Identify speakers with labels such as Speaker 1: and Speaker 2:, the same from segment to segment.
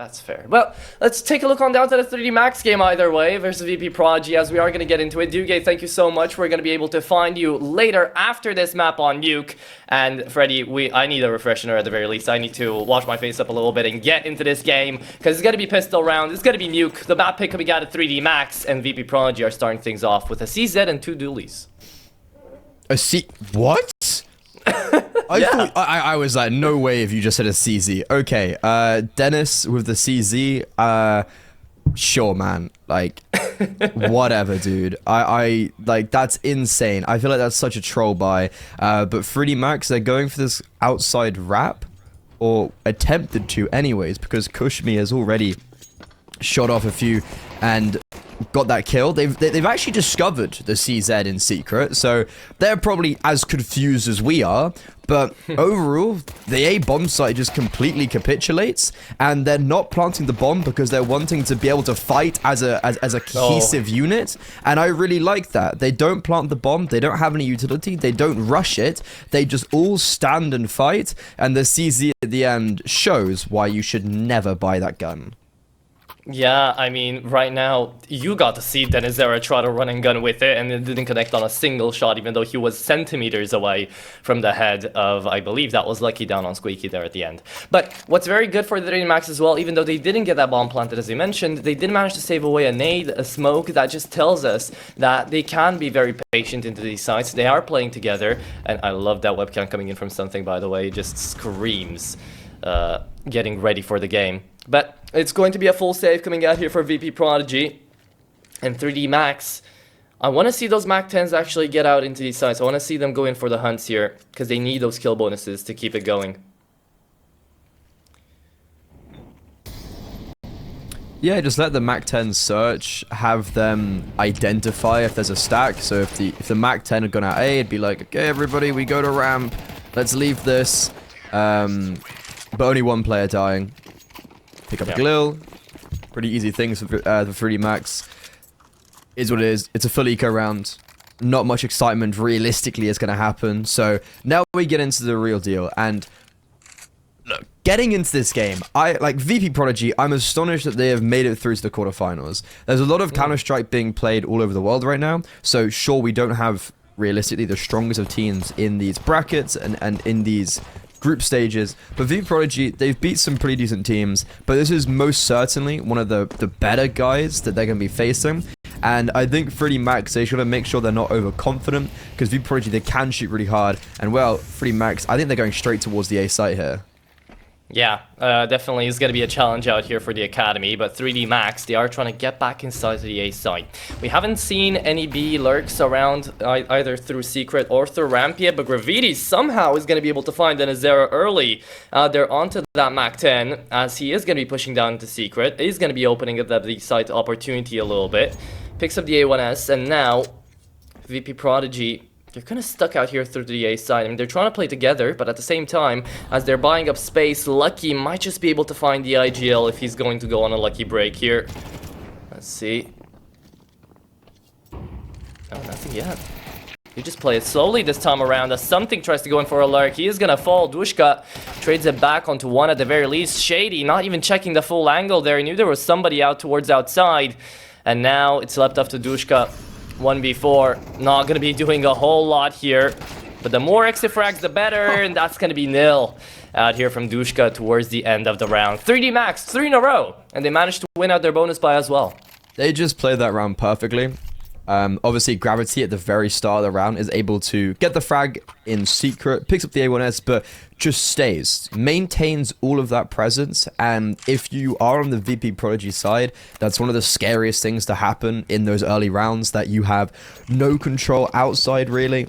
Speaker 1: That's fair. Well, let's take a look on down to the 3D Max game either way versus VP.Prodigy, as we are going to get into it. Duke, thank you so much. We're going to be able to find you later after this map on Nuke. And Freddy, I need a refresher at the very least. I need to wash my face up a little bit and get into this game, because it's going to be pistol round, it's going to be Nuke, the map pick coming out of 3D Max, and VP.Prodigy are starting things off with a CZ and 2 dualies.
Speaker 2: A C... What? I was like, no way if you just said a CZ. Okay, Dennis with the CZ, sure, man. Like, whatever, dude. I like, that's insane. I feel like that's such a troll buy. But 3D Max, they're going for this outside wrap, or attempted to anyways, because Kushmi has already shot off a few and got that kill. They've actually discovered the CZ in secret, so they're probably as confused as we are. But overall, the A bomb site just completely capitulates, and they're not planting the bomb because they're wanting to be able to fight as a cohesive unit. And I really like that. They don't plant the bomb. They don't have any utility. They don't rush it. They just all stand and fight. And the CZ at the end shows why you should never buy that gun.
Speaker 1: Yeah, I mean, right now, you got to see Dennis Zera try to run and gun with it, and it didn't connect on a single shot, even though he was centimeters away from the head of, I believe that was Lucky down on Squeaky there at the end. But what's very good for the 3D Max as well, even though they didn't get that bomb planted as they mentioned, they did manage to save away a nade, a smoke. That just tells us that they can be very patient into these sites. They are playing together, and I love that webcam coming in from something, by the way. It just screams getting ready for the game. But it's going to be a full save coming out here for VP.Prodigy and 3D Max. I want to see those Mac 10s actually get out into these sites. I want to see them go in for the hunts here, because they need those kill bonuses to keep it going.
Speaker 2: Yeah, just let the Mac 10 search, have them identify if there's a stack. So if the Mac 10 had gone out A, it'd be like, okay, everybody, we go to ramp. Let's leave this. But only one player dying. Pick up a Glil. Pretty easy things for the 3D Max. Is what it is. It's a full eco round. Not much excitement realistically is going to happen. So now we get into the real deal. And look, getting into this game, like VP.Prodigy, I'm astonished that they have made it through to the quarterfinals. There's a lot of Counter-Strike being played all over the world right now. So sure, we don't have realistically the strongest of teams in these brackets and in these group stages, but VP.Prodigy, they've beat some pretty decent teams, but this is most certainly one of the better guys that they're going to be facing. And I think 3D Max, they should make sure they're not overconfident, because VP.Prodigy, they can shoot really hard, and well, 3D Max, I think they're going straight towards the A site here.
Speaker 1: Yeah, definitely is going to be a challenge out here for the Academy, but 3D Max, they are trying to get back inside the A site. We haven't seen any B lurks around either through Secret or through Ramp yet, but Gravity somehow is going to be able to find Denizera early. They're onto that Mac 10, as he is going to be pushing down to Secret. He's going to be opening up the B site opportunity a little bit. Picks up the A1S, and now VP.Prodigy, they're kind of stuck out here through the A side. I mean, they're trying to play together, but at the same time, as they're buying up space, Lucky might just be able to find the IGL if he's going to go on a lucky break here. Let's see. Oh, nothing yet. You just play it slowly this time around as something tries to go in for a lurk. He is going to fall. Dushka trades it back onto one at the very least. Shady, not even checking the full angle there. He knew there was somebody out towards outside. And now it's left up to Dushka. 1v4, not going to be doing a whole lot here, but the more exit frags the better, and that's going to be nil out here from Dushka towards the end of the round. 3D Max, 3 in a row, and they managed to win out their bonus buy as well.
Speaker 2: They just played that round perfectly. Obviously, Gravity at the very start of the round is able to get the frag in secret, picks up the A1S, but just stays, maintains all of that presence. And if you are on the VP.Prodigy side, that's one of the scariest things to happen in those early rounds, that you have no control outside, really.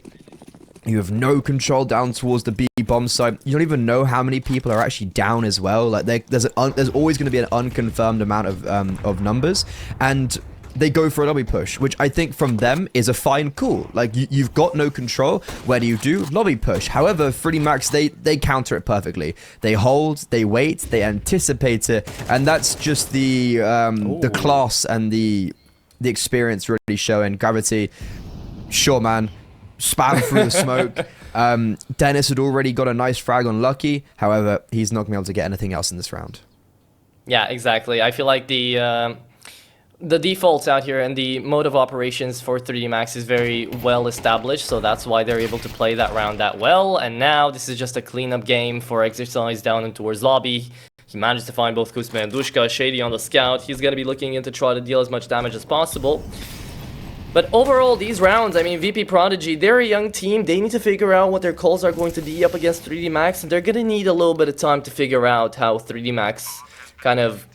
Speaker 2: You have no control down towards the B bomb site. You don't even know how many people are actually down as well. Like there's always going to be an unconfirmed amount of numbers, and they go for a lobby push, which I think from them is a fine call. Like, you've got no control. Where do? Lobby push. However, 3D Max, they counter it perfectly. They hold, they wait, they anticipate it, and that's just the class and the experience really showing. Gravity, sure, man, spam through the smoke. Dennis had already got a nice frag on Lucky. However, he's not going to be able to get anything else in this round.
Speaker 1: Yeah, exactly. I feel like the defaults out here and the mode of operations for 3D Max is very well established, so that's why they're able to play that round that well. And now this is just a cleanup game for Exercise down and towards lobby. He managed to find both Kuzma and Dushka. Shady on the scout. He's going to be looking in to try to deal as much damage as possible. But overall, these rounds, I mean, VP.Prodigy, they're a young team. They need to figure out what their calls are going to be up against 3D Max, and they're going to need a little bit of time to figure out how 3D Max kind of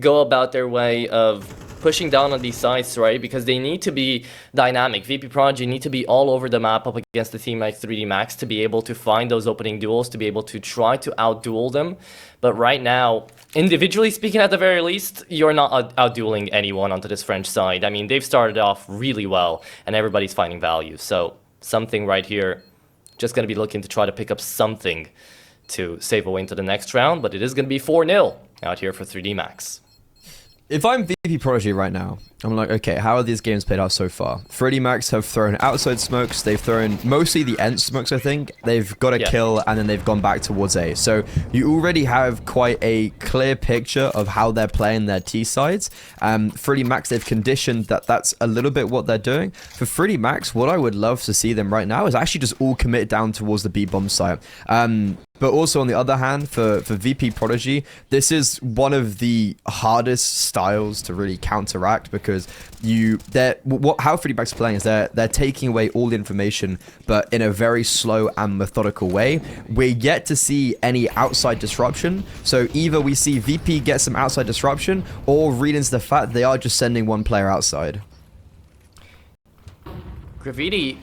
Speaker 1: go about their way of pushing down on these sites, right? Because they need to be dynamic. VP.Prodigy need to be all over the map up against a team like 3D Max to be able to find those opening duels, to be able to try to outduel them. But right now, individually speaking, at the very least, you're not outdueling anyone onto this French side. I mean, they've started off really well, and everybody's finding value. So something right here, just going to be looking to try to pick up something to save away into the next round. But it is going to be 4-0 out here for 3D Max.
Speaker 2: If I'm VP.Prodigy right now, I'm like, okay, how are these games played out so far? 3D Max have thrown outside smokes. They've thrown mostly the end smokes, I think. They've got a kill, and then they've gone back towards A. So you already have quite a clear picture of how they're playing their T sides. 3D Max, they've conditioned that that's a little bit what they're doing. For 3D Max, what I would love to see them right now is actually just all commit down towards the B-bomb site. But also, on the other hand, for VP.Prodigy, this is one of the hardest styles to really counteract, because how 3D Max playing is they're taking away all the information, but in a very slow and methodical way. We're yet to see any outside disruption, so either we see VP get some outside disruption, or read into the fact they are just sending one player outside.
Speaker 1: Graffiti,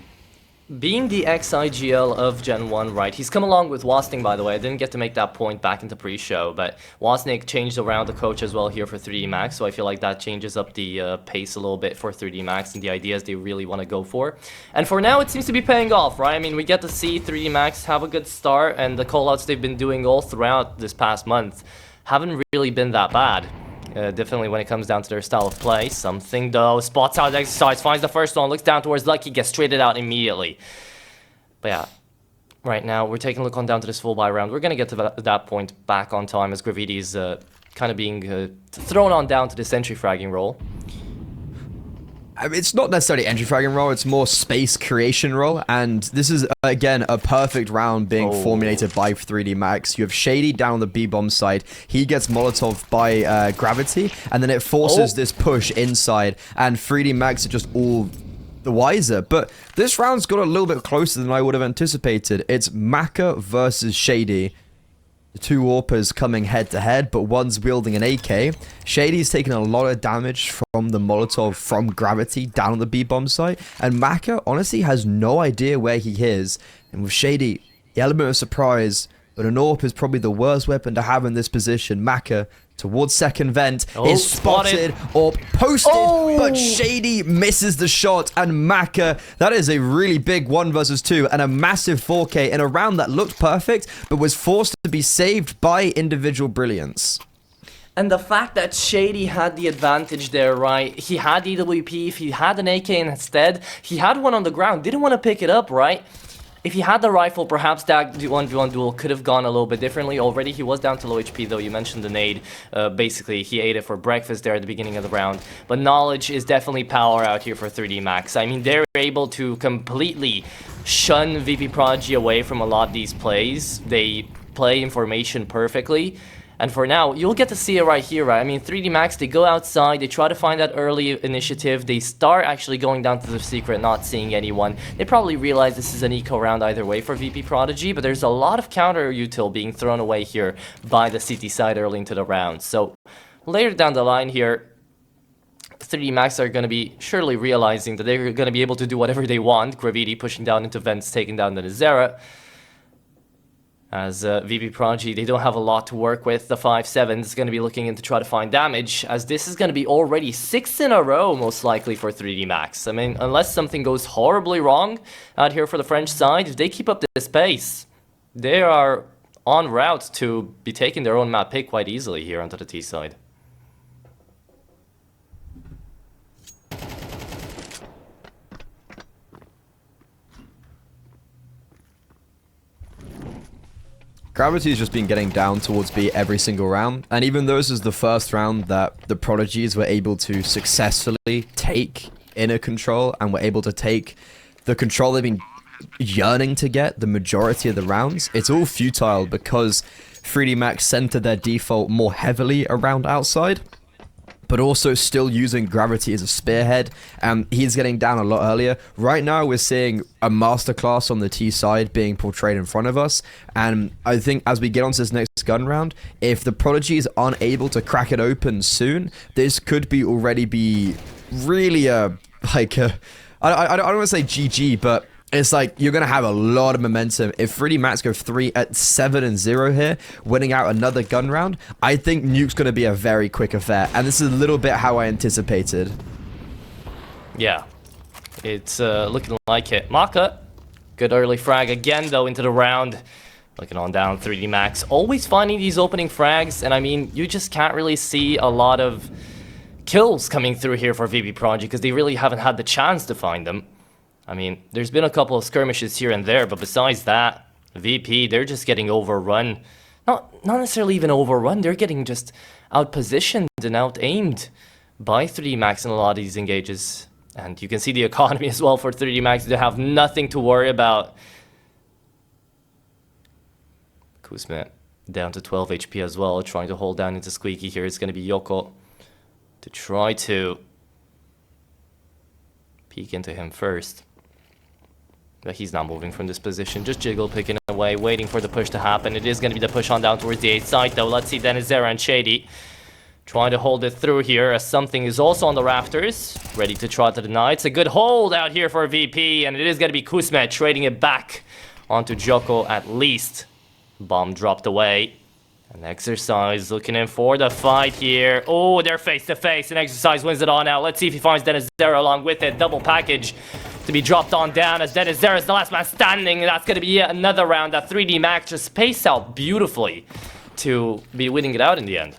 Speaker 1: being the ex-IGL of Gen 1, right? He's come along with Wasnik, by the way. I didn't get to make that point back into pre-show, but Wasnik changed around the coach as well here for 3D Max, so I feel like that changes up the pace a little bit for 3D Max and the ideas they really want to go for. And for now, it seems to be paying off, right? I mean, we get to see 3D Max have a good start, and the callouts they've been doing all throughout this past month haven't really been that bad. Definitely when it comes down to their style of play. Something though, spots out Exercise, finds the first one, looks down towards Lucky, gets traded out immediately. But yeah, right now we're taking a look on down to this full buy round. We're going to get to that point back on time as Graffiti's kind of being thrown on down to this entry fragging role.
Speaker 2: I mean, it's not necessarily entry fragging role, it's more space creation role, and this is, again, a perfect round being formulated by 3D Max. You have Shady down on the B-bomb side, he gets Molotov by Gravity, and then it forces this push inside, and 3D Max are just all the wiser. But this round's got a little bit closer than I would have anticipated. It's Maka versus Shady. The two AWPers coming head to head, but one's wielding an AK. Shady's taking a lot of damage from the Molotov from Gravity down on the B-bomb site, and Maka honestly has no idea where he is. And with Shady, the element of surprise, but an AWP is probably the worst weapon to have in this position. Maka towards second vent is spotted or posted, but Shady misses the shot, and Maka, that is a really big 1 versus 2 and a massive 4K in a round that looked perfect but was forced to be saved by individual brilliance.
Speaker 1: And the fact that Shady had the advantage there, right? He had EWP, if he had an AK instead, he had one on the ground, didn't want to pick it up, right? If he had the rifle, perhaps that 1v1 duel could have gone a little bit differently. Already he was down to low HP though, you mentioned the nade. Basically, he ate it for breakfast there at the beginning of the round. But knowledge is definitely power out here for 3D Max. I mean, they're able to completely shun VP.Prodigy away from a lot of these plays. They play information perfectly. And for now, you'll get to see it right here, right? I mean, 3D Max, they go outside, they try to find that early initiative, they start actually going down to the secret, not seeing anyone. They probably realize this is an eco round either way for VP.Prodigy, but there's a lot of counter util being thrown away here by the CT side early into the round. So later down the line here, 3D Max are going to be surely realizing that they're going to be able to do whatever they want. Gravity pushing down into vents, taking down the Nizera. As VP.Prodigy, they don't have a lot to work with. The 5-7 is going to be looking in to try to find damage, as this is going to be already 6 in a row, most likely, for 3D Max. I mean, unless something goes horribly wrong out here for the French side, if they keep up this pace, they are en route to be taking their own map pick quite easily here onto the T side.
Speaker 2: Gravity has just been getting down towards B every single round, and even though this is the first round that the Prodigies were able to successfully take inner control and were able to take the control they've been yearning to get the majority of the rounds, it's all futile because 3D Max centered their default more heavily around outside, but also still using Gravity as a spearhead. He's getting down a lot earlier. Right now, we're seeing a masterclass on the T side being portrayed in front of us, and I think as we get onto this next gun round, if the Prodigies aren't able to crack it open soon, this could be already be really I don't want to say GG, but it's like you're going to have a lot of momentum. If 3D Max go 7-0 here, winning out another gun round, I think Nuke's going to be a very quick affair. And this is a little bit how I anticipated.
Speaker 1: Yeah, it's looking like it. Maka, good early frag again, though, into the round. Looking on down, 3D Max. Always finding these opening frags. And I mean, you just can't really see a lot of kills coming through here for VP.Prodigy because they really haven't had the chance to find them. I mean, there's been a couple of skirmishes here and there, but besides that, VP, they're just getting overrun. Not necessarily even overrun, they're getting just outpositioned and out-aimed by 3D Max in a lot of these engages. And you can see the economy as well for 3D Max. They have nothing to worry about. Kuzma down to 12 HP as well, trying to hold down into Squeaky here. It's going to be Yoko to try to peek into him first. But he's not moving from this position, just jiggle picking away, waiting for the push to happen. It is going to be the push on down towards the A side though. Let's see Denizera and Shady trying to hold it through here as something is also on the rafters, ready to try to deny. It's a good hold out here for VP, and it is going to be Kuzma trading it back onto Joko at least. Bomb dropped away. An Exercise looking in for the fight here. Oh, they're face to face, and Exercise wins it all now. Let's see if he finds Denizera along with it. Double package to be dropped on down as Denizera is the last man standing. And that's going to be yet another round that 3D Max just spaced out beautifully to be winning it out in the end.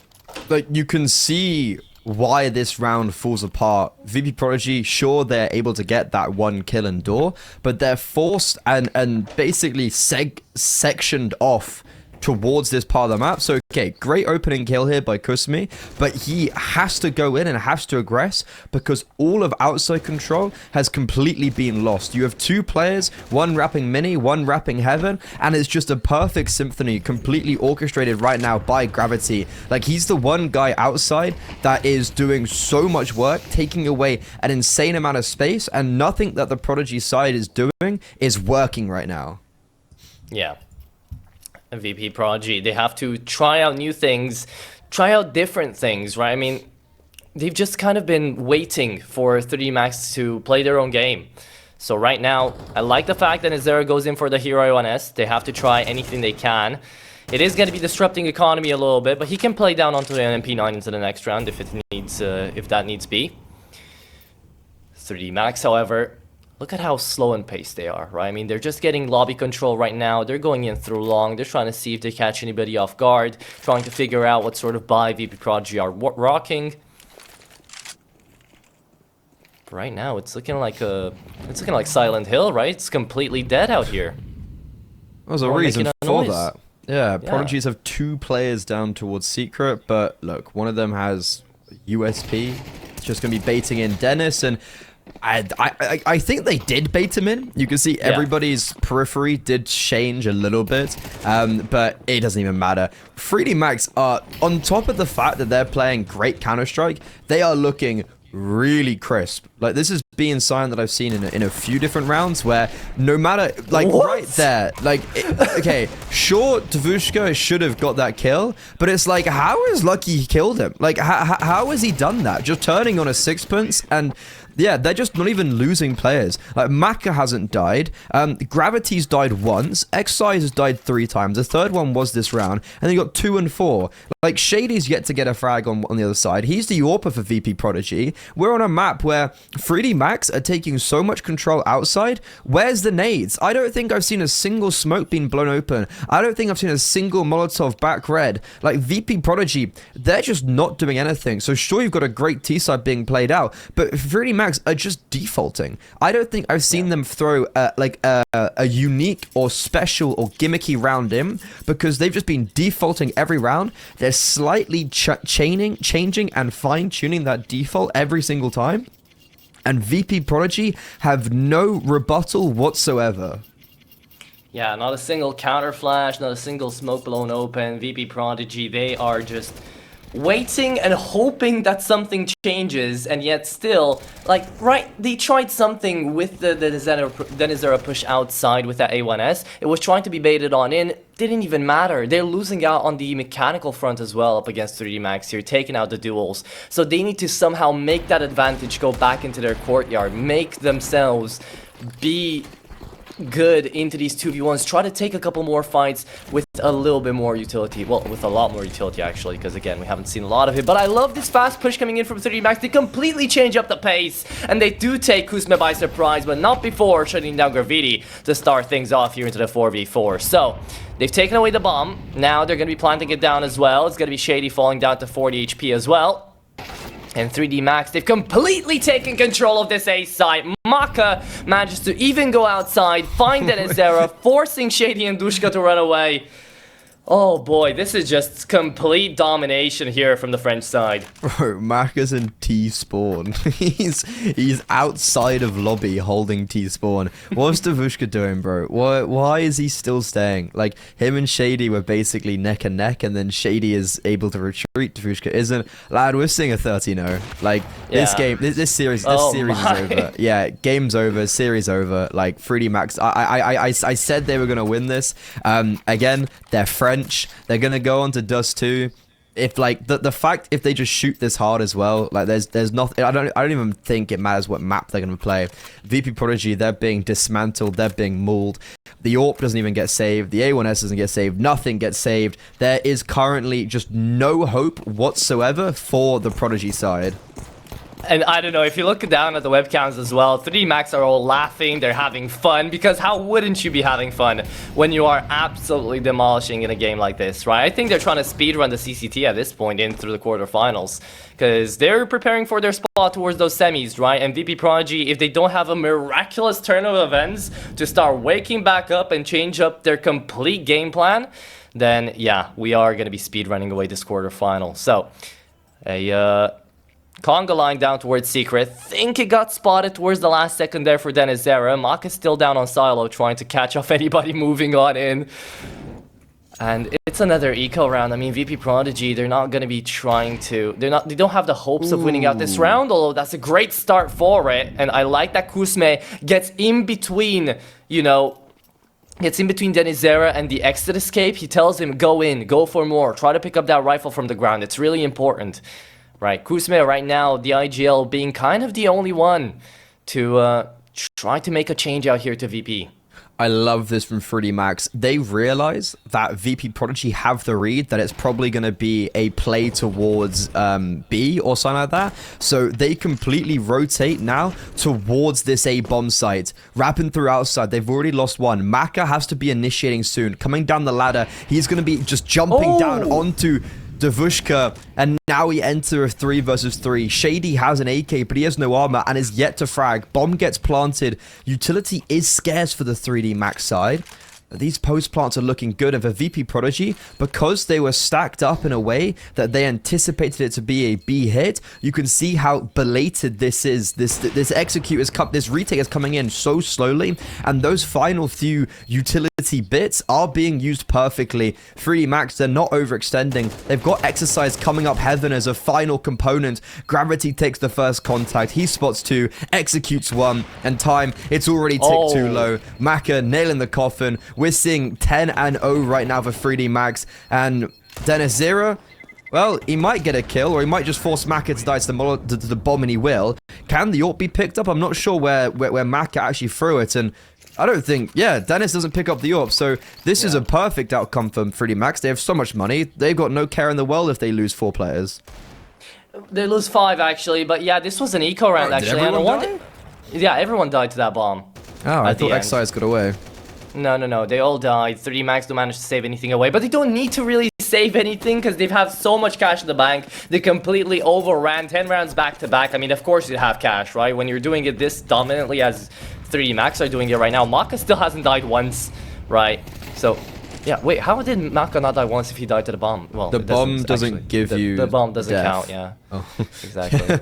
Speaker 2: Like, you can see why this round falls apart. VP.Prodigy, sure, they're able to get that one kill and door, but they're forced and basically sectioned off towards this part of the map. So, okay, great opening kill here by Kusmi, but he has to go in and has to aggress because all of outside control has completely been lost. You have two players, one rapping Mini, one rapping Heaven, and it's just a perfect symphony completely orchestrated right now by Gravity. Like, he's the one guy outside that is doing so much work, taking away an insane amount of space, and nothing that the Prodigy side is doing is working right now.
Speaker 1: Yeah. VP.Prodigy, they have to try out new things, try out different things, right? I mean, they've just kind of been waiting for 3D Max to play their own game. So right now, I like the fact that Azera goes in for the Hero 1S. They have to try anything they can. It is going to be disrupting economy a little bit, but he can play down onto an MP9 into the next round if it needs, if that needs be. 3D Max, however, look at how slow and paced they are, right? I mean, they're just getting lobby control right now. They're going in through long. They're trying to see if they catch anybody off guard, trying to figure out what sort of buy VP.Prodigy are rocking. But right now, it's looking like Silent Hill, right? It's completely dead out here.
Speaker 2: There's a reason for that. Yeah, Prodigies have two players down towards Secret, but look, one of them has USP. It's just going to be baiting in Dennis, and I think they did bait him in. You can see everybody's periphery did change a little bit, but it doesn't even matter. 3D Max are, on top of the fact that they're playing great Counter-Strike, they are looking really crisp. Like, this is being sign that I've seen in a few different rounds where no matter, like, right there, like, okay, sure, Dvushka should have got that kill, but it's like, how is Lucky he killed him? Like, how has he done that? Just turning on a sixpence, and yeah, they're just not even losing players. Like, Maka hasn't died. Gravity's died once. Exercise has died 3 times. The third one was this round. And then you got 2 and 4. Like, Shady's yet to get a frag on the other side. He's the AWPer for VP.Prodigy. We're on a map where 3D Max are taking so much control outside. Where's the nades? I don't think I've seen a single smoke being blown open. I don't think I've seen a single Molotov back red. Like, VP.Prodigy, they're just not doing anything. So sure, you've got a great T-side being played out. But 3D Max Max are just defaulting. I don't think I've seen them throw like a unique or special or gimmicky round in, because they've just been defaulting every round. They're slightly changing and fine-tuning that default every single time. And VP.Prodigy have no rebuttal whatsoever.
Speaker 1: Yeah, not a single counter flash, not a single smoke blown open. VP.Prodigy, they are just waiting and hoping that something changes, and yet still, like, right, they tried something with the Denizera push outside with that A1S. It was trying to be baited on in, didn't even matter. They're losing out on the mechanical front as well up against 3D Max here, taking out the duels. So they need to somehow make that advantage go back into their courtyard, make themselves be good into these 2v1s, try to take a couple more fights with a little bit more utility. Well, with a lot more utility actually, because again, we haven't seen a lot of it. But I love this fast push coming in from 3D Max. They completely change up the pace, and they do take Kuzma by surprise, but not before shutting down Gravity to start things off here into the 4v4. So they've taken away the bomb. Now they're going to be planting it down as well. It's going to be Shady falling down to 40 HP as well. And 3D Max, they've completely taken control of this A site. Maka manages to even go outside, find Denizera, forcing Shady and Dushka to run away. Oh boy, this is just complete domination here from the French side.
Speaker 2: Bro, Maka's in T-spawn. he's outside of lobby holding T-spawn. What's Davushka doing, bro? Why is he still staying? Like, him and Shady were basically neck and neck, and then Shady is able to retreat. Davushka isn't. Lad, we're seeing a 13-0. Like, this game, this series is over. Yeah, game's over, series over. Like, 3D Max, I said they were going to win this. Again, they're French. They're gonna go on to Dust 2. If like the fact if they just shoot this hard as well, like there's nothing. I don't even think it matters what map they're gonna play. VP.Prodigy, they're being dismantled, they're being mauled. The AWP doesn't even get saved. The A1S doesn't get saved. Nothing gets saved. There is currently just no hope whatsoever for the Prodigy side.
Speaker 1: And I don't know, if you look down at the webcams as well, 3D Max are all laughing, they're having fun, because how wouldn't you be having fun when you are absolutely demolishing in a game like this, right? I think they're trying to speedrun the CCT at this point in through the quarterfinals, because they're preparing for their spot towards those semis, right? And VP.Prodigy, if they don't have a miraculous turn of events to start waking back up and change up their complete game plan, then yeah, we are going to be speedrunning away this quarterfinal. So, Conga line down towards Secret. Think it got spotted towards the last second there for Denizera. Maka's still down on Silo, trying to catch off anybody moving on in. And it's another eco round. I mean, VP.Prodigy, they're not going to be trying to... They don't have the hopes of winning out this round, although that's a great start for it. And I like that Kuzme gets in between, you know... Gets in between Denizera and the exit escape. He tells him, go in, go for more. Try to pick up that rifle from the ground. It's really important. Right, Kuzme right now, the IGL being kind of the only one to try to make a change out here to VP.
Speaker 2: I love this from 3D Max. They realize that VP.Prodigy have the read that it's probably going to be a play towards B or something like that. So they completely rotate now towards this A bomb site. Wrapping through outside. They've already lost one. Maka has to be initiating soon. Coming down the ladder. He's going to be just jumping down onto Davushka, and now we enter a 3 versus 3. Shady has an AK, but he has no armor and is yet to frag. Bomb gets planted. Utility is scarce for the 3D Max side. These post plants are looking good, and for VP.Prodigy, because they were stacked up in a way that they anticipated it to be a B hit, you can see how belated this is. This execute is this retake is coming in so slowly, and those final few utility bits are being used perfectly. 3D Max, they're not overextending. They've got Exercise coming up heaven as a final component. Gravity takes the first contact. He spots 2, executes 1, and time, it's already ticked too low. Maka nailing the coffin. We're seeing 10-0 right now for 3D Max, and Denizera, well, he might get a kill, or he might just force Maka to die to the bomb, and he will. Can the AWP be picked up? I'm not sure where Maka actually threw it, and I don't think, yeah, Dennis doesn't pick up the AWP, so this is a perfect outcome for 3D Max. They have so much money, they've got no care in the world if they lose 4 players.
Speaker 1: They lose 5 actually, but yeah, this was an eco round actually.
Speaker 2: Did everyone die?
Speaker 1: Yeah, everyone died to that bomb.
Speaker 2: Oh, I thought Exercise got away.
Speaker 1: No, they all died. 3D Max don't manage to save anything away, but they don't need to really save anything because they've have so much cash in the bank. They completely overran 10 rounds back to back. I mean, of course you have cash, right? When you're doing it this dominantly as 3D Max are doing it right now. Maka still hasn't died once, right? So, yeah, wait, how did Maka not die once if he died to the bomb? Well,
Speaker 2: the bomb doesn't give you
Speaker 1: the bomb doesn't
Speaker 2: death.
Speaker 1: count, yeah.
Speaker 2: Oh.
Speaker 1: Exactly.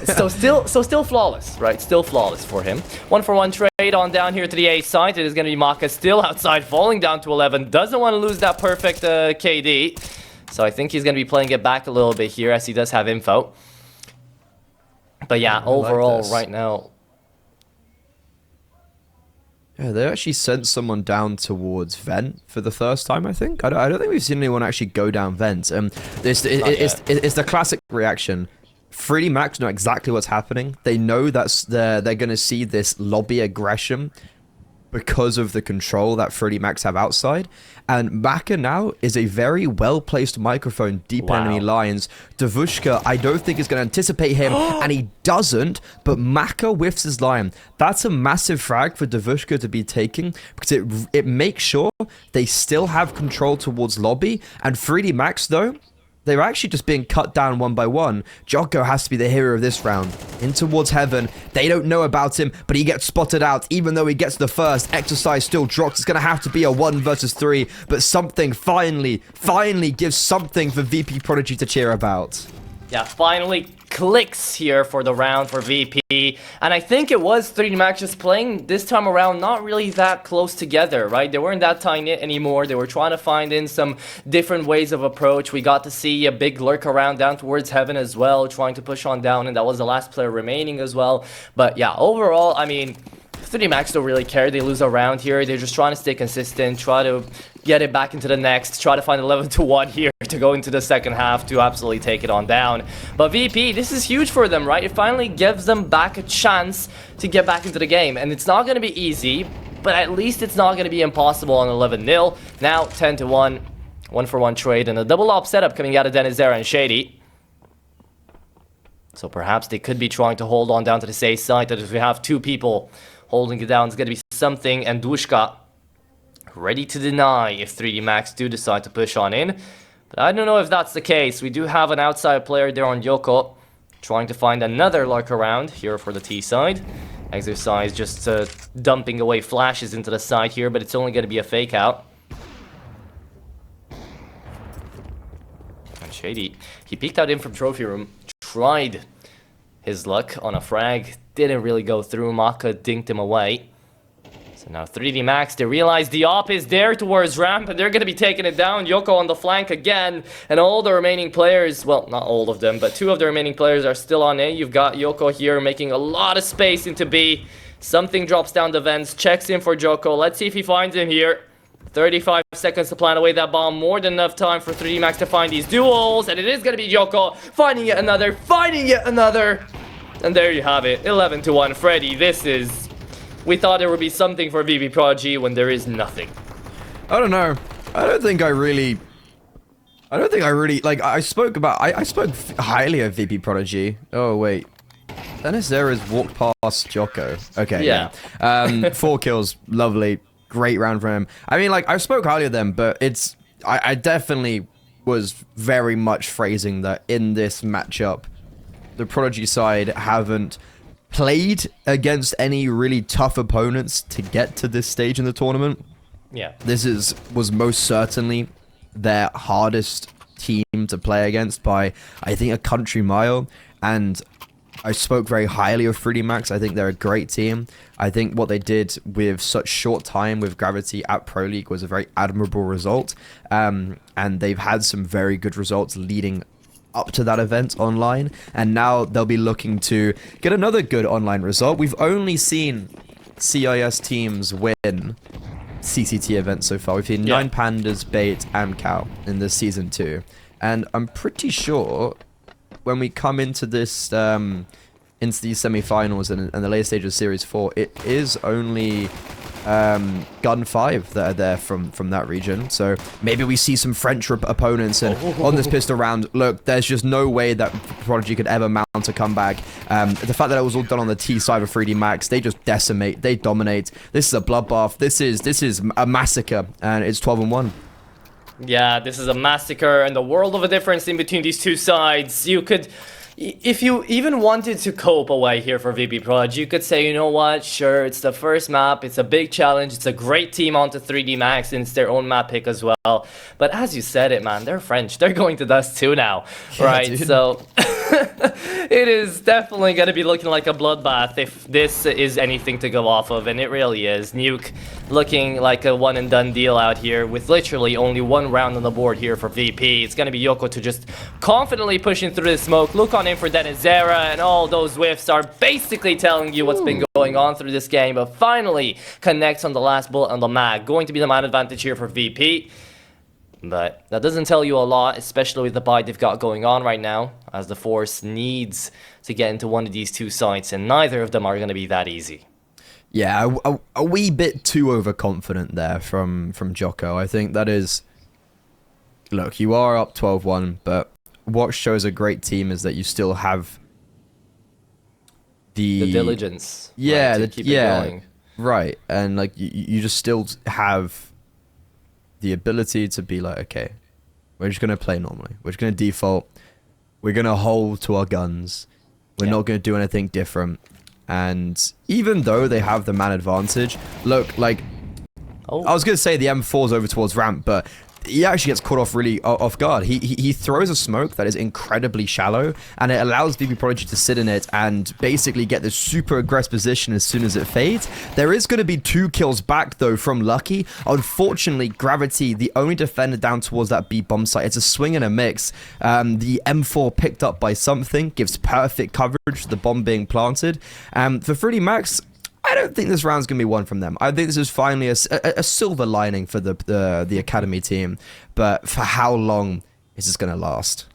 Speaker 1: so still flawless, right? Still flawless for him. 1-for-1 trade on down here to the A side. It is going to be Maka still outside, falling down to 11. Doesn't want to lose that perfect KD. So I think he's going to be playing it back a little bit here as he does have info. But yeah, overall right now.
Speaker 2: Yeah, they actually sent someone down towards vent for the first time, I think. I don't think we've seen anyone actually go down vent. It's the classic reaction. 3D Max know exactly what's happening. They know that they're going to see this lobby aggression because of the control that 3D Max have outside. And Maka now is a very well-placed microphone deep in enemy lines. Davushka, I don't think is going to anticipate him, and he doesn't, but Maka whiffs his line. That's a massive frag for Davushka to be taking, because it makes sure they still have control towards lobby, and 3D Max, though, they're actually just being cut down one by one. Jocko has to be the hero of this round. In towards heaven. They don't know about him, but he gets spotted out. Even though he gets the first, Exercise still drops. It's going to have to be a 1 versus 3. But something finally gives something for VP.Prodigy to cheer about.
Speaker 1: Yeah, finally clicks here for the round for VP. And I think it was 3D Max just playing this time around not really that close together, right? They weren't that tight-knit anymore. They were trying to find in some different ways of approach. We got to see a big lurk around down towards heaven as well, trying to push on down, and that was the last player remaining as well. But yeah, overall, I mean, 3D Max don't really care. They lose a round here. They're just trying to stay consistent, try to get it back into the next, try to find 11-1 here to go into the second half to absolutely take it on down. But VP, this is huge for them, right? It finally gives them back a chance to get back into the game. And it's not going to be easy, but at least it's not going to be impossible on 11-0. Now 10-1, 1-for-1 trade, and a double op setup coming out of Denizera and Shady. So perhaps they could be trying to hold on down to the safe side, that if we have two people holding it down, it's going to be something. And Dushka ready to deny if 3D Max do decide to push on in. But I don't know if that's the case. We do have an outside player there on Yoko, trying to find another lurk around here for the T side. Exercise just dumping away flashes into the side here, but it's only going to be a fake out. And Shady, he peeked out in from trophy room, tried his luck on a frag, didn't really go through. Maka dinked him away. So now 3D Max, they realize the op is there towards ramp, and they're going to be taking it down. Yoko on the flank again, and all the remaining players, well, not all of them, but two of the remaining players are still on A. You've got Yoko here making a lot of space into B. Something drops down the vents, checks in for Joko. Let's see if he finds him here. 35 seconds to plan away that bomb. More than enough time for 3D Max to find these duels, and it is going to be Joko finding yet another, and there you have it, 11-1. Freddy, this is... We thought there would be something for VP.Prodigy when there is nothing.
Speaker 2: I don't know. I don't think I really, like, I spoke highly of VP.Prodigy. Oh, wait. Denizera's walked past Joko. Okay, yeah. 4 kills, lovely. Great round for him. I mean, like, I spoke highly of them, but it's... I definitely was very much phrasing that in this matchup, the Prodigy side haven't played against any really tough opponents to get to this stage in the tournament.
Speaker 1: Yeah.
Speaker 2: This was most certainly their hardest team to play against by, I think, a country mile. And I spoke very highly of 3D Max. I think they're a great team. I think what they did with such short time with Gravity at Pro League was a very admirable result. And they've had some very good results leading up to that event online, and now they'll be looking to get another good online result. We've only seen CIS teams win CCT events so far. We've seen 9 Pandas, Bait, and Cow in this season 2, and I'm pretty sure when we come into this into these semi-finals and the later stage of Series 4, it is only Gun 5 that are there from that region. So maybe we see some French opponents, and on this pistol round, look, there's just no way that Prodigy could ever mount a comeback. The fact that it was all done on the T side of 3D Max, they just decimate, they dominate. This is a bloodbath. This is a massacre, and it's 12-1.
Speaker 1: Yeah, this is a massacre and the world of a difference in between these two sides. You could, if you even wanted to cope away here for VP.Prodigy, you could say, you know what, sure, it's the first map, it's a big challenge, it's a great team onto 3D Max, and it's their own map pick as well. But as you said it, man, they're French. They're going to Dust 2 now,
Speaker 2: Yeah,
Speaker 1: right?
Speaker 2: dude.
Speaker 1: So it is definitely going to be looking like a bloodbath if this is anything to go off of, and it really is. Nuke looking like a one and done deal out here with literally only one round on the board here for VP. It's going to be Yoko to just confidently pushing through the smoke. Look on in for Denizera, and all those whiffs are basically telling you what's been going on through this game, but finally connects on the last bullet on the mag. Going to be the man advantage here for VP. But that doesn't tell you a lot, especially with the buy they've got going on right now, as the Force needs to get into one of these two sites, and neither of them are going to be that easy.
Speaker 2: Yeah, a wee bit too overconfident there from Jocko. I think that is... Look, you are up 12-1, but what shows a great team is that you still have the
Speaker 1: diligence.
Speaker 2: Yeah,
Speaker 1: right, to keep it going.
Speaker 2: Right. And like you just still have the ability to be like, okay, we're just gonna play normally. We're just gonna default. We're gonna hold to our guns. We're not gonna do anything different. And even though they have the man advantage, look, like I was gonna say the M4's over towards ramp, but he actually gets caught off really off guard. He throws a smoke that is incredibly shallow, and it allows VP.Prodigy to sit in it and basically get this super aggressive position as soon as it fades. There is going to be 2 kills back, though, from Lucky. Unfortunately, Gravity, the only defender down towards that B bomb site, it's a swing and a mix. The M4 picked up by something gives perfect coverage to the bomb being planted. For 3D Max, I don't think this round's going to be one from them. I think this is finally a silver lining for the Academy team. But for how long is this going to last?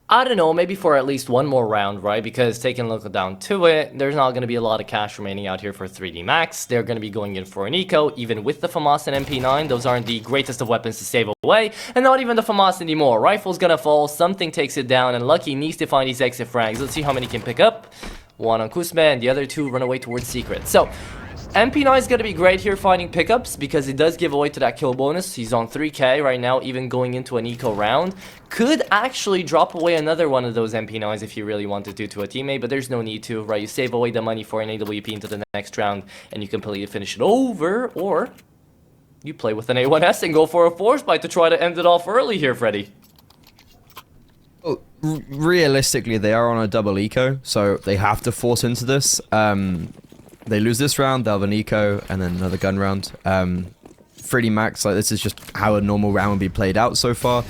Speaker 1: I don't know, maybe for at least one more round, right? Because taking a look down to it, there's not going to be a lot of cash remaining out here for 3D Max. They're going to be going in for an eco, even with the FAMAS and MP9. Those aren't the greatest of weapons to save away, and not even the FAMAS anymore. Rifle's going to fall, something takes it down, and Lucky needs to find these exit frags. Let's see how many he can pick up. One on Kuzma, and the other 2 run away towards Secret. So, MP9 is going to be great here finding pickups because it does give away to that kill bonus. He's on 3k right now, even going into an eco round. Could actually drop away another one of those MP9s if you really wanted to a teammate, but there's no need to, right? You save away the money for an AWP into the next round, and you completely finish it over, or you play with an A1S and go for a force bite to try to end it off early here, Freddy.
Speaker 2: Well, realistically, they are on a double eco, so they have to force into this. They lose this round, they'll have an eco, and then another gun round. 3D Max, like this is just how a normal round would be played out so far.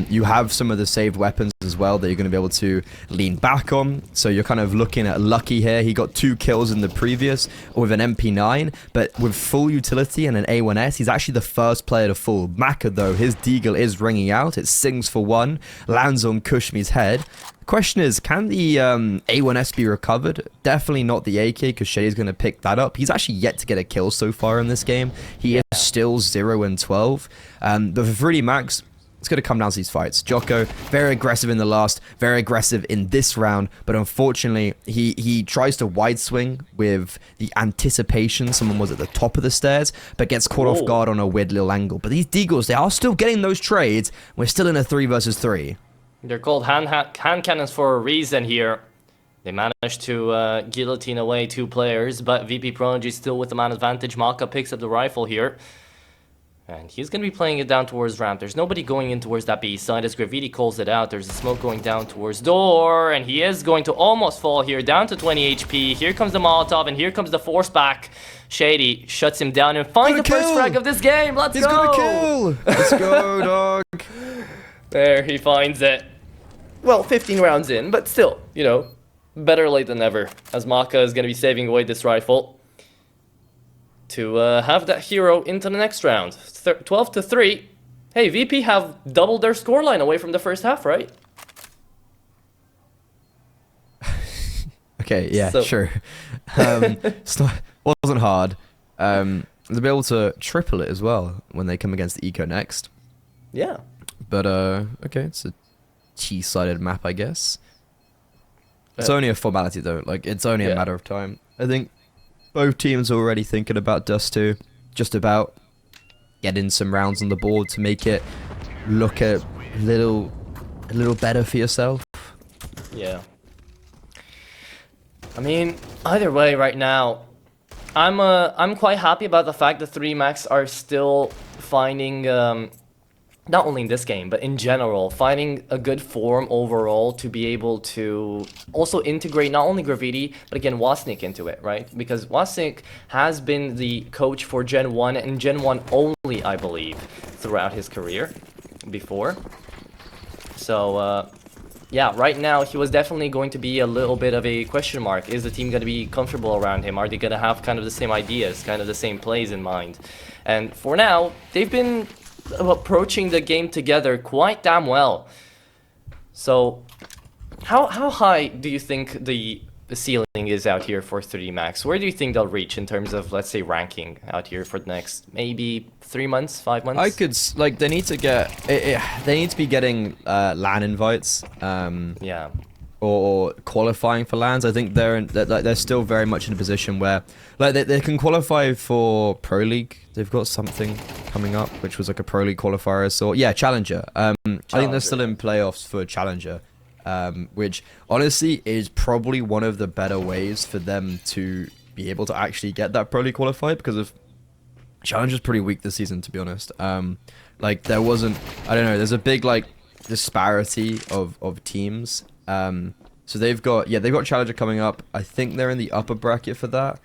Speaker 2: You have some of the saved weapons as well that you're going to be able to lean back on. So you're kind of looking at Lucky here. He got 2 kills in the previous with an MP9, but with full utility and an A1S, he's actually the first player to fall. Maka, though, his deagle is ringing out. It sings for 1, lands on Kushmi's head. Question is, can the A1S be recovered? Definitely not the AK, because Shady's going to pick that up. He's actually yet to get a kill so far in this game. He is still 0 and 12. But for 3D Max, it's going to come down to these fights. Jocko, very aggressive in the last, very aggressive in this round, but unfortunately, he tries to wide swing with the anticipation someone was at the top of the stairs, but gets caught off guard on a weird little angle. But these deagles, they are still getting those trades. We're still in a 3 versus 3.
Speaker 1: They're called hand cannons for a reason here. They managed to guillotine away 2 players, but VP.Prodigy still with the man advantage. Maka picks up the rifle here. And he's going to be playing it down towards ramp. There's nobody going in towards that B side as Gravity calls it out. There's a smoke going down towards door, and he is going to almost fall here, down to 20 HP. Here comes the Molotov, and here comes the force back. Shady shuts him down and finds the first frag of this game. Let's go!
Speaker 2: He's gonna kill! Let's go, dog!
Speaker 1: There, he finds it. Well, 15 rounds in, but still, you know, better late than never, as Maka is going to be saving away this rifle to have that hero into the next round. 12-3. Hey, VP have doubled their scoreline away from the first half, right?
Speaker 2: Okay, yeah, sure. Wasn't hard. They'll be able to triple it as well when they come against the eco next.
Speaker 1: Yeah.
Speaker 2: But, okay, it's a T-sided map, I guess. It's only a formality, though. Like, it's only a matter of time. I think both teams are already thinking about Dust 2. Just about. getting some rounds on the board to make it look a little better for yourself.
Speaker 1: Yeah. I mean, either way, right now, I'm quite happy about the fact that 3D Max are still finding, not only in this game, but in general, finding a good form overall to be able to also integrate not only Graffiti, but again, Wasnik into it, right? Because Wasnik has been the coach for Gen 1 and Gen 1 only, I believe, throughout his career before. So, yeah, right now he was definitely going to be a little bit of a question mark. Is the team going to be comfortable around him? Are they going to have kind of the same ideas, kind of the same plays in mind? And for now, they've been approaching the game together quite damn well. So, how high do you think the ceiling is out here for 3D Max? Where do you think they'll reach in terms of, let's say, ranking out here for the next maybe 3 months, 5 months?
Speaker 2: I could like they need to get they need to be getting LAN invites.
Speaker 1: Yeah.
Speaker 2: Or qualifying for LANs. I think they're still very much in a position where like they can qualify for Pro League. They've got something coming up, which was like a Pro League qualifier. So yeah, Challenger. I think they're still in playoffs for Challenger, which honestly is probably one of the better ways for them to be able to actually get that Pro League qualified, because of Challenger's pretty weak this season, to be honest. Like there wasn't, I don't know, there's a big like disparity of teams. So they've got Challenger coming up. I think they're in the upper bracket for that.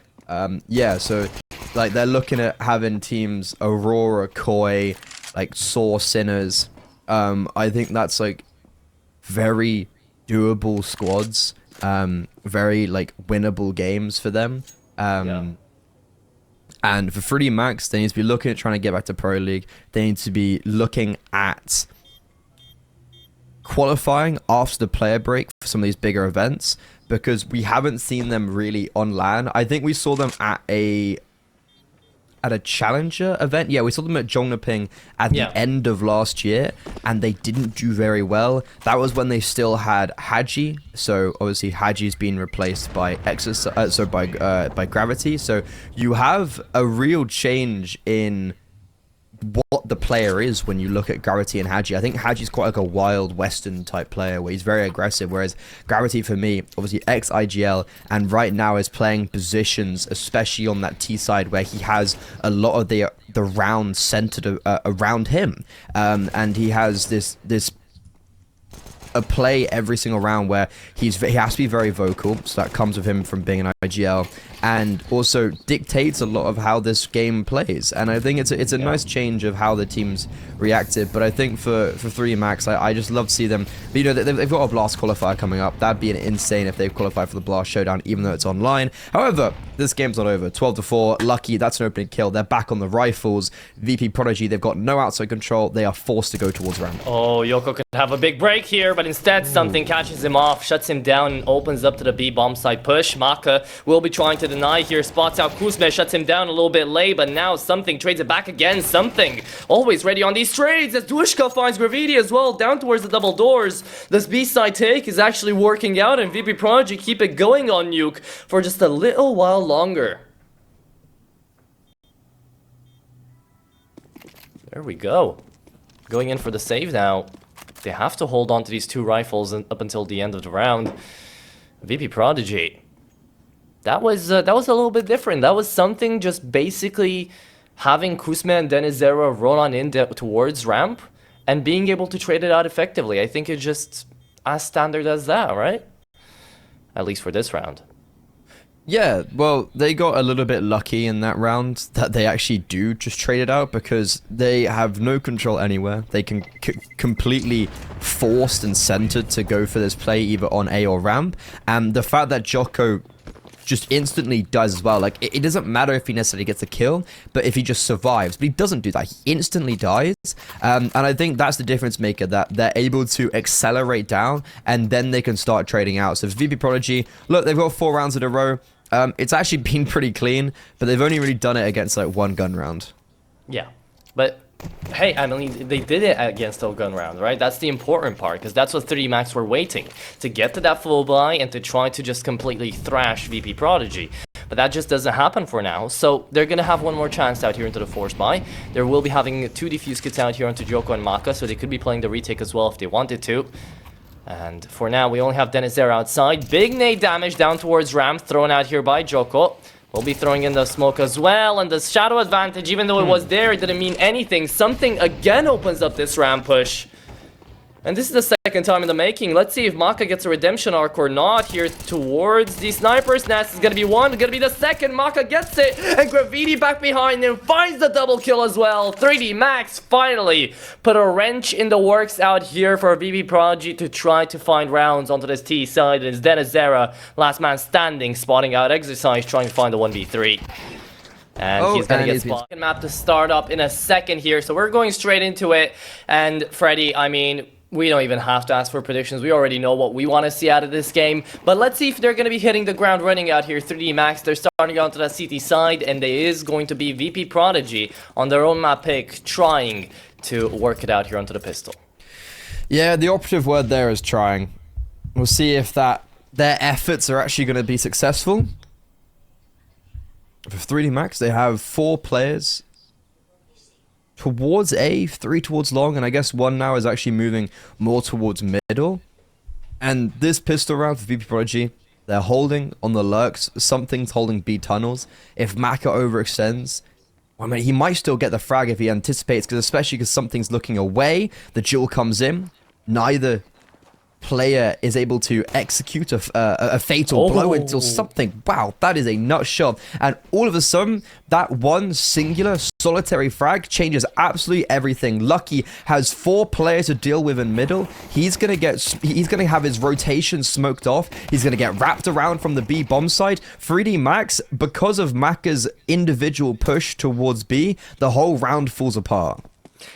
Speaker 2: Yeah, so like they're looking at having teams Aurora, Koi, like Saw, Sinners. I think that's like very doable squads. Very like winnable games for them.
Speaker 1: Yeah.
Speaker 2: And for 3D Max, they need to be looking at trying to get back to Pro League. They need to be looking at qualifying after the player break for some of these bigger events, because we haven't seen them really on LAN. I think we saw them at a Challenger event. Yeah, we saw them at Jongnaping at the end of last year, and they didn't do very well. That was when they still had Haji. So obviously Haji's been replaced by by Gravity. So you have a real change in what the player is when you look at Gravity and Haji. I think Haji's quite like a wild Western type player where he's very aggressive, whereas Gravity, for me, obviously ex-IGL, and right now is playing positions, especially on that T side, where he has a lot of the round centered around him, and he has this a play every single round where he has to be very vocal, so that comes with him from being an IGL, and also dictates a lot of how this game plays. And I think it's a nice change of how the teams reacted. But I think for 3D Max, I just love to see them. But, you know, they've got a Blast qualifier coming up. That'd be insane if they qualify for the Blast Showdown, even though it's online. However, this game's not over. 12-4. Lucky, that's an opening kill. They're back on the rifles. VP.Prodigy, they've got no outside control. They are forced to go towards ramp.
Speaker 1: Oh, Yoko could have a big break here, but instead something catches him off, shuts him down, and opens up to the B bomb side push. Maka will be trying to deny here, spots out Kuzme, shuts him down a little bit late, but now Something trades it back again. Something always ready on these trades as Dushka finds Gravity as well down towards the double doors. This B side take is actually working out, and VP.Prodigy keep it going on Nuke for just a little while longer. There we go. Going in for the save now. They have to hold on to these two rifles up until the end of the round. VP.Prodigy. That was a little bit different. That was Something just basically having Kuzma and Denizera roll on in towards ramp and being able to trade it out effectively. I think it's just as standard as that, right? At least for this round.
Speaker 2: Yeah, well, they got a little bit lucky in that round that they actually do just trade it out, because they have no control anywhere. They can completely forced and centered to go for this play either on A or ramp. And the fact that Jocko just instantly does as well. Like, it doesn't matter if he necessarily gets a kill, but if he just survives. But he doesn't do that. He instantly dies. And I think that's the difference maker, that they're able to accelerate down, and then they can start trading out. So for VP.Prodigy, look, they've got 4 rounds in a row. It's actually been pretty clean, but they've only really done it against like 1 gun round.
Speaker 1: Yeah, but hey, I mean, they did it against a gun round, right? That's the important part, because that's what 3D Max were waiting, to get to that full buy and to try to just completely thrash VP.Prodigy. but that just doesn't happen for now. So they're going to have one more chance out here into the force buy. They will be having 2 defuse kits out here onto Joko and Maka, so they could be playing the retake as well if they wanted to. And for now, we only have Dennis there outside. Big nade damage down towards Ramp, thrown out here by Joko. We'll be throwing in the smoke as well, and the shadow advantage, even though it was there, it didn't mean anything. Something again opens up this Ramp push. And this is the second time in the making. Let's see if Maka gets a redemption arc or not here towards the sniper's nest. Is going to be one, going to be the second. Maka gets it, and Graffiti back behind him finds the double kill as well. 3D Max finally put a wrench in the works out here for VP.Prodigy to try to find rounds onto this T side. And it's Dennis Zera, last man standing, spotting out Exercise, trying to find the 1v3. And he's going to get spotted. Map to start up in a second here, so we're going straight into it. And Freddy, I mean, we don't even have to ask for predictions. We already know what we want to see out of this game. But let's see if they're going to be hitting the ground running out here. 3D Max, they're starting onto that CT side, and there is going to be VP.Prodigy on their own map pick, trying to work it out here onto the pistol.
Speaker 2: Yeah, the operative word there is trying. We'll see if their efforts are actually going to be successful. For 3D Max, they have 4 players towards A, 3 towards long, and I guess 1 now is actually moving more towards middle. And this pistol round for VP.Prodigy, they're holding on the lurks. Something's holding B tunnels. If Maka overextends, I mean, he might still get the frag if he anticipates, especially because something's looking away. The duel comes in. Neither player is able to execute a fatal blow until something. Wow, that is a nut shot. And all of a sudden, that one singular solitary frag changes absolutely everything. Lucky has 4 players to deal with in middle. He's gonna have his rotation smoked off. He's gonna get wrapped around from the B bomb side. 3D Max, because of Maka's individual push towards B, the whole round falls apart.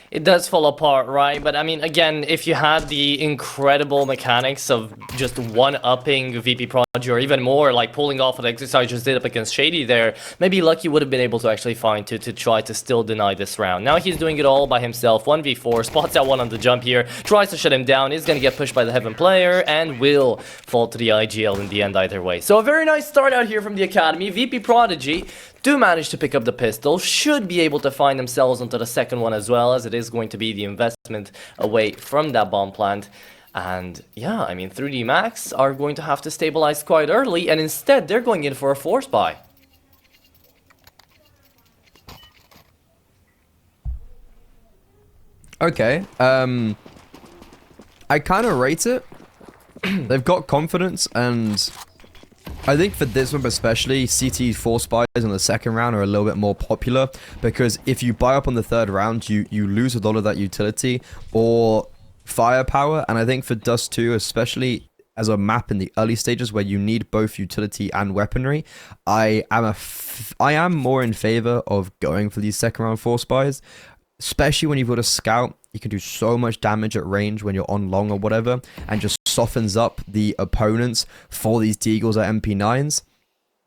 Speaker 1: It does fall apart, right? But I mean, again, if you had the incredible mechanics of just one-upping VP.Prodigy, or even more, like pulling off what Exercise just did up against Shady there, maybe Lucky would have been able to actually find to try to still deny this round. Now he's doing it all by himself, 1v4, spots out one on the jump here, tries to shut him down, is going to get pushed by the Heaven player, and will fall to the IGL in the end either way. So a very nice start out here from the Academy. VP.Prodigy do manage to pick up the pistol, should be able to find themselves onto the second one as well, as it is going to be the investment away from that bomb plant. And yeah, I mean, 3D Max are going to have to stabilize quite early, and instead they're going in for a force buy.
Speaker 2: Okay, I kind of rate it. They've got confidence, and I think for this one especially, CT force buys on the second round are a little bit more popular, because if you buy up on the third round, you lose a lot of that utility or firepower. And I think for Dust 2, especially as a map in the early stages where you need both utility and weaponry, I am more in favor of going for these second round force buys, especially when you've got a scout. You can do so much damage at range when you're on long or whatever, and just softens up the opponents for these Deagles at MP9s.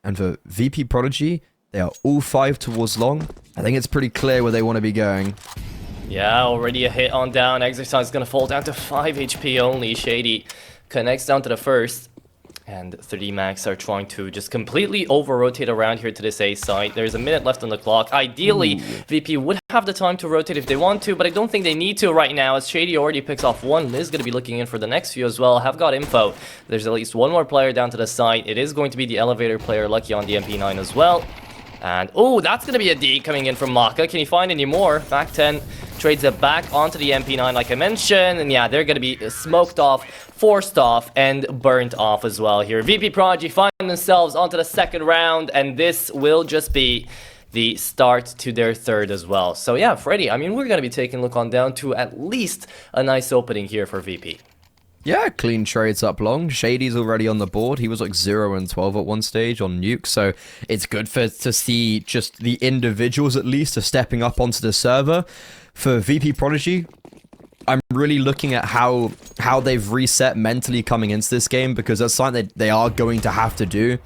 Speaker 2: And for VP.Prodigy, they are all 5 towards long. I think it's pretty clear where they want to be going.
Speaker 1: Yeah, already a hit on down. Exercise is going to fall down to 5 HP only. Shady connects down to the first. And 3D Max are trying to just completely over-rotate around here to this A site. There's a minute left on the clock. Ideally, VP would have the time to rotate if they want to, but I don't think they need to right now, as Shady already picks off one. Liz going to be looking in for the next few as well. Have got info. There's at least one more player down to the site. It is going to be the elevator player, Lucky, on the MP9 as well. And, oh, that's going to be a D coming in from Maka. Can he find any more? Back 10 trades it back onto the MP9 like I mentioned. And yeah, they're going to be smoked off, forced off, and burnt off as well here. VP.Prodigy find themselves onto the second round, and this will just be the start to their third as well. So yeah, Freddy, I mean, we're going to be taking a look on down to at least a nice opening here for VP.
Speaker 2: Yeah, clean trades up long. Shady's already on the board. He was like 0 and 12 at one stage on Nuke, so it's good to see just the individuals at least are stepping up onto the server. For VP.Prodigy, I'm really looking at how they've reset mentally coming into this game, because that's something that they are going to have to do.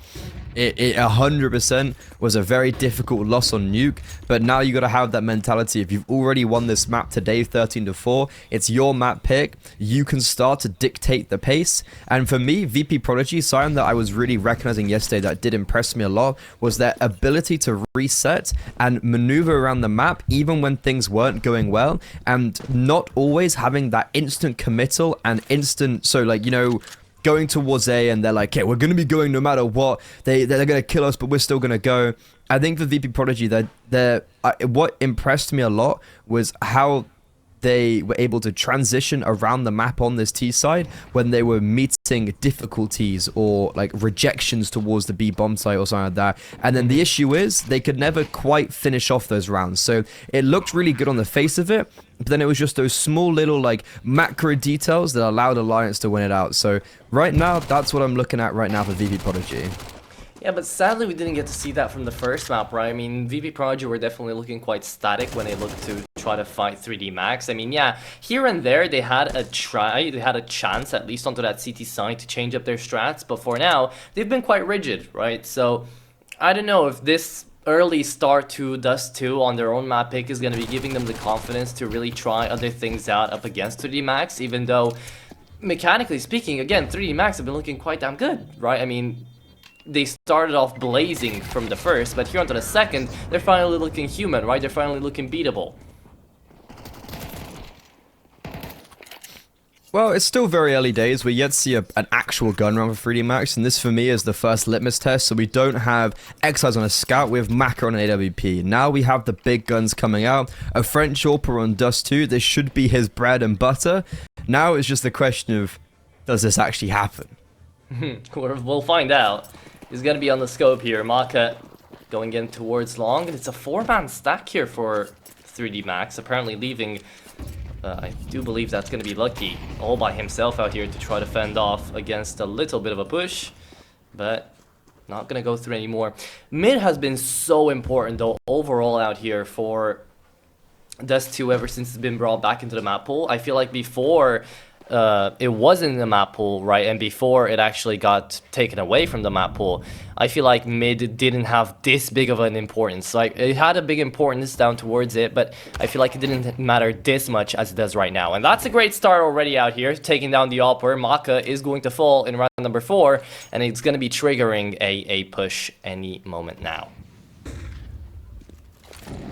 Speaker 2: It 100% was a very difficult loss on Nuke, but now you got to have that mentality. If you've already won this map today 13-4, it's your map pick. You can start to dictate the pace. And for me, VP.Prodigy, something that I was really recognizing yesterday that did impress me a lot was their ability to reset and maneuver around the map even when things weren't going well, and not always having that instant committal and instant, so like, you know, going towards A and they're like, okay, we're going to be going no matter what. They're going to kill us, but we're still going to go. I think for VP.Prodigy, what impressed me a lot was how they were able to transition around the map on this T side when they were meeting difficulties or like rejections towards the B bomb site or something like that. And then the issue is they could never quite finish off those rounds. So it looked really good on the face of it, but then it was just those small little like macro details that allowed Alliance to win it out. So right now, that's what I'm looking at right now for VP.Prodigy.
Speaker 1: Yeah, but sadly we didn't get to see that from the first map, right? I mean, VP.Prodigy were definitely looking quite static when they looked to try to fight 3D Max. I mean, yeah, here and there they had a chance at least onto that CT side to change up their strats, but for now, they've been quite rigid, right? So, I don't know if this early start to Dust 2 on their own map pick is going to be giving them the confidence to really try other things out up against 3D Max, even though, mechanically speaking, again, 3D Max have been looking quite damn good, right? I mean, they started off blazing from the first, but here onto the second, they're finally looking human, right? They're finally looking beatable.
Speaker 2: Well, it's still very early days. We're yet to see an actual gun round for 3D Max, and this for me is the first litmus test. So we don't have Exiles on a Scout, we have Maka on an AWP. Now we have the big guns coming out. A French AWPer on Dust 2, this should be his bread and butter. Now it's just the question of, does this actually happen?
Speaker 1: We'll find out. He's going to be on the scope here. Maka going in towards long, and it's a 4-man stack here for 3D Max, apparently leaving, I do believe that's going to be Lucky all by himself out here to try to fend off against a little bit of a push, but not going to go through anymore. Mid has been so important though overall out here for Dust 2 ever since it's been brought back into the map pool. I feel like before it wasn't in the map pool, right, and before it actually got taken away from the map pool, I feel like mid didn't have this big of an importance. Like, it had a big importance down towards it, but I feel like it didn't matter this much as it does right now. And that's a great start already out here, taking down the AWPer. Maka is going to fall in round number 4, and it's going to be triggering a push any moment now.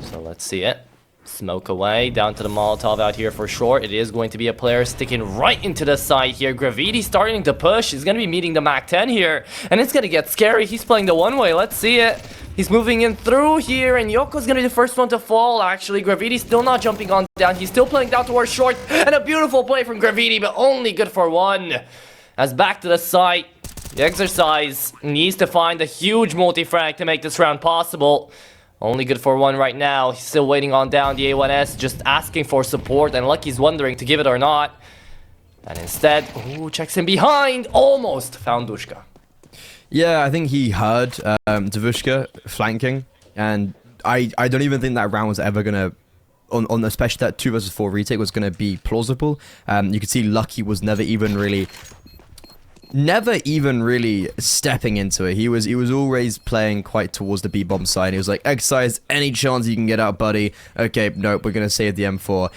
Speaker 1: So let's see it. Smoke away, down to the Molotov out here for short. It is going to be a player sticking right into the side here. Gravity starting to push. He's going to be meeting the MAC-10 here, and it's going to get scary. He's playing the one-way. Let's see it. He's moving in through here, and Yoko's going to be the first one to fall, actually. Gravity still not jumping on down. He's still playing down towards short, and a beautiful play from Gravity, but only good for one. As back to the site, the exercise needs to find a huge multi-frag to make this round possible. Only good for one right now. He's still waiting on down the A1S, just asking for support, and Lucky's wondering to give it or not. And instead, ooh, checks in behind, almost found Dushka.
Speaker 2: Yeah, I think he heard Davushka flanking, and I don't even think that round was ever gonna, on especially that 2 versus 4 retake, was gonna be plausible. You could see Lucky was never even really stepping into it. He was always playing quite towards the B bomb side. He was like, exercise any chance you can get out, buddy. Okay, nope, we're gonna save the M4.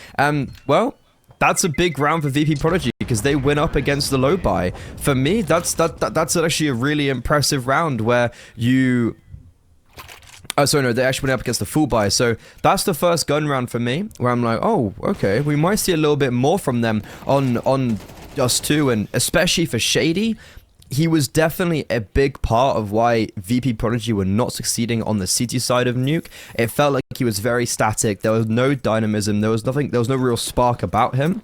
Speaker 2: Well, that's a big round for VP.Prodigy because they win up against the low buy. For me, that's actually a really impressive round where you. Oh, sorry, no, they actually went up against the full buy. So that's the first gun round for me where I'm like, oh, okay, we might see a little bit more from them on Dust 2, and especially for Shady, he was definitely a big part of why VP.Prodigy were not succeeding on the CT side of Nuke. It felt like he was very static. There was no dynamism. There was nothing. There was no real spark about him.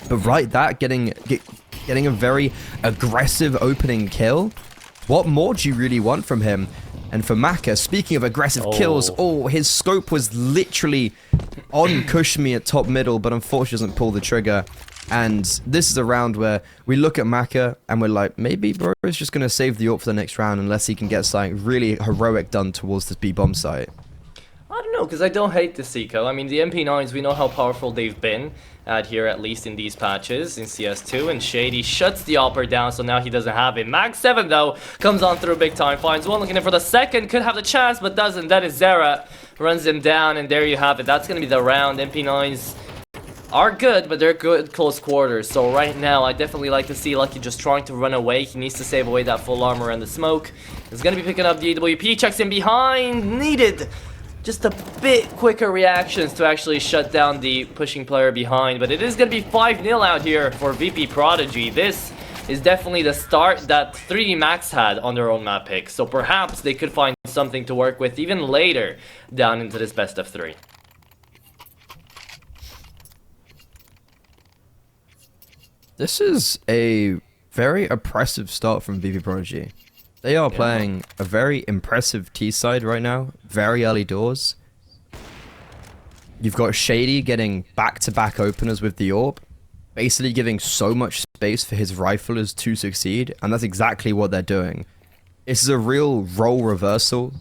Speaker 2: But right, getting a very aggressive opening kill. What more do you really want from him? And for Maka, speaking of aggressive kills, his scope was literally on Kushmi at top middle, but unfortunately doesn't pull the trigger. And this is a round where we look at Maka and we're like, maybe bro is just going to save the AWP for the next round unless he can get something really heroic done towards this B-bomb site.
Speaker 1: I don't know, because I don't hate the Seiko. I mean, the MP9s, we know how powerful they've been out here, at least in these patches in CS2, and Shady shuts the Opper down, so now he doesn't have it. Mag 7, though, comes on through big time, finds one, looking in for the second, could have the chance, but doesn't. That is Zera, runs him down, and there you have it. That's going to be the round. MP9s are good, but they're good close quarters. So right now, I definitely like to see Lucky just trying to run away. He needs to save away that full armor and the smoke. He's going to be picking up the AWP, checks in behind, needed just a bit quicker reactions to actually shut down the pushing player behind. But it is going to be 5-0 out here for VP.Prodigy. This is definitely the start that 3D Max had on their own map pick. So perhaps they could find something to work with even later down into this best of 3.
Speaker 2: This is a very impressive start from VP.Prodigy. They are playing a very impressive T side right now, very early doors. You've got Shady getting back-to-back openers with the AWP, basically giving so much space for his riflers to succeed, and that's exactly what they're doing. This is a real role reversal,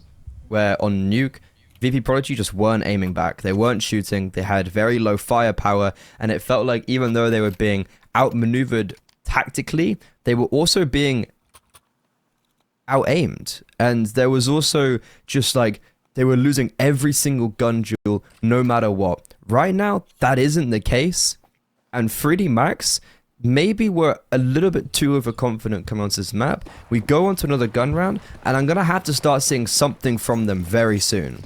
Speaker 2: where on Nuke, VP.Prodigy just weren't aiming back. They weren't shooting, they had very low firepower, and it felt like even though they were being outmaneuvered tactically, they were also being out-aimed. And there was also just like, they were losing every single gun duel, no matter what. Right now, that isn't the case. And 3D Max, maybe we're a little bit too overconfident coming onto this map. We go on to another gun round, and I'm going to have to start seeing something from them very soon.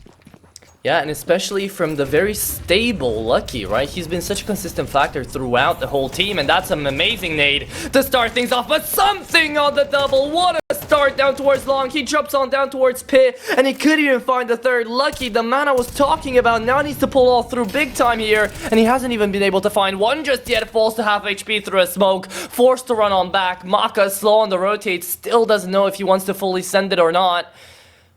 Speaker 1: Yeah, and especially from the very stable Lucky, right? He's been such a consistent factor throughout the whole team, and that's an amazing nade to start things off, but something on the double. What a start down towards long. He jumps on down towards pit, and he could even find the third. Lucky, the man I was talking about, now needs to pull all through big time here, and he hasn't even been able to find one just yet. Falls to half HP through a smoke, forced to run on back. Maka slow on the rotate, still doesn't know if he wants to fully send it or not.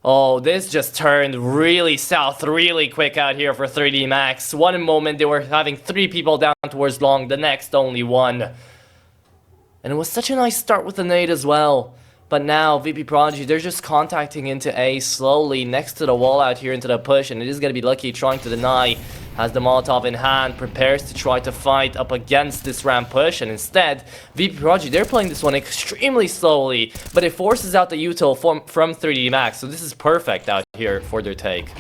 Speaker 1: Oh, this just turned really south really quick out here for 3D Max. One moment they were having 3 people down towards long, the next only 1. And it was such a nice start with the nade as well. But now VP.Prodigy, they're just contacting into A slowly next to the wall out here into the push, and it is going to be Lucky trying to deny. Has the Molotov in hand, prepares to try to fight up against this ramp push, and instead, VP.Prodigy, they're playing this one extremely slowly, but it forces out the util from 3D Max, so this is perfect out here for their take.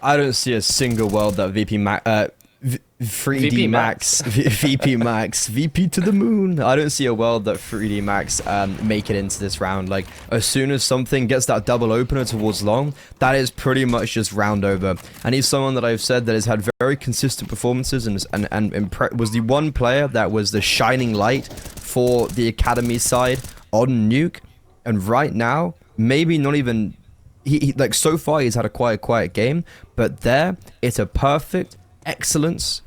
Speaker 2: I don't see a single world that VP VP to the moon. I don't see a world that 3D Max make it into this round. Like, as soon as something gets that double opener towards long, that is pretty much just round over. And he's someone that I've said that has had very consistent performances and was the one player that was the shining light for the academy side on Nuke. And right now, maybe not even he like so far he's had a quiet game, but there it's a perfect excellence.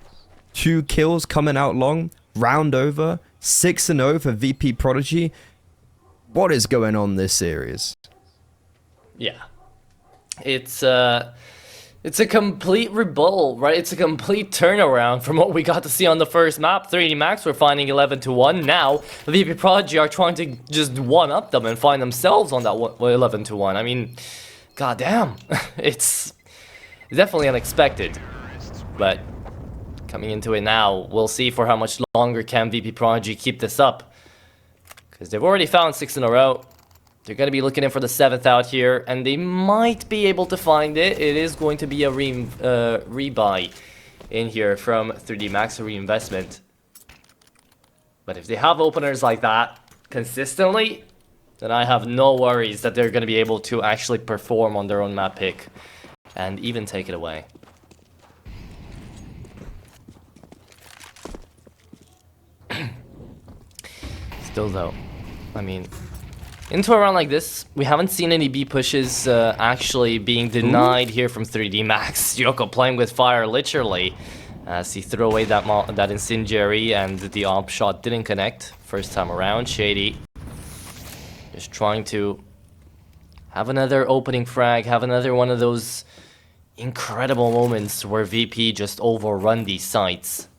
Speaker 2: 2 kills coming out long, round over, 6-0 for VP.Prodigy. What is going on this series?
Speaker 1: Yeah, it's a complete rebuttal, right? It's a complete turnaround from what we got to see on the first map. 3D Max were finding 11-1. Now VP.Prodigy are trying to just one-up them and find themselves on that 11-1. I mean, goddamn, it's definitely unexpected. But coming into it now, we'll see for how much longer can VP.Prodigy keep this up. Because they've already found 6 in a row. They're going to be looking in for the 7th out here, and they might be able to find it. It is going to be a rebuy in here from 3D Max, a reinvestment. But if they have openers like that consistently, then I have no worries that they're going to be able to actually perform on their own map pick and even take it away. Still though, I mean, into a round like this, we haven't seen any B pushes actually being denied here from 3D Max. Yoko playing with fire literally as he threw away that incendiary, and the op shot didn't connect first time around. Shady just trying to have another opening frag, have another one of those incredible moments where VP just overrun these sites.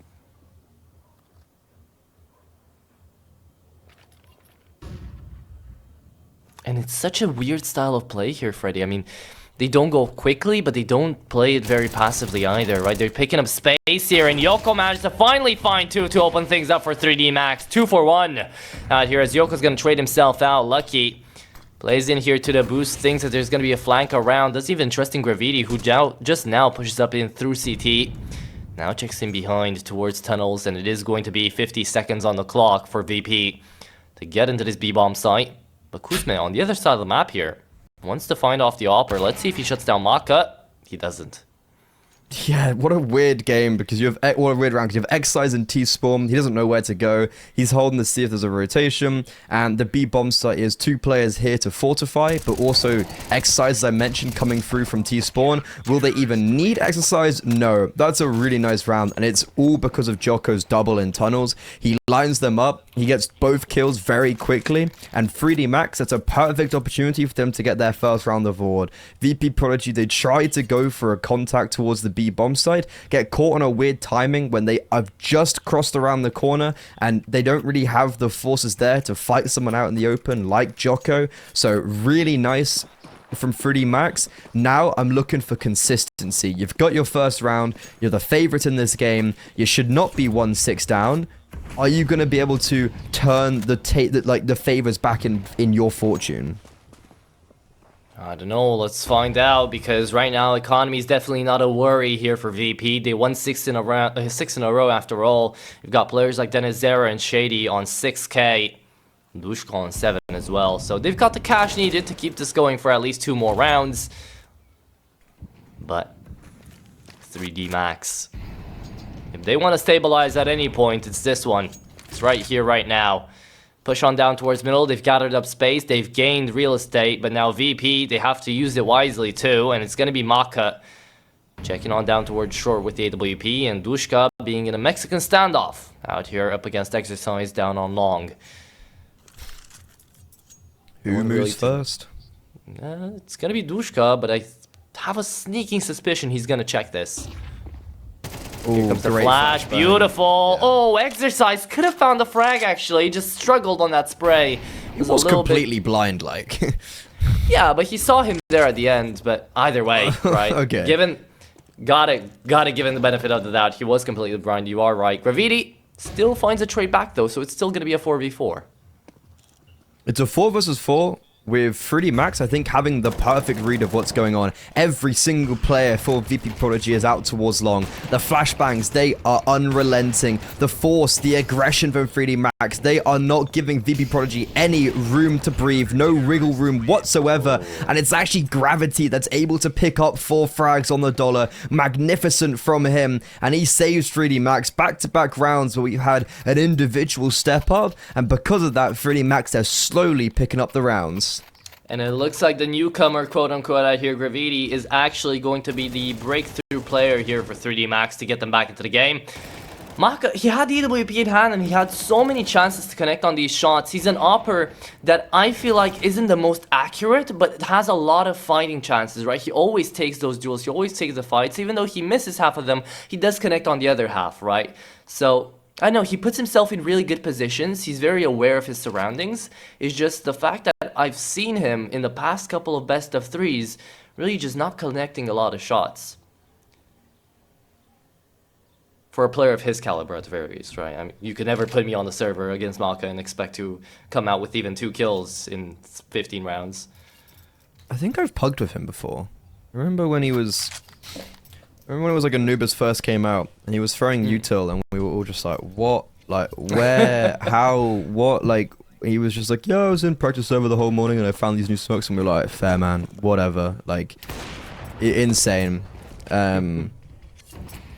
Speaker 1: And it's such a weird style of play here, Freddy. I mean, they don't go quickly, but they don't play it very passively either, right? They're picking up space here, and Yoko managed to finally find two to open things up for 3D Max. 2 for 1 out here as Yoko's going to trade himself out. Lucky plays in here to the boost, thinks that there's going to be a flank around. Does even trust in Gravity, who just now pushes up in through CT. Now checks in behind towards tunnels, and it is going to be 50 seconds on the clock for VP to get into this B-bomb site. But Kuzme on the other side of the map here wants to find off the Opera. Let's see if he shuts down Maka. He doesn't.
Speaker 2: Yeah, what a weird game, because you have what a weird round, because you have Exercise and T-Spawn. He doesn't know where to go. He's holding to see if there's a rotation, and the B-bomb site is 2 players here to fortify, but also Exercise, as I mentioned, coming through from T-Spawn. Will they even need Exercise? No. That's a really nice round, and it's all because of Joko's double in tunnels. He lines them up, he gets both kills very quickly, and 3D Max, that's a perfect opportunity for them to get their first round of award. VP.Prodigy, they tried to go for a contact towards the B-bomb side, get caught on a weird timing when they have just crossed around the corner, and they don't really have the forces there to fight someone out in the open like Joko. So really nice from 3D Max. Now I'm looking for consistency. You've got your first round, you're the favorite in this game, you should not be 1-6 down. Are you going to be able to turn the favors back in your fortune?
Speaker 1: I don't know, let's find out, because right now economy is definitely not a worry here for VP. They won 6 in a row after all. You've got players like Dennis Zera and Shady on 6k, Dushko on 7 as well. So they've got the cash needed to keep this going for at least 2 more rounds. But 3D Max, if they want to stabilize at any point, it's this one. It's right here, right now. Push on down towards middle. They've gathered up space. They've gained real estate. But now VP, they have to use it wisely too. And it's going to be Maka checking on down towards short with the AWP. And Dushka being in a Mexican standoff out here up against Exercise down on long.
Speaker 2: Who moves first?
Speaker 1: It's going to be Dushka, but I have a sneaking suspicion he's going to check this. Here comes the flash. Beautiful. Yeah. Oh, Exercise could have found the frag, actually. Just struggled on that spray.
Speaker 2: He was completely blind, like.
Speaker 1: Yeah, but he saw him there at the end. But either way, right?
Speaker 2: Okay.
Speaker 1: Gotta give him the benefit of the doubt. He was completely blind. You are right. Gravity still finds a trade back, though. So it's still going to be a 4v4.
Speaker 2: It's a 4 versus 4. With 3D Max, I think having the perfect read of what's going on. Every single player for VP.Prodigy is out towards long. The flashbangs, they are unrelenting. The force, the aggression from 3D Max, they are not giving VP.Prodigy any room to breathe, no wriggle room whatsoever. And it's actually Gravity that's able to pick up 4 frags on the dollar. Magnificent from him. And he saves 3D Max back-to-back rounds where we've had an individual step up. And because of that, 3D Max, they're slowly picking up the rounds.
Speaker 1: And it looks like the newcomer, quote-unquote, out here, Gravity, is actually going to be the breakthrough player here for 3D Max to get them back into the game. Maka, he had the AWP in hand, and he had so many chances to connect on these shots. He's an opper that I feel like isn't the most accurate, but has a lot of fighting chances, right? He always takes those duels. He always takes the fights. Even though he misses half of them, he does connect on the other half, right? So I know he puts himself in really good positions. He's very aware of his surroundings. It's just the fact that I've seen him in the past couple of best of threes really just not connecting a lot of shots. For a player of his caliber at the very least, right? I mean, you could never put me on the server against Maka and expect to come out with even 2 kills in 15 rounds.
Speaker 2: I think I've pugged with him before. Remember when it was like Anubis first came out and he was throwing util and we were all just like, what? Like, where? How? What? Like, he was just like, yeah, I was in practice server the whole morning and I found these new smokes, and we were like, fair man, whatever. Like, insane.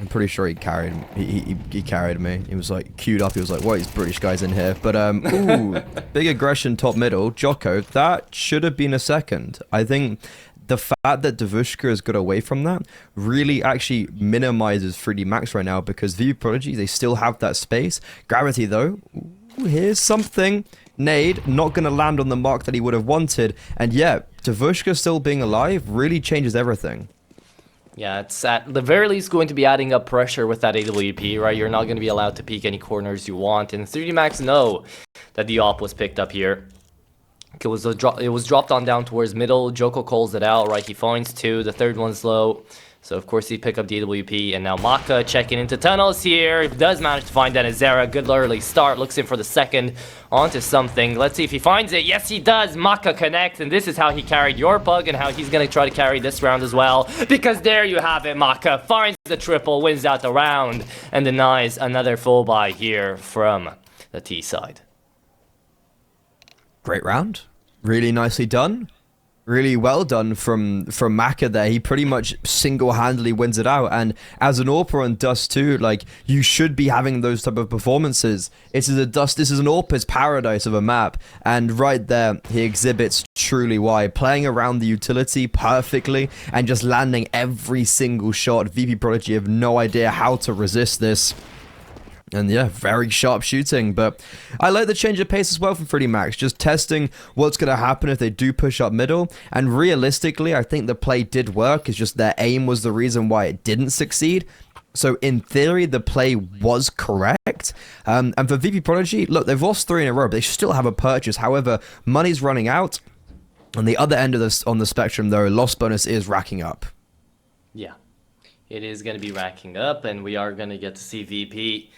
Speaker 2: I'm pretty sure he carried he carried me. He was like queued up. He was like, what, these British guys in here? But ooh, big aggression top middle. Joko, that should have been a second. I think the fact that Davushka has got away from that really actually minimizes 3D Max right now, because VP.Prodigy, they still have that space. Gravity though, ooh, here's something. Nade, not going to land on the mark that he would have wanted. And yeah, Davushka still being alive really changes everything.
Speaker 1: Yeah, it's at the very least going to be adding up pressure with that AWP, right? You're not going to be allowed to peek any corners you want. And 3D Max know that the op was picked up here. It was dropped on down towards middle. Joko calls it out, right? He finds 2. The third one's low. So, of course, he pick up DWP. And now Maka checking into tunnels here. He does manage to find Denizera. Good early start. Looks in for the second. Onto something. Let's see if he finds it. Yes, he does. Maka connects. And this is how he carried your pug and how he's going to try to carry this round as well. Because there you have it. Maka finds the triple, wins out the round, and denies another full buy here from the T side.
Speaker 2: Great round. Really nicely done. Really well done from Maka there. He pretty much single-handedly wins it out. And as an AWPer on Dust 2, like, you should be having those type of performances. This is an AWPer's paradise of a map. And right there, he exhibits truly why. Playing around the utility perfectly and just landing every single shot. VP.Prodigy have no idea how to resist this. And yeah, very sharp shooting, but I like the change of pace as well from 3D Max, just testing what's going to happen if they do push up middle, and realistically, I think the play did work, it's just their aim was the reason why it didn't succeed. So in theory, the play was correct. And for VP.Prodigy, look, they've lost 3 in a row, but they still have a purchase. However, money's running out. On the other end of this, on the spectrum, though, loss bonus is racking up.
Speaker 1: Yeah, it is going to be racking up, and we are going to get to see VP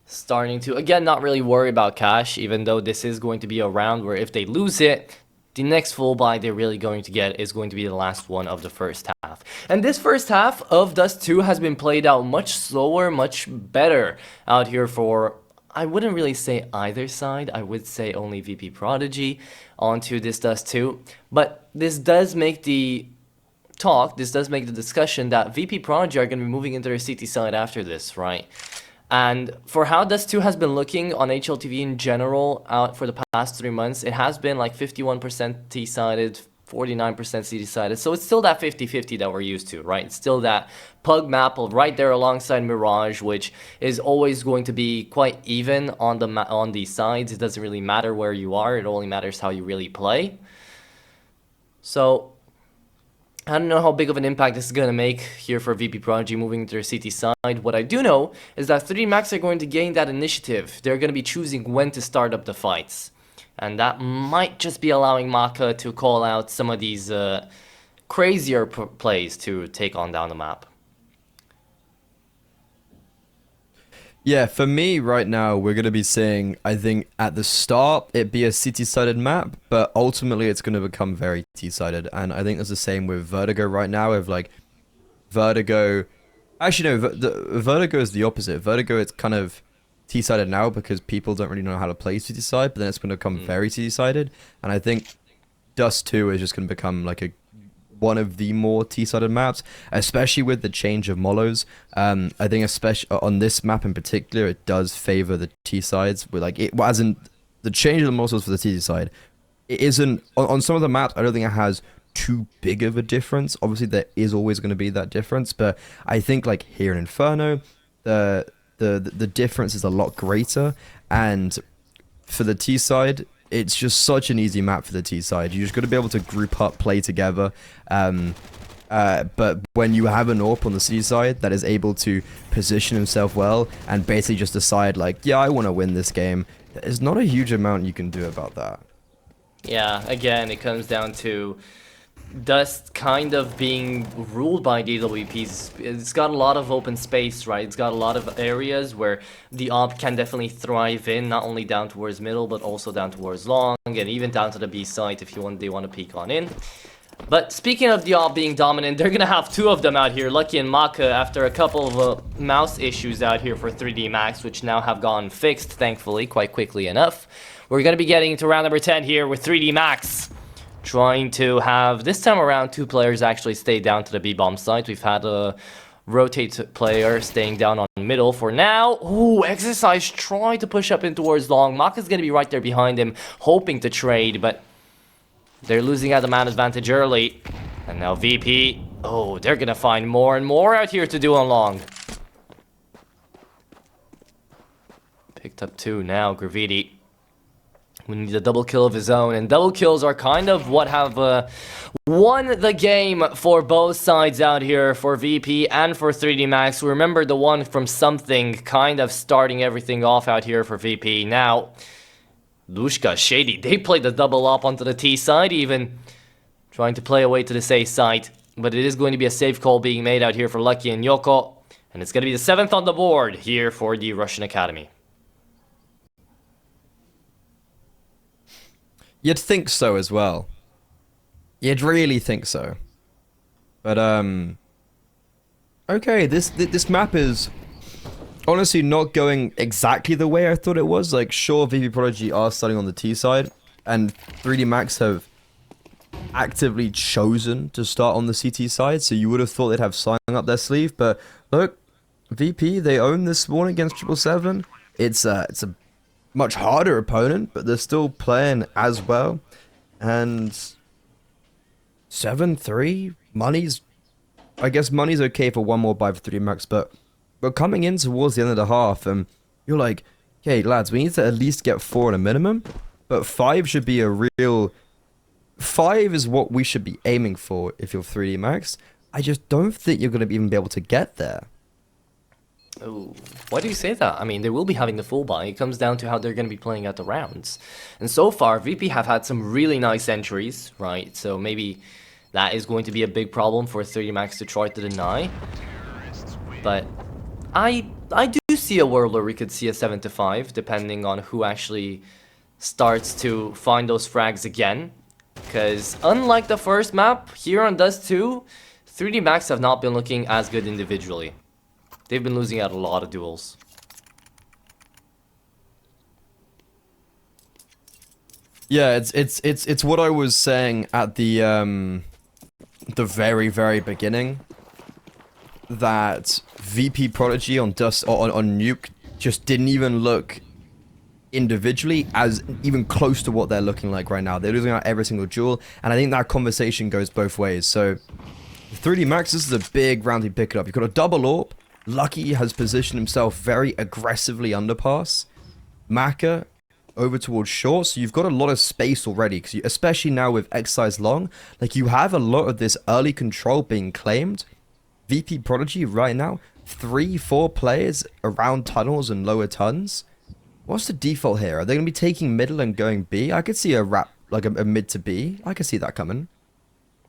Speaker 1: starting to, again, not really worry about cash, even though this is going to be a round where if they lose it, the next full buy they're really going to get is going to be the last one of the first half. And this first half of Dust 2 has been played out much slower, much better out here for, I wouldn't really say either side, I would say only VP.Prodigy onto this Dust 2. But this does make the discussion that VP.Prodigy are going to be moving into their CT side after this, right? And for how Dust 2 has been looking on HLTV in general out for the past 3 months, it has been like 51% T-sided, 49% CT-sided. So it's still that 50-50 that we're used to, right? It's still that pug map right there alongside Mirage, which is always going to be quite even on the sides. It doesn't really matter where you are. It only matters how you really play. So I don't know how big of an impact this is going to make here for VP.Prodigy moving to their CT side. What I do know is that 3D Max are going to gain that initiative. They're going to be choosing when to start up the fights. And that might just be allowing Maka to call out some of these crazier plays to take on down the map.
Speaker 2: Yeah, for me right now, we're going to be seeing, I think, at the start, it be a CT-sided map, but ultimately it's going to become very T-sided. And I think that's the same with Vertigo right now, with like, Vertigo... Actually, no, Vertigo is the opposite. Vertigo, it's kind of T-sided now because people don't really know how to play CT-side, but then it's going to become very T-sided. And I think Dust 2 is just going to become like one of the more T-sided maps, especially with the change of molos. I think especially on this map in particular, it does favor the T-sides. With like it, as in the change of the molos for the T side, it isn't on some of the maps. I don't think it has too big of a difference. Obviously, there is always going to be that difference, but I think like here in Inferno, the difference is a lot greater. And for the T side, it's just such an easy map for the T side. You just got to be able to group up, play together. But when you have an AWP on the C side that is able to position himself well and basically just decide like, yeah, I want to win this game, there's not a huge amount you can do about that.
Speaker 1: Yeah, again, it comes down to Dust kind of being ruled by DWPs. It's got a lot of open space, right? It's got a lot of areas where the AWP can definitely thrive in, not only down towards middle, but also down towards long, and even down to the B site if they want to peek on in. But speaking of the AWP being dominant, they're going to have 2 of them out here, Lucky and Maka, after a couple of mouse issues out here for 3D Max, which now have gone fixed, thankfully, quite quickly enough. We're going to be getting to round number 10 here with 3D Max, trying to have, this time around, 2 players actually stay down to the B-bomb site. We've had a rotate player staying down on middle for now. Ooh, Exercise trying to push up in towards long. Maka's going to be right there behind him, hoping to trade, but they're losing out the man advantage early. And now VP, oh, they're going to find more and more out here to do on long. Picked up 2 now, Graviti. We need a double kill of his own, and double kills are kind of what have won the game for both sides out here, for VP and for 3D Max. Remember the one from Something kind of starting everything off out here for VP. Now, Lushka, Shady, they played the double up onto the T side even. Trying to play away to this A side. But it is going to be a safe call being made out here for Lucky and Yoko. And it's going to be the 7th on the board here for the Russian Academy.
Speaker 2: You'd think so as well. You'd really think so. But, okay, this map is honestly not going exactly the way I thought it was. Like, sure, VP.Prodigy are starting on the T side, and 3D Max have actively chosen to start on the CT side, so you would have thought they'd have something up their sleeve, but look, VP, they own this morning against 777. It's a much harder opponent, but they're still playing as well, and 7-3, I guess money's okay for one more buy for 3D Max, but we're coming in towards the end of the half, and you're like, okay, lads, we need to at least get 4 at a minimum, but 5 should be a real... 5 is what we should be aiming for if you're 3D Max. I just don't think you're going to even be able to get there.
Speaker 1: Oh, why do you say that? I mean, they will be having the full buy. It comes down to how they're going to be playing out the rounds. And so far, VP have had some really nice entries, right? So maybe that is going to be a big problem for 3D Max to try to deny. But I do see a world where we could see a 7-5, depending on who actually starts to find those frags again. Because unlike the first map, here on Dust 2, 3D Max have not been looking as good individually. They've been losing out a lot of duels.
Speaker 2: Yeah, it's what I was saying at the very beginning, that VP.Prodigy on Dust or on Nuke just didn't even look individually as even close to what they're looking like right now. They're losing out every single duel, and I think that conversation goes both ways. So 3D Max, this is a big round to pick it up. You've got a double AWP. Lucky has positioned himself very aggressively underpass. Maka over towards short, so you've got a lot of space already, because especially now with Exercise long, like you have a lot of this early control being claimed. VP.Prodigy right now, 3-4 players around tunnels and lower tons. What's the default here? Are they going to be taking middle and going B? I could see a wrap, like a mid to B. I could see that coming.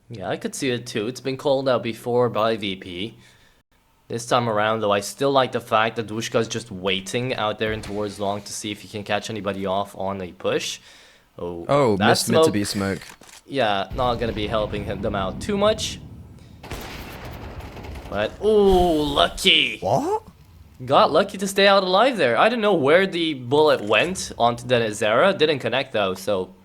Speaker 1: Yeah, I could see it too. It's been called out before by VP. This time around, though, I still like the fact that Dushka is just waiting out there and towards long to see if he can catch anybody off on a push.
Speaker 2: Oh, missed mid to B smoke.
Speaker 1: Yeah, not going to be helping them out too much. But, ooh, Lucky.
Speaker 2: What?
Speaker 1: Got lucky to stay out alive there. I don't know where the bullet went onto the Zera. Didn't connect, though, so...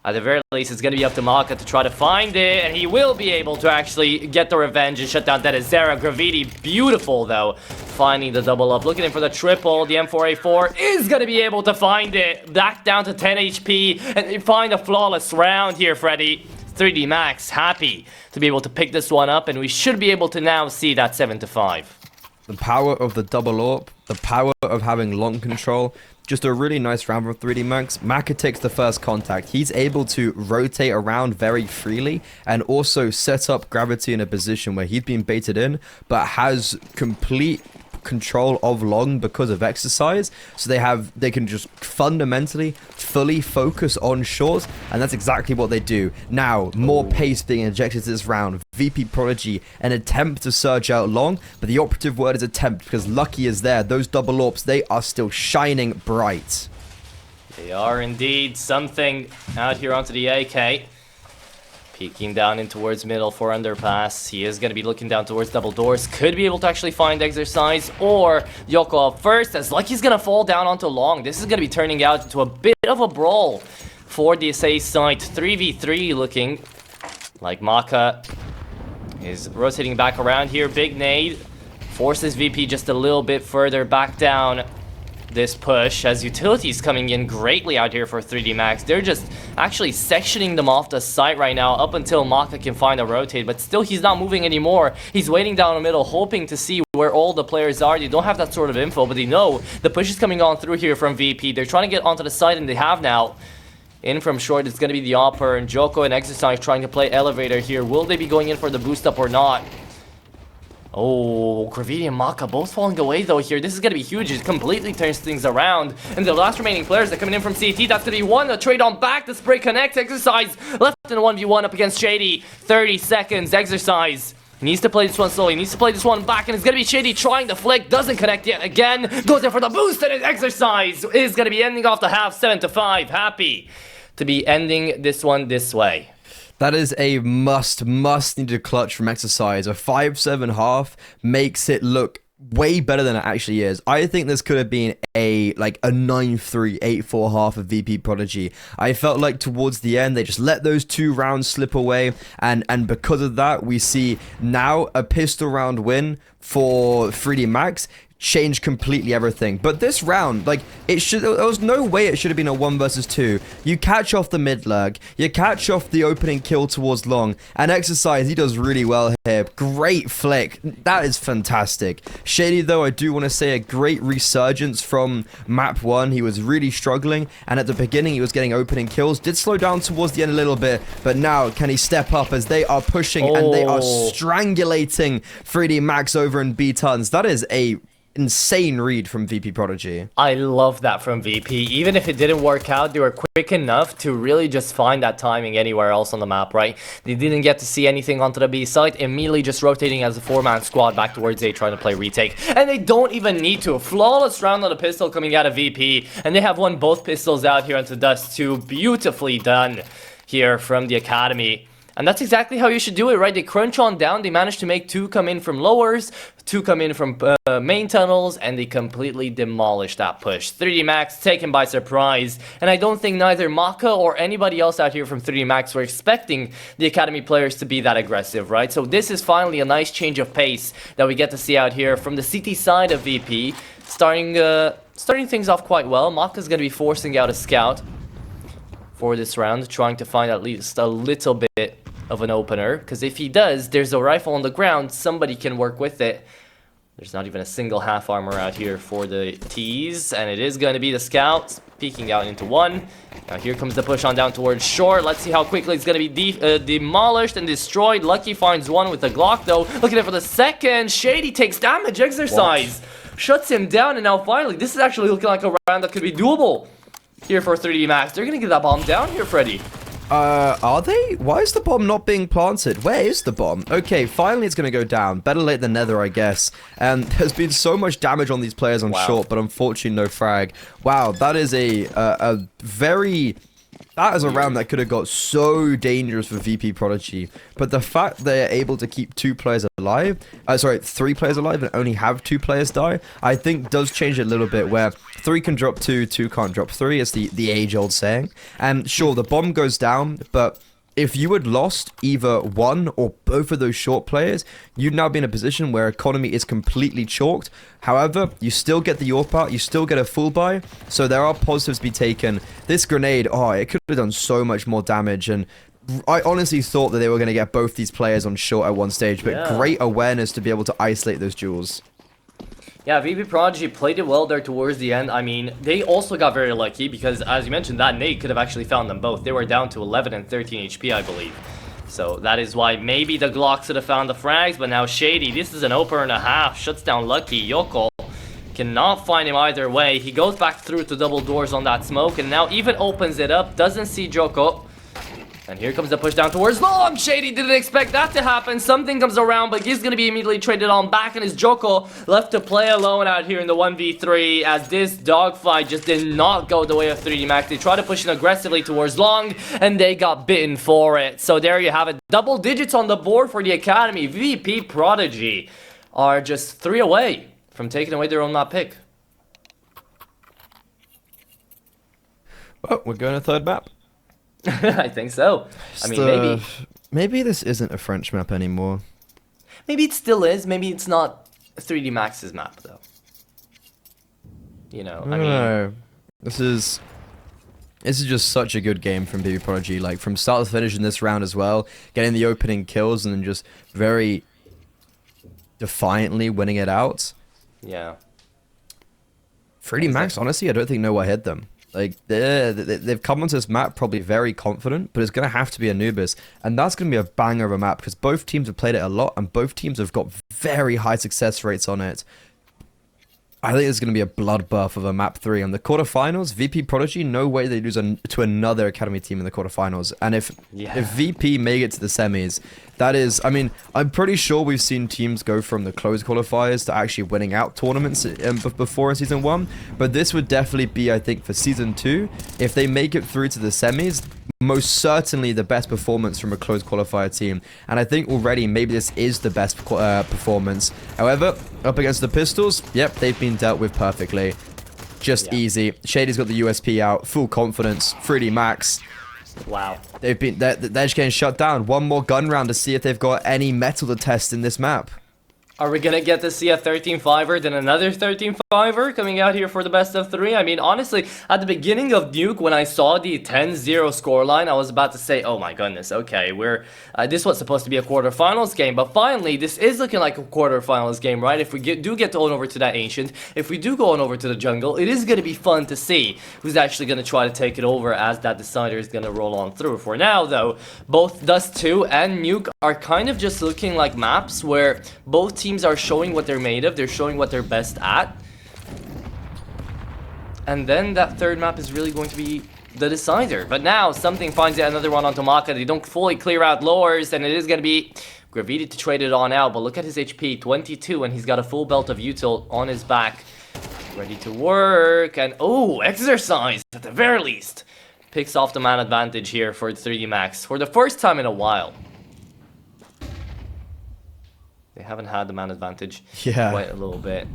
Speaker 1: At the very least, it's going to be up to Maka to try to find it, and he will be able to actually get the revenge and shut down that Zera. Gravity, beautiful, though. Finding the double up, looking in for the triple. The M4A4 is going to be able to find it. Back down to 10 HP, and they find a flawless round here, Freddy. 3D Max, happy to be able to pick this one up, and we should be able to now see that 7-5.
Speaker 2: The power of the double AWP, the power of having long control, just a really nice round from 3D Max. Maka takes the first contact. He's able to rotate around very freely and also set up Gravity in a position where he's been baited in, but has complete control of long because of Exercise, so they can just fundamentally fully focus on short, and that's exactly what they do. Now more pace being injected to this round. VP.Prodigy, an attempt to surge out long, but the operative word is attempt, because Lucky is there. Those double AWPs, they are still shining bright.
Speaker 1: They are indeed something out here onto the AK. Peeking down in towards middle for underpass. He is going to be looking down towards double doors. Could be able to actually find Exercise or Yoko up first, as Lucky's going to fall down onto long. This is going to be turning out into a bit of a brawl for the SA side. 3v3 looking like Maka is rotating back around here. Big nade forces VP just a little bit further back down this push, as Utility's coming in greatly out here for 3D Max. They're just actually sectioning them off the site right now up until Maka can find a rotate, but still he's not moving anymore. He's waiting down the middle, hoping to see where all the players are. They don't have that sort of info, but they know the push is coming on through here from VP. They're trying to get onto the site, and they have now. In from short, it's going to be the Opper, and Joko and Exercise trying to play elevator here. Will they be going in for the boost up or not? Oh, Gravity and Maka both falling away though here. This is going to be huge. It completely turns things around. And the last remaining players that are coming in from CT, that's going to be one. A trade on back. The spray connects. Exercise left in a 1v1 up against Shady. 30 seconds. Exercise. He needs to play this one slowly. He needs to play this one back. And it's going to be Shady trying the flick. Doesn't connect yet again. Goes in for the boost. And his Exercise is going to be ending off the half 7-5. Happy to be ending this one this way.
Speaker 2: That is a must needed clutch from Exercise. A 5-7 half makes it look way better than it actually is. I think this could have been a 9-3, 8-4 half of VP.Prodigy. I felt like towards the end they just let those 2 rounds slip away, and because of that we see now a pistol round win for 3D Max. Changed completely everything. But this round, there was no way it should have been a 1 versus 2. You catch off the mid lag, you catch off the opening kill towards long, and Exercise, he does really well here. Great flick. That is fantastic. Shady, though, I do want to say a great resurgence from map 1. He was really struggling, and at the beginning he was getting opening kills. Did slow down towards the end a little bit, but now can he step up as they are pushing and they are strangulating 3D Max over in B tons. That is a insane read from VP.Prodigy.
Speaker 1: I love that from VP. Even if it didn't work out, they were quick enough to really just find that timing anywhere else on the map, right? They didn't get to see anything onto the B site, immediately just rotating as a 4-man squad back towards A, trying to play retake. And they don't even need to. Flawless round on the pistol coming out of VP, and they have won both pistols out here into Dust 2. Beautifully done here from the Academy. And that's exactly how you should do it, right? They crunch on down. They managed to make 2 come in from lowers, 2 come in from main tunnels, and they completely demolished that push. 3D Max taken by surprise. And I don't think neither Maka or anybody else out here from 3D Max were expecting the Academy players to be that aggressive, right? So this is finally a nice change of pace that we get to see out here from the CT side of VP. Starting things off quite well. Maka's going to be forcing out a scout for this round, trying to find at least a little bit of an opener, because if he does, there's a rifle on the ground, somebody can work with it. There's not even a single half armor out here for the T's, and it is going to be the scouts peeking out into 1. Now here comes the push on down towards short. Let's see how quickly it's going to be demolished and destroyed. Lucky finds 1 with the Glock though. Looking at it for the second. Shady takes damage. Exercise shuts him down, and now finally this is actually looking like a round that could be doable here for 3D Max. They're going to get that bomb down here, Freddy.
Speaker 2: Are they? Why is the bomb not being planted? Where is the bomb? Okay, finally it's going to go down. Better late than never, I guess. And there's been so much damage on these players on short, but unfortunately no frag. Wow, that is a very... That is a round that could have got so dangerous for VP.Prodigy. But the fact they're able to keep 2 players alive, 3 players alive and only have 2 players die, I think does change it a little bit, where 3 can drop 2, 2 can't drop 3, is the age-old saying. And sure, the bomb goes down, but if you had lost either one or both of those short players, you'd now be in a position where economy is completely chalked. However, you still get the AWP out, you still get a full buy, so there are positives to be taken. This grenade, it could have done so much more damage, and I honestly thought that they were going to get both these players on short at one stage, but great awareness to be able to isolate those duels.
Speaker 1: Yeah, VP.Prodigy played it well there towards the end. I mean, they also got very lucky because, as you mentioned, that nade could have actually found them both. They were down to 11 and 13 HP, I believe. So that is why maybe the Glocks should have found the frags, but now Shady, this is an opener and a half, shuts down Lucky. Yoko cannot find him either way. He goes back through to double doors on that smoke, and now even opens it up, doesn't see Joko. And here comes the push down towards long. Shady didn't expect that to happen. Something comes around, but he's going to be immediately traded on back. And his Joko left to play alone out here in the 1v3, as this dogfight just did not go the way of 3D Max. They tried to push in aggressively towards long, and they got bitten for it. So there you have it. Double digits on the board for the Academy. VP.Prodigy are just 3 away from taking away their own map pick.
Speaker 2: Well, we're going to third map.
Speaker 1: I think so. I mean,
Speaker 2: maybe this isn't a French map anymore.
Speaker 1: Maybe it still is. Maybe it's not 3D Max's map, though. You know, I mean...
Speaker 2: This is just such a good game from VP.Prodigy. Like, from start to finish in this round as well. Getting the opening kills and then just very defiantly winning it out.
Speaker 1: Yeah.
Speaker 2: 3D Max, honestly, I don't think know what hit them. Like they've come onto this map probably very confident, but it's going to have to be Anubis, and that's going to be a banger of a map because both teams have played it a lot and both teams have got very high success rates on it. I think it's going to be a bloodbath of a map 3. On the quarterfinals, VP.Prodigy, no way they lose to another Academy team in the quarterfinals. And if VP make it to the semis, that is, I mean, I'm pretty sure we've seen teams go from the closed qualifiers to actually winning out tournaments before in Season 1. But this would definitely be, I think, for Season 2, if they make it through to the semis, most certainly the best performance from a closed qualifier team. And I think already maybe this is the best performance. However, up against the Pistols, yep, they've been dealt with perfectly. Just easy. Shady's got the USP out, full confidence, 3D max.
Speaker 1: Wow.
Speaker 2: They're just getting shut down. One more gun round to see if they've got any metal to test in this map.
Speaker 1: Are we gonna get to see a 13-5er, then another 13-5er coming out here for the best of 3? I mean, honestly, at the beginning of Nuke, when I saw the 10-0 scoreline, I was about to say, oh my goodness, okay, this was supposed to be a quarterfinals game, but finally, this is looking like a quarterfinals game, right? If we do get on over to that Ancient, if we do go on over to the jungle, it is gonna be fun to see who's actually gonna try to take it over as that decider is gonna roll on through. For now, though, both Dust 2 and Nuke are kind of just looking like maps where both teams are showing what they're made of, they're showing what they're best at. And then that third map is really going to be the decider. But now something finds yet another one onto Maka. They don't fully clear out lowers, and it is going to be Gravity to trade it on out. But look at his HP, 22, and he's got a full belt of util on his back. Ready to work, and oh, exercise at the very least. Picks off the man advantage here for 3D Max for the first time in a while. They haven't had the man advantage quite a little bit.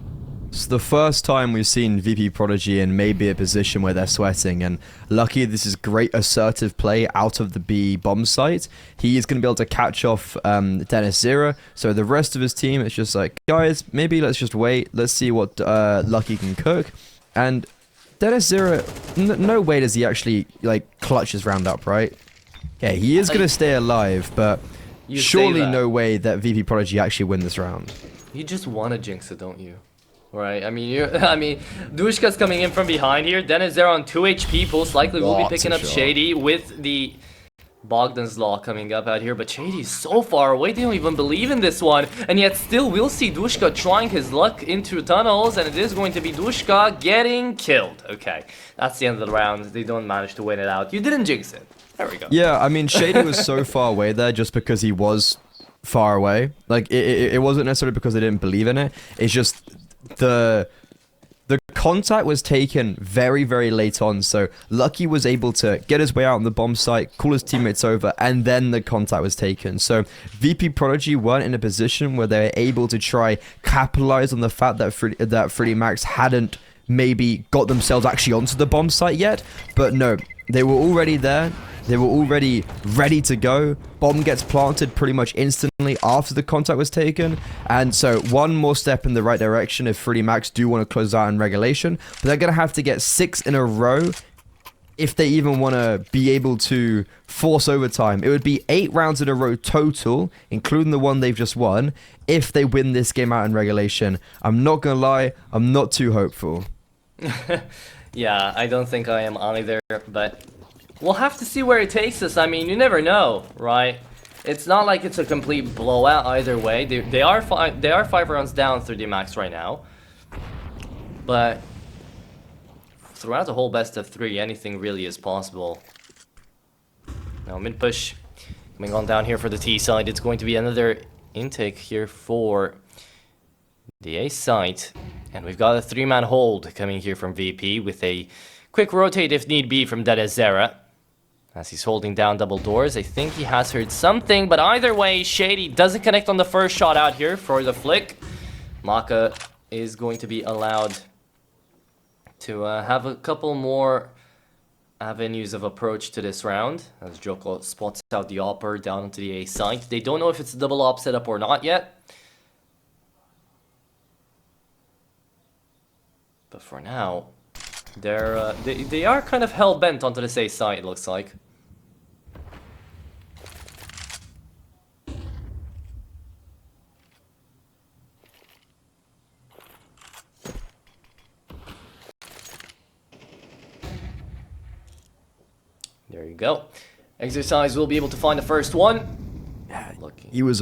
Speaker 2: It's the first time we've seen VP.Prodigy in maybe a position where they're sweating, and lucky this is great assertive play out of the B bomb site. He is going to be able to catch off Dennis Zera, so the rest of his team, it's just like, guys, maybe let's just wait, let's see what Lucky can cook. And Dennis Zera, no way does he actually like clutch his round up, right? Yeah, he is going to stay alive, but surely no way that VP.Prodigy actually win this round.
Speaker 1: You just want to jinx it, don't you? Right? I mean, Dushka's coming in from behind here. Dennis there on 2 HP. Most likely will be picking up Shady with the Bogdan's Law coming up out here. But Shady is so far away. They don't even believe in this one. And yet still we'll see Dushka trying his luck into tunnels. And it is going to be Dushka getting killed. Okay. That's the end of the round. They don't manage to win it out. You didn't jinx it. There we go.
Speaker 2: Yeah, I mean, Shady was so far away there just because he was far away. Like, it wasn't necessarily because they didn't believe in it. It's just the contact was taken very, very late on. So Lucky was able to get his way out on the bomb site, call his teammates over, and then the contact was taken. So VP.Prodigy weren't in a position where they were able to try capitalize on the fact that 3D Max hadn't maybe got themselves actually onto the bomb site yet. But no, they were already there. They were already ready to go. Bomb gets planted pretty much instantly after the contact was taken. And so one more step in the right direction if 3D Max do want to close out in regulation. But they're going to have to get 6 in a row if they even want to be able to force overtime. It would be 8 rounds in a row total, including the one they've just won, if they win this game out in regulation. I'm not going to lie, I'm not too hopeful.
Speaker 1: Yeah, I don't think I am either, but we'll have to see where it takes us. I mean, you never know, right? It's not like it's a complete blowout either way. They are 5 rounds down 3D Max right now. But throughout the whole best of 3, anything really is possible. Now mid push coming on down here for the T side. It's going to be another intake here for the A site. And we've got a 3-man hold coming here from VP with a quick rotate if need be from Dennis Zera. As he's holding down double doors, I think he has heard something, but either way, Shady doesn't connect on the first shot out here for the flick. Maka is going to be allowed to have a couple more avenues of approach to this round, as Joko spots out the opper down into the A site. They don't know if it's a double op setup or not yet. But for now, they are kind of hell-bent onto this A site, it looks like. There you go. Exercise will be able to find the first one. Lucky.
Speaker 2: He was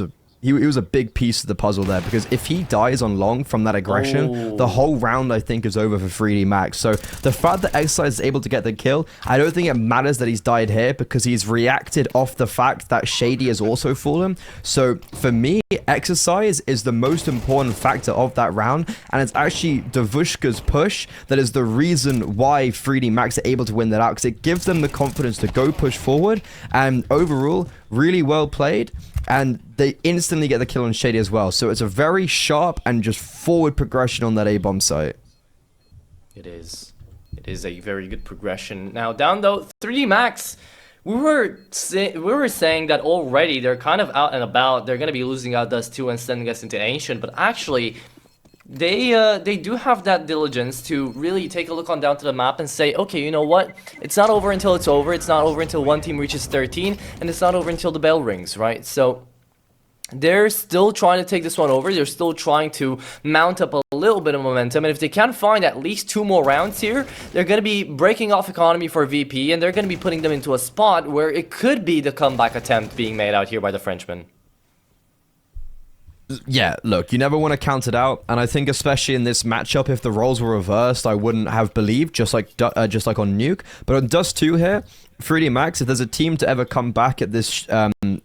Speaker 2: a big piece of the puzzle there, because if he dies on long from that aggression, the whole round I think is over for 3D Max. So the fact that Exercise is able to get the kill, I don't think it matters that he's died here, because he's reacted off the fact that Shady has also fallen. So for me, Exercise is the most important factor of that round, and it's actually Davushka's push that is the reason why 3D Max are able to win that out, because it gives them the confidence to go push forward. And overall, really well played, and they instantly get the kill on Shady as well. So it's a very sharp and just forward progression on that A-bomb site.
Speaker 1: It is. It is a very good progression. Now down though, 3D Max, we were saying that already they're kind of out and about. They're going to be losing out Dust 2 and sending us into Ancient, but actually they do have that diligence to really take a look on down to the map and say, okay, you know what? It's not over until it's over. It's not over until one team reaches 13, and it's not over until the bell rings, right? So they're still trying to take this one over. They're still trying to mount up a little bit of momentum, and if they can find at least 2 more rounds here, they're going to be breaking off economy for VP, and they're going to be putting them into a spot where it could be the comeback attempt being made out here by the Frenchman.
Speaker 2: Yeah, look, you never want to count it out, and I think especially in this matchup, if the roles were reversed, I wouldn't have believed, just like on Nuke. But on Dust 2 here, 3D Max, if there's a team to ever come back at this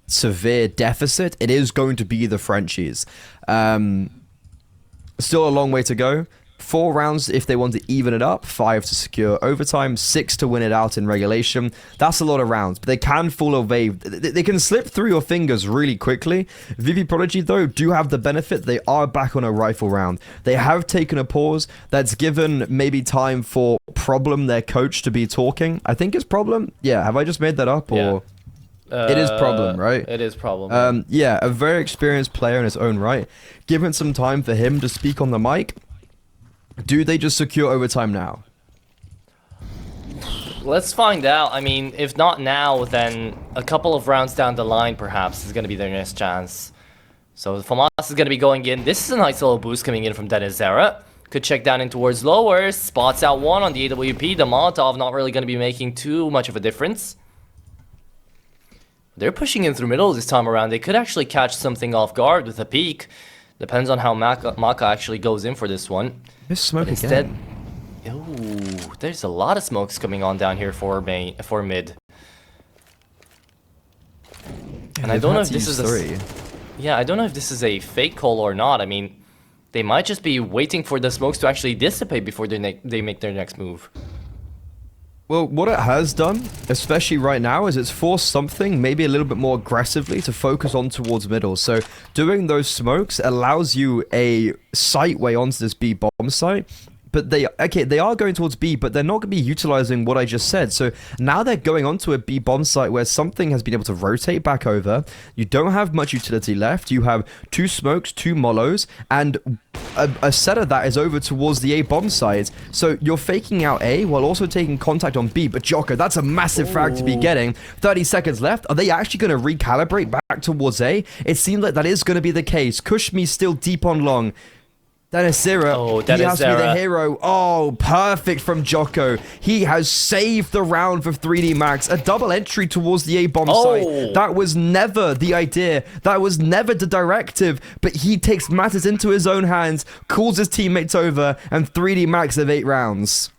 Speaker 2: severe deficit, it is going to be the Frenchies. Still a long way to go. 4 rounds if they want to even it up, 5 to secure overtime, 6 to win it out in regulation. That's a lot of rounds, but they can fall away. They can slip through your fingers really quickly. VP.Prodigy, though, do have the benefit. They are back on a rifle round. They have taken a pause. That's given maybe time for Problem, their coach, to be talking. I think it's Problem. Yeah, have I just made that up? Or it is Problem, right?
Speaker 1: It is Problem.
Speaker 2: Yeah, a very experienced player in his own right. Given some time for him to speak on the mic, do they just secure overtime now?
Speaker 1: Let's find out. I mean, if not now, then a couple of rounds down the line, perhaps, is going to be their next chance. So FAMAS is going to be going in. This is a nice little boost coming in from Dennis Zera. Could check down in towards lowers. Spots out one on the AWP. The Molotov not really going to be making too much of a difference. They're pushing in through middle this time around. They could actually catch something off guard with a peek. Depends on how Maka actually goes in for this one.
Speaker 2: There's smoke
Speaker 1: instead,
Speaker 2: again.
Speaker 1: Ooh, there's a lot of smokes coming on down here for mid.
Speaker 2: Yeah,
Speaker 1: and I don't know if this is I don't know if this is a fake call or not. I mean, they might just be waiting for the smokes to actually dissipate before they make their next move.
Speaker 2: Well, what it has done, especially right now, is it's forced something maybe a little bit more aggressively to focus on towards middle. So doing those smokes allows you a sight way onto this B bomb site. But they are going towards B, but they're not going to be utilizing what I just said. So now they're going onto a B bomb site where something has been able to rotate back over. You don't have much utility left. You have 2 smokes, 2 molos, and a set of that is over towards the A bomb site. So you're faking out A while also taking contact on B. But Jocko, that's a massive frag to be getting. 30 seconds left. Are they actually going to recalibrate back towards A? It seems like that is going to be the case. Kushmi still deep on long. Dennis Zera, he has to be the hero. Oh, perfect from Jocko. He has saved the round for 3D Max. A double entry towards the A-bomb site. That was never the idea. That was never the directive. But he takes matters into his own hands, calls his teammates over, and 3D Max have 8 rounds.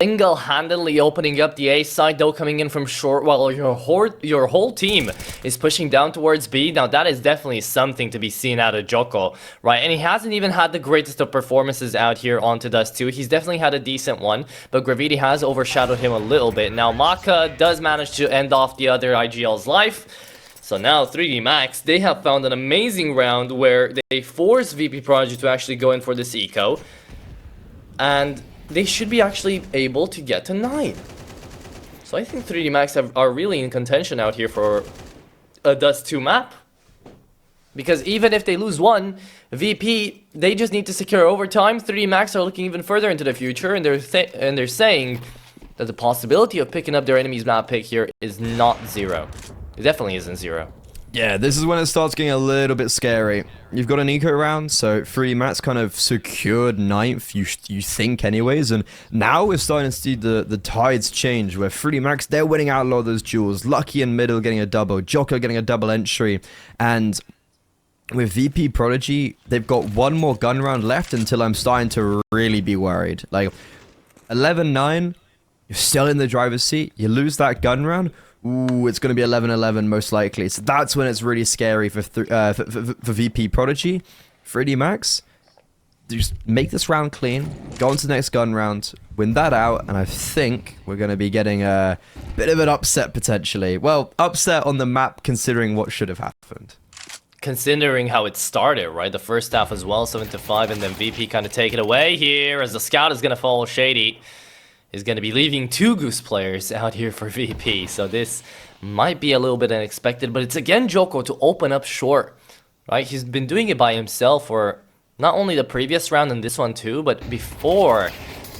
Speaker 1: Single-handedly opening up the A side, though, coming in from short, while your whole team is pushing down towards B. Now, that is definitely something to be seen out of Jocko, right? And he hasn't even had the greatest of performances out here onto Dust 2. He's definitely had a decent one, but Gravity has overshadowed him a little bit. Now, Maka does manage to end off the other IGL's life. So now 3D Max, they have found an amazing round where they force VP.Prodigy to actually go in for this eco. And they should be actually able to get to 9. So I think 3D Max are really in contention out here for a Dust 2 map. Because even if they lose 1, VP, they just need to secure overtime. 3D Max are looking even further into the future, and they're saying that the possibility of picking up their enemy's map pick here is not 0. It definitely isn't 0.
Speaker 2: Yeah, this is when it starts getting a little bit scary. You've got an eco round, so 3D Max kind of secured ninth, you think anyways, and now we're starting to see the tides change, where 3D Max, they're winning out a lot of those duels. Lucky in middle getting a double, Jocko getting a double entry, and with VP.Prodigy, they've got one more gun round left until I'm starting to really be worried. Like, 11-9, you're still in the driver's seat, you lose that gun round, ooh, it's going to be 11-11 most likely. So that's when it's really scary for VP.Prodigy. 3D Max, just make this round clean, go on to the next gun round, win that out, and I think we're going to be getting a bit of an upset potentially. Well, upset on the map considering what should have happened.
Speaker 1: Considering how it started, right? The first half as well, 7-5, and then VP kind of take it away here as the scout is going to follow Shady. Is going to be leaving 2 Goose players out here for VP. So this might be a little bit unexpected, but it's again Joko to open up short, right? He's been doing it by himself for not only the previous round and this one too, but before,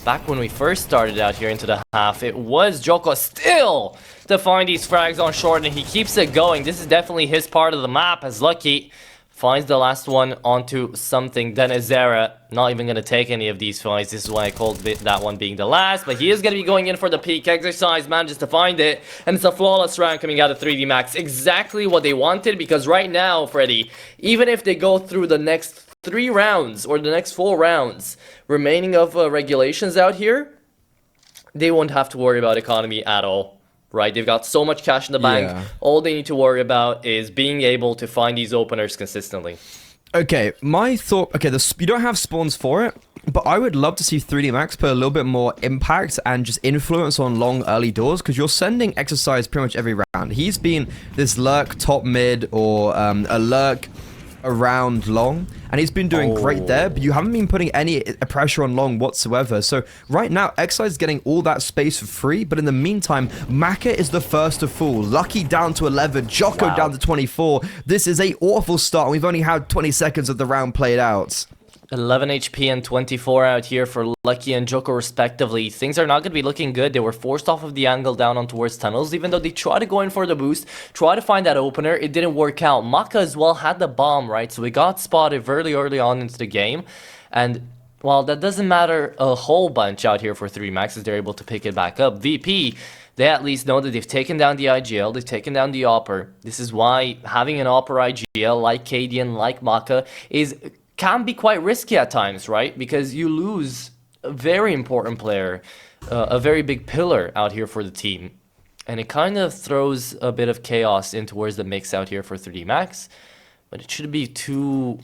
Speaker 1: back when we first started out here into the half, it was Joko still to find these frags on short, and he keeps it going. This is definitely his part of the map, as Lucky finds the last one onto something. Denizera not even going to take any of these fights. This is why I called that one being the last. But he is going to be going in for the peak exercise, manages to find it. And it's a flawless round coming out of 3D Max. Exactly what they wanted, because right now, Freddy, even if they go through the next 3 rounds or the next 4 rounds remaining of regulations out here, they won't have to worry about economy at all. Right, they've got so much cash in the bank.
Speaker 2: Yeah.
Speaker 1: All they need to worry about is being able to find these openers consistently.
Speaker 2: Okay, my thought... Okay, you don't have spawns for it, but I would love to see 3D Max put a little bit more impact and just influence on long early doors, because you're sending exercise pretty much every round. He's been this lurk top mid or a lurk around long, and he's been doing great there, but you haven't been putting any pressure on long whatsoever. So right now, Exile is getting all that space for free, but in the meantime, Maka is the first to fall. Lucky down to 11, Jocko down to 24. This is a awful start. We've only had 20 seconds of the round played out.
Speaker 1: 11 HP and 24 out here for Lucky and Joko respectively. Things are not going to be looking good. They were forced off of the angle down on towards tunnels, even though they tried to go in for the boost, try to find that opener. It didn't work out. Maka as well had the bomb, right? So we got spotted very early on into the game. And while that doesn't matter a whole bunch out here for 3 Max, as they're able to pick it back up, VP, they at least know that they've taken down the IGL, they've taken down the Opper. This is why having an Opper IGL like Cadian, like Maka, can be quite risky at times, right? Because you lose a very important player, a very big pillar out here for the team. And it kind of throws a bit of chaos in towards the mix out here for 3D Max. But it shouldn't be too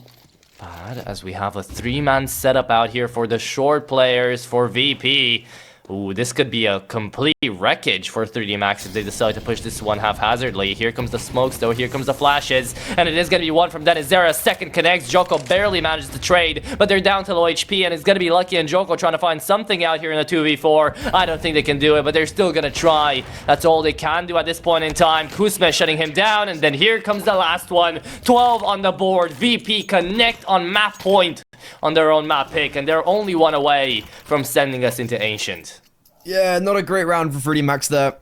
Speaker 1: bad, as we have a 3-man setup out here for the short players for VP. Ooh, this could be a complete wreckage for 3D Max if they decide to push this one haphazardly. Here comes the smokes though, here comes the flashes, and it is going to be one from Denizera. Second connects, Joko barely manages to trade, but they're down to low HP, and it's going to be Lucky and Joko trying to find something out here in the 2v4. I don't think they can do it, but they're still going to try. That's all they can do at this point in time. Kuzma shutting him down, and then here comes the last one. 12 on the board. VP connect on map point on their own map pick, and they're only one away from sending us into Ancient.
Speaker 2: Yeah, not a great round for 3D Max there.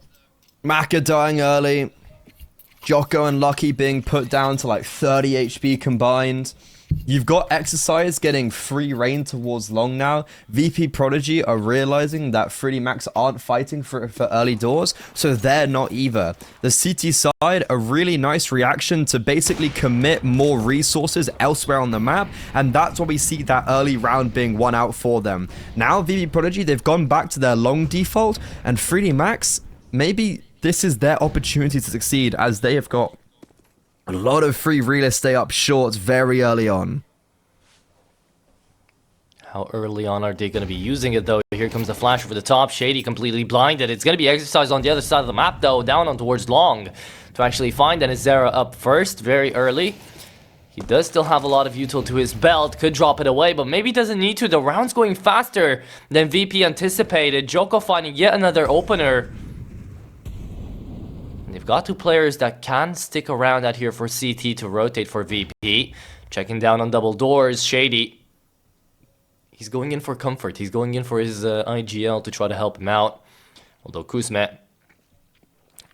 Speaker 2: Maka dying early. Jocko and Lucky being put down to like 30 HP combined. You've got Exercise getting free reign towards long now. VP.Prodigy are realizing that 3D Max aren't fighting for early doors, so they're not either. The CT side, a really nice reaction to basically commit more resources elsewhere on the map, and that's why we see that early round being won out for them. Now VP.Prodigy, they've gone back to their long default, and 3D Max, maybe this is their opportunity to succeed, as they have got a lot of free real estate up short very early on.
Speaker 1: How early on are they going to be using it, though? Here comes the flash over the top. Shady completely blinded. It's going to be Exercise on the other side of the map, though, down on towards long to actually find Denizera up first very early. He does still have a lot of util to his belt. Could drop it away, but maybe doesn't need to. The round's going faster than VP anticipated. Joko finding yet another opener. They've got 2 players that can stick around out here for CT to rotate for VP. Checking down on double doors. Shady. He's going in for comfort. He's going in for his IGL to try to help him out. Although Kuzma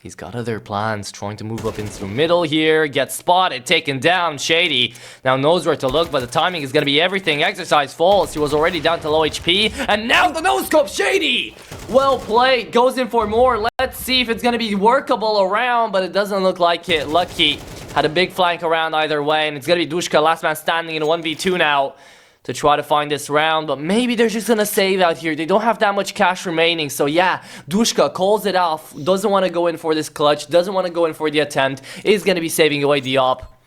Speaker 1: He's got other plans, trying to move up in through middle here, get spotted, taken down. Shady now knows where to look, but the timing is going to be everything. Exercise falls. He was already down to low HP, and now the no-scope. Shady! Well played. Goes in for more. Let's see if it's going to be workable around, but it doesn't look like it. Lucky had a big flank around either way, and it's going to be Dushka, last man standing in a 1v2 now, to try to find this round, but maybe they're just gonna save out here. They don't have that much cash remaining, so yeah, Dushka calls it off, doesn't want to go in for this clutch, doesn't want to go in for the attempt, is gonna be saving away the op,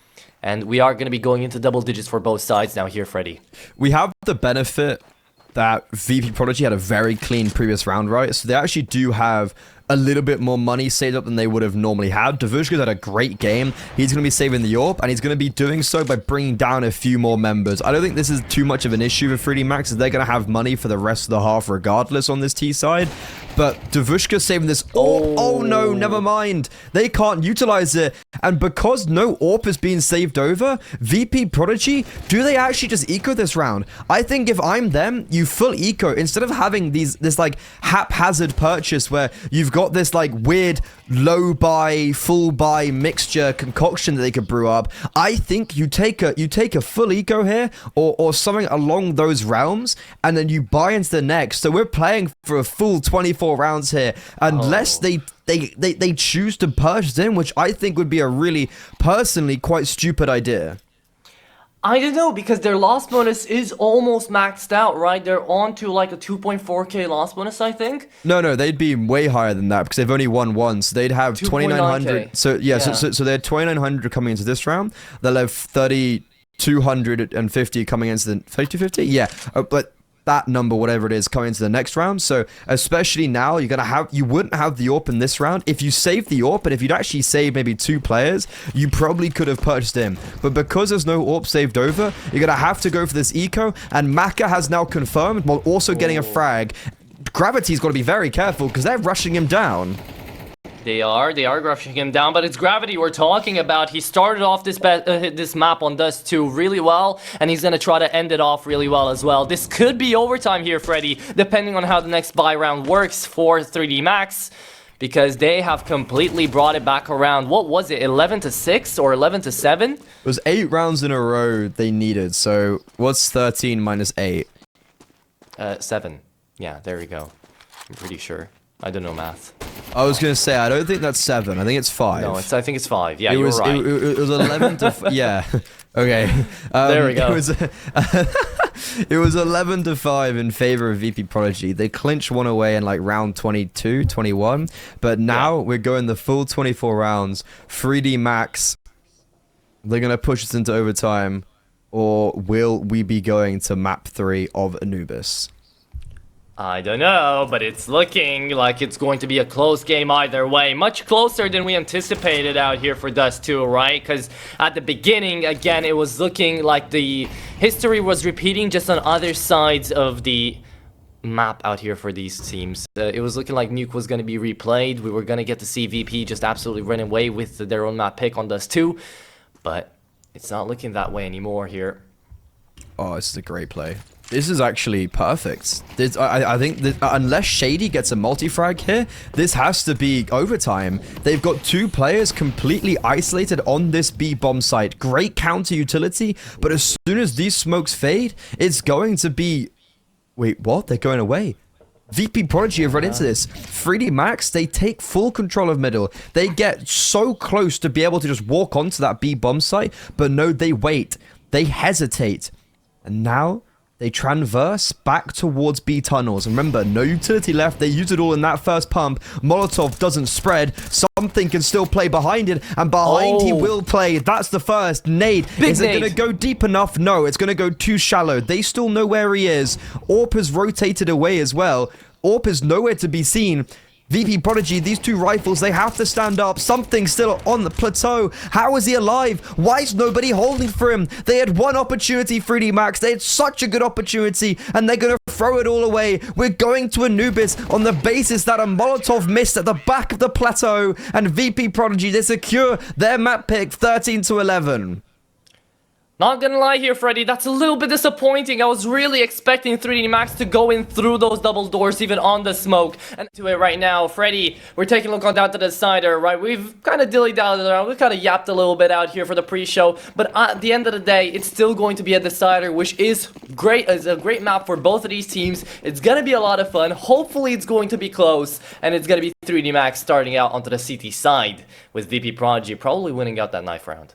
Speaker 1: and we are gonna be going into double digits for both sides now here, Freddy.
Speaker 2: We have the benefit that VP.Prodigy had a very clean previous round, right? So they actually do have a little bit more money saved up than they would have normally had. Davushka's had a great game. He's going to be saving the AWP, and he's going to be doing so by bringing down a few more members. I don't think this is too much of an issue for 3D Max, as they're going to have money for the rest of the half regardless on this T side. But Davushka saving this. Oh no, never mind. They can't utilize it. And because no AWP is being saved over, VP.Prodigy, do they actually just eco this round? I think if I'm them, you full eco instead of having this like haphazard purchase where you've got this like weird low buy, full buy mixture concoction that they could brew up. I think you take a full eco here or something along those realms, and then you buy into the next. So we're playing for a full 24 rounds here, unless they choose to purchase in, which I think would be a really personally quite stupid idea.
Speaker 1: I don't know, because their loss bonus is almost maxed out, right? They're on to like a 2.4k loss bonus, I think.
Speaker 2: No, they'd be way higher than that because they've only won once. So they'd have 2,900. So yeah, so they had 2,900 coming into this round. They'll have 3,250 coming into the 3,250. Yeah, but that number, whatever it is, coming into the next round. So especially now, you wouldn't have the AWP in this round. If you save the AWP, and if you'd actually save maybe 2 players, you probably could have purchased him. But because there's no AWP saved over, you're gonna have to go for this eco. And Maka has now confirmed, while also getting a frag. Gravity's got to be very careful because they're rushing him down.
Speaker 1: They are rushing him down, but it's Gravity we're talking about. He started off this map on Dust 2 really well, and he's gonna try to end it off really well as well. This could be overtime here, Freddy, depending on how the next buy round works for 3D Max, because they have completely brought it back around. What was it, 11-6 or 11-7? It
Speaker 2: was 8 rounds in a row they needed, so what's 13 minus 8?
Speaker 1: 7. Yeah, there we go. I'm pretty sure. I don't know math.
Speaker 2: I was gonna say I don't think that's 7. I think it's 5.
Speaker 1: No, I think it's 5. Yeah, you're right.
Speaker 2: It was 11 to yeah. Okay.
Speaker 1: There we go.
Speaker 2: It was 11 to 5 in favor of VP.Prodigy. They clinched one away in like round 22, 21, but now we're going the full 24 rounds. 3D Max. They're gonna push us into overtime, or will we be going to map 3 of Anubis?
Speaker 1: I don't know, but it's looking like it's going to be a close game either way. Much closer than we anticipated out here for Dust 2, right? Because at the beginning, again, it was looking like the history was repeating just on other sides of the map out here for these teams. It was looking like Nuke was going to be replayed. We were going to get to see VP just absolutely run away with their own map pick on Dust 2. But it's not looking that way anymore here.
Speaker 2: Oh, this is a great play. This is actually perfect. I think that unless Shady gets a multi-frag here, this has to be overtime. They've got 2 players completely isolated on this B-bomb site. Great counter utility, but as soon as these smokes fade, it's going to be... Wait, what? They're going away. VP.Prodigy have run into this. 3D Max, they take full control of middle. They get so close to be able to just walk onto that B-bomb site, but no, they wait. They hesitate. And now... they transverse back towards B tunnels. And remember, no utility left. They use it all in that first pump. Molotov doesn't spread. Something can still play behind it. And behind he will play. That's the first. Nade. Is it going to go deep enough? No, it's going to go too shallow. They still know where he is. AWP has rotated away as well. AWP is nowhere to be seen. VP.Prodigy, these 2 rifles, they have to stand up. Something's still on the plateau. How is he alive? Why is nobody holding for him? They had one opportunity, 3D Max. They had such a good opportunity, and they're going to throw it all away. We're going to Anubis on the basis that a Molotov missed at the back of the plateau, and VP.Prodigy, they secure their map pick 13 to 11.
Speaker 1: Not gonna lie here, Freddy, that's a little bit disappointing. I was really expecting 3D Max to go in through those double doors, even on the smoke. And to it right now, Freddy, we're taking a look on down to the cider, right? We've kind of dilly-dallied around, we've kind of yapped a little bit out here for the pre-show, but at the end of the day, it's still going to be a decider, which is great. It's a great map for both of these teams. It's gonna be a lot of fun. Hopefully, it's going to be close, and it's gonna be 3D Max starting out onto the CT side with VP.Prodigy probably winning out that knife round.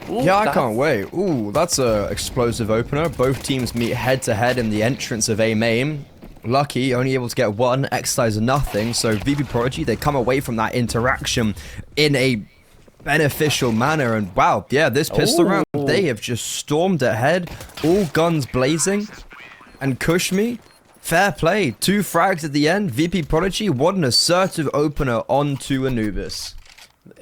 Speaker 1: Ooh,
Speaker 2: yeah, I can't wait. Ooh, that's a explosive opener. Both teams meet head-to-head in the entrance of A main. Lucky, only able to get one, Exercise nothing, so VP.Prodigy, they come away from that interaction in a beneficial manner, and wow, yeah, this pistol round, they have just stormed ahead, all guns blazing, and Kushmi, fair play, 2 frags at the end. VP.Prodigy, what an assertive opener onto Anubis.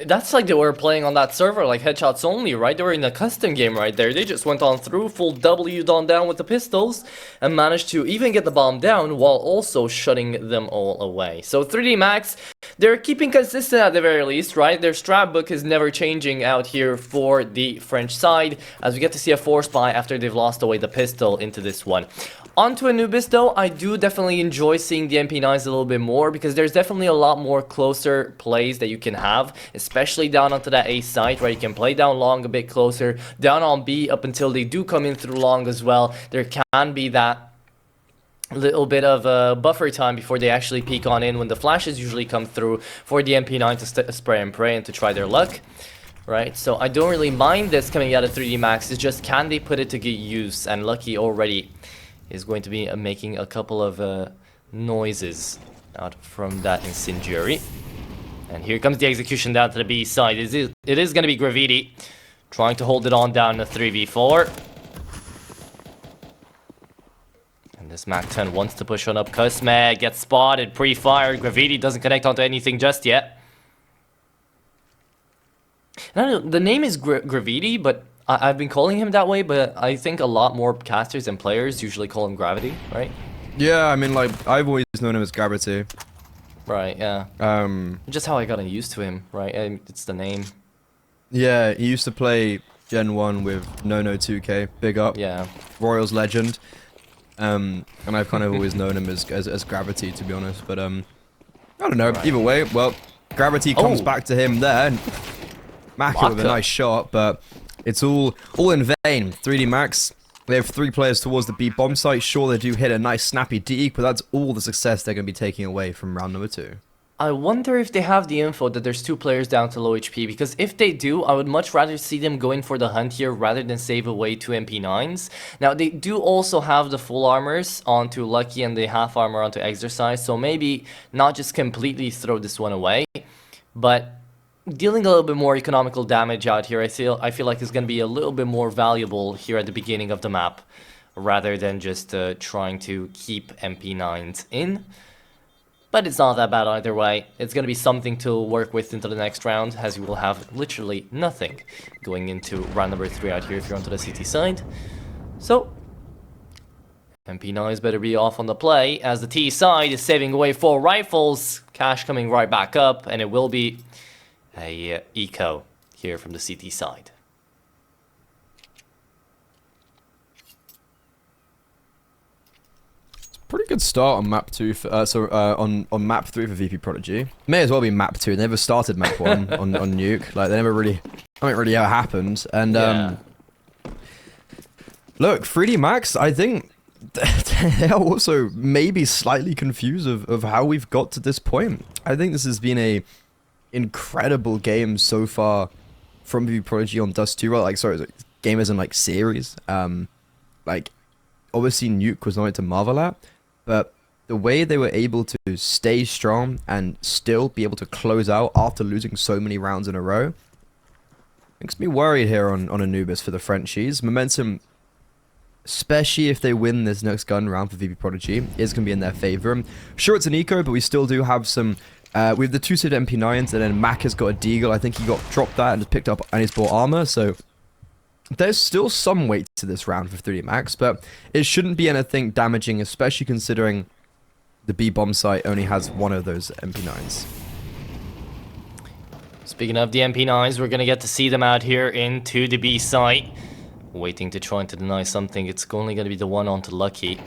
Speaker 1: That's like they were playing on that server, like headshots only, right? They were in a custom game right there. They just went on through, full W'd on down with the pistols, and managed to even get the bomb down while also shutting them all away. So 3D Max, they're keeping consistent at the very least, right? Their strat book is never changing out here for the French side, as we get to see a force buy after they've lost away the pistol into this one. Onto Anubis though, I do definitely enjoy seeing the MP9s a little bit more because there's definitely a lot more closer plays that you can have, especially down onto that A site where you can play down long a bit closer, down on B up until they do come in through long as well. There can be that little bit of a buffer time before they actually peek on in when the flashes usually come through for the MP9 to spray and pray and to try their luck. Right, so I don't really mind this coming out of 3D Max, it's just can they put it to good use, and Lucky already is going to be making a couple of noises out from that incendiary. And here comes the execution down to the B side. It is going to be Graffiti trying to hold it on down to 3v4. And this MAC-10 wants to push on up. Cusme gets spotted, pre-fired. Graffiti doesn't connect onto anything just yet. And I don't know, the name is Graffiti, but I've been calling him that way, but I think a lot more casters and players usually call him Gravity, right?
Speaker 2: Yeah, I mean, like, I've always known him as Gravity.
Speaker 1: Right, yeah. Just how I got used to him, right? It's the name.
Speaker 2: Yeah, he used to play Gen 1 with No2K, big up.
Speaker 1: Yeah.
Speaker 2: Royals legend. And I've kind of always known him as Gravity, to be honest. But, I don't know, right. Either way, well, Gravity comes back to him there. And Maka with a nice shot, but it's all in vain. 3D Max, they have 3 players towards the B bomb site. Sure, they do hit a nice snappy deke, but that's all the success they're going to be taking away from round number 2.
Speaker 1: I wonder if they have the info that there's 2 players down to low HP, because if they do, I would much rather see them going for the hunt here rather than save away 2 MP9s. Now, they do also have the full armors onto Lucky and the half armor onto Exercise, so maybe not just completely throw this one away, but dealing a little bit more economical damage out here, I feel like it's going to be a little bit more valuable here at the beginning of the map, rather than just trying to keep MP9s in. But it's not that bad either way. It's going to be something to work with into the next round, as you will have literally nothing going into round number 3 out here if you're onto the CT side. So, MP9s better be off on the play, as the T side is saving away 4 rifles. Cash coming right back up, and it will be a eco here from the CT side.
Speaker 2: It's a pretty good start on map 2 for, on map 3 for VP.Prodigy. May as well be map 2. They never started map 1 on Nuke. Like, they never really, I don't really ever happened. And look, 3D Max, I think they are also maybe slightly confused of how we've got to this point. I think this has been a incredible game so far from VP.Prodigy on Dust 2, right? Like, sorry, game as in, like, series. Like, obviously Nuke was not to marvel at, but the way they were able to stay strong and still be able to close out after losing so many rounds in a row makes me worried here on Anubis for the Frenchies. Momentum, especially if they win this next gun round for VP.Prodigy, is going to be in their favor. Sure, it's an eco, but we still do have some we have the 2-sided MP9s, and then Mac has got a Deagle. I think he got dropped that and just picked up, and he's bought armor, so there's still some weight to this round for 3D Max, but it shouldn't be anything damaging, especially considering the B bomb site only has 1 of those MP9s.
Speaker 1: Speaking of the MP9s, we're gonna get to see them out here into the B site. Waiting to try to deny something. It's only gonna be the one onto Lucky.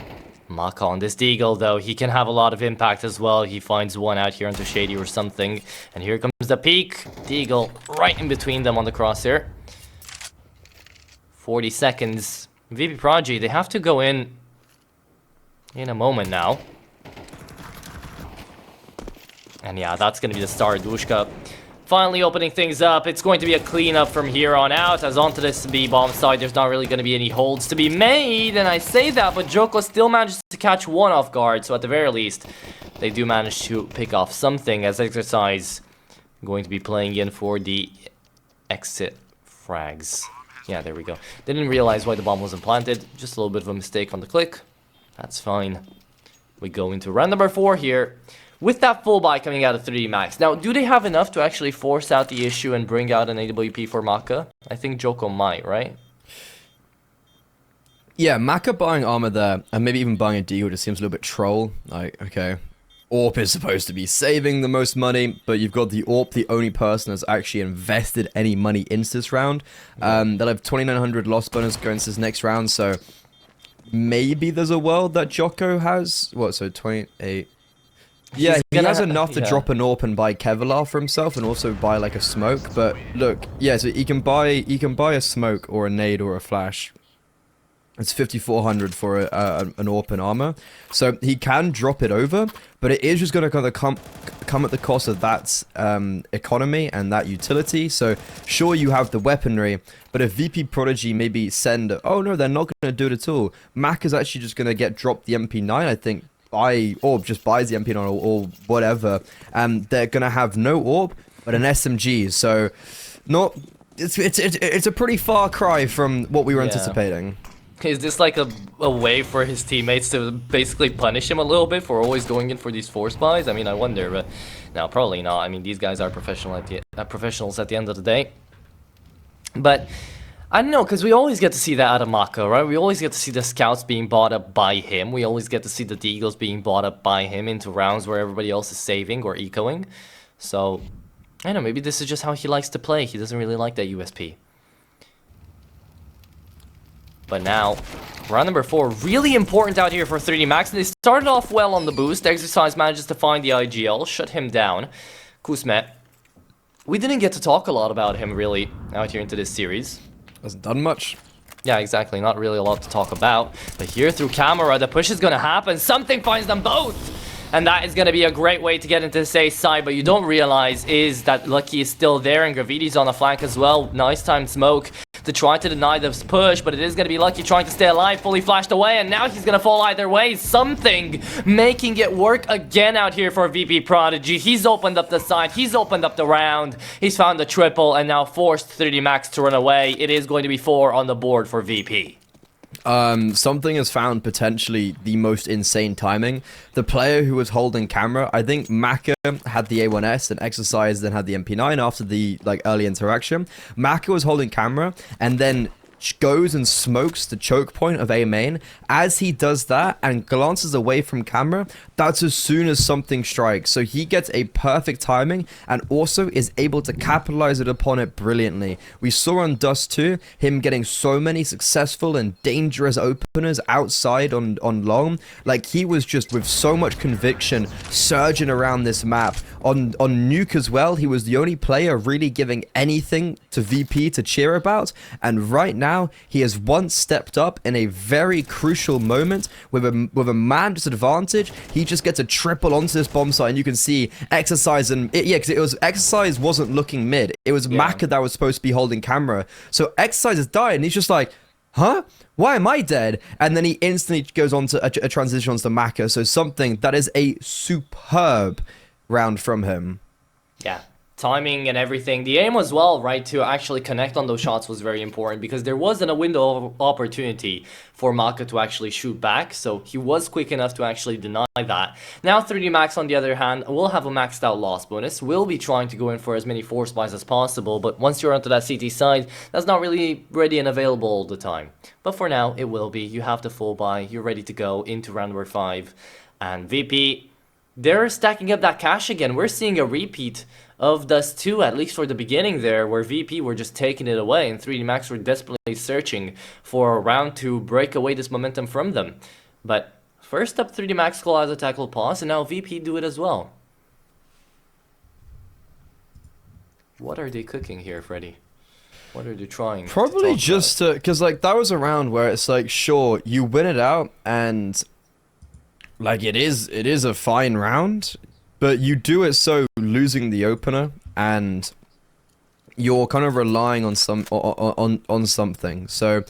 Speaker 1: Maka on this Deagle, though, he can have a lot of impact as well. He finds one out here onto Shady or something. And here comes the peak. Deagle right in between them on the crosshair. 40 seconds. VP.Prodigy, they have to go in a moment now. And yeah, that's going to be the start. Dushka finally opening things up. It's going to be a cleanup from here on out. As onto this B-bomb side, there's not really going to be any holds to be made. And I say that, but Joko still manages to catch one off guard. So at the very least, they do manage to pick off something, as Exercise going to be playing in for the exit frags. Yeah, there we go. Didn't realize why the bomb wasn't planted. Just a little bit of a mistake on the click. That's fine. We go into round number 4 here. With that full buy coming out of 3D Max. Now, do they have enough to actually force out the issue and bring out an AWP for Maka? I think Joko might, right?
Speaker 2: Yeah, Maka buying armor there, and maybe even buying a Deagle just seems a little bit troll. Like, okay. AWP is supposed to be saving the most money, but you've got the AWP, the only person that's actually invested any money into this round. They'll have 2,900 loss bonus going into this next round, so maybe there's a world that Joko has, what, so 28... Yeah, he has enough to drop an AWP and buy Kevlar for himself, and also buy like a smoke. But look, yeah, so he can buy a smoke or a nade or a flash. It's 5,400 for an AWP and armor, so he can drop it over, but it is just going to kind of come at the cost of that economy and that utility. So sure, you have the weaponry, but if VP.Prodigy maybe send, oh no, they're not going to do it at all. Mac is actually just going to get dropped the MP9, I think. Or just buys the MP9 or whatever, they're gonna have no AWP but an SMG. So, it's a pretty far cry from what we were anticipating.
Speaker 1: Is this like a way for his teammates to basically punish him a little bit for always going in for these force buys? I mean, I wonder, but no, probably not. I mean, these guys are professionals at the end of the day. But I don't know, because we always get to see that out of Maka, right? We always get to see the scouts being bought up by him. We always get to see the Deagles being bought up by him into rounds where everybody else is saving or ecoing. So, I don't know, maybe this is just how he likes to play. He doesn't really like that USP. But now, round number 4, really important out here for 3D Max. And they started off well on the boost. Exercise manages to find the IGL, shut him down. Kusmet, we didn't get to talk a lot about him really out here into this series.
Speaker 2: Hasn't done much.
Speaker 1: Yeah, exactly. Not really a lot to talk about. But here through camera, the push is going to happen. Something finds them both. And that is going to be a great way to get into the safe side. But you don't realize is that Lucky is still there and Gravity's on the flank as well. Nice timed smoke to try to deny this push. But it is going to be Lucky trying to stay alive. Fully flashed away. And now he's going to fall either way. Something making it work again out here for VP.Prodigy. He's opened up the side. He's opened up the round. He's found the triple and now forced 3D Max to run away. It is going to be 4 on the board for VP.
Speaker 2: Something has found potentially the most insane timing. The player who was holding camera, I think Maka had the A1S and Exercise then had the MP9 after the early interaction. Maka was holding camera and then goes and smokes the choke point of A main. As he does that and glances away from camera, that's as soon as something strikes. So he gets a perfect timing and also is able to capitalize it upon it brilliantly. We saw on Dust 2 him getting so many successful and dangerous openers outside on long. Like, he was just with so much conviction surging around this map. On Nuke as well, he was the only player really giving anything to VP to cheer about, and right now he has once stepped up in a very crucial moment with a man disadvantage. He just gets a triple onto this bomb site, and you can see Exercise and because it was Exercise wasn't looking mid. It was Maka that was supposed to be holding camera. So Exercise has died, and he's just like, huh? Why am I dead? And then he instantly goes on to a transition onto Maka. So something that is a superb round from him.
Speaker 1: Yeah. Timing and everything. The aim as well, right, to actually connect on those shots was very important because there wasn't a window of opportunity for Maka to actually shoot back, so he was quick enough to actually deny that. Now 3D Max, on the other hand, will have a maxed out loss bonus. We'll be trying to go in for as many force buys as possible, but once you're onto that CT side, that's not really ready and available all the time. But for now, it will be. You have the full buy. You're ready to go into round number 5. And VP, they're stacking up that cash again. We're seeing a repeat of Dust 2, at least for the beginning there, where VP were just taking it away, and 3D Max were desperately searching for a round to break away this momentum from them. But first up, 3D Max call as a tackle pause, and now VP do it as well. What are they cooking here, Freddy? What are they trying?
Speaker 2: Probably just because like that was a round where it's like, sure, you win it out, and like it is a fine round, but you do it so losing the opener, and you're kind of relying on something. So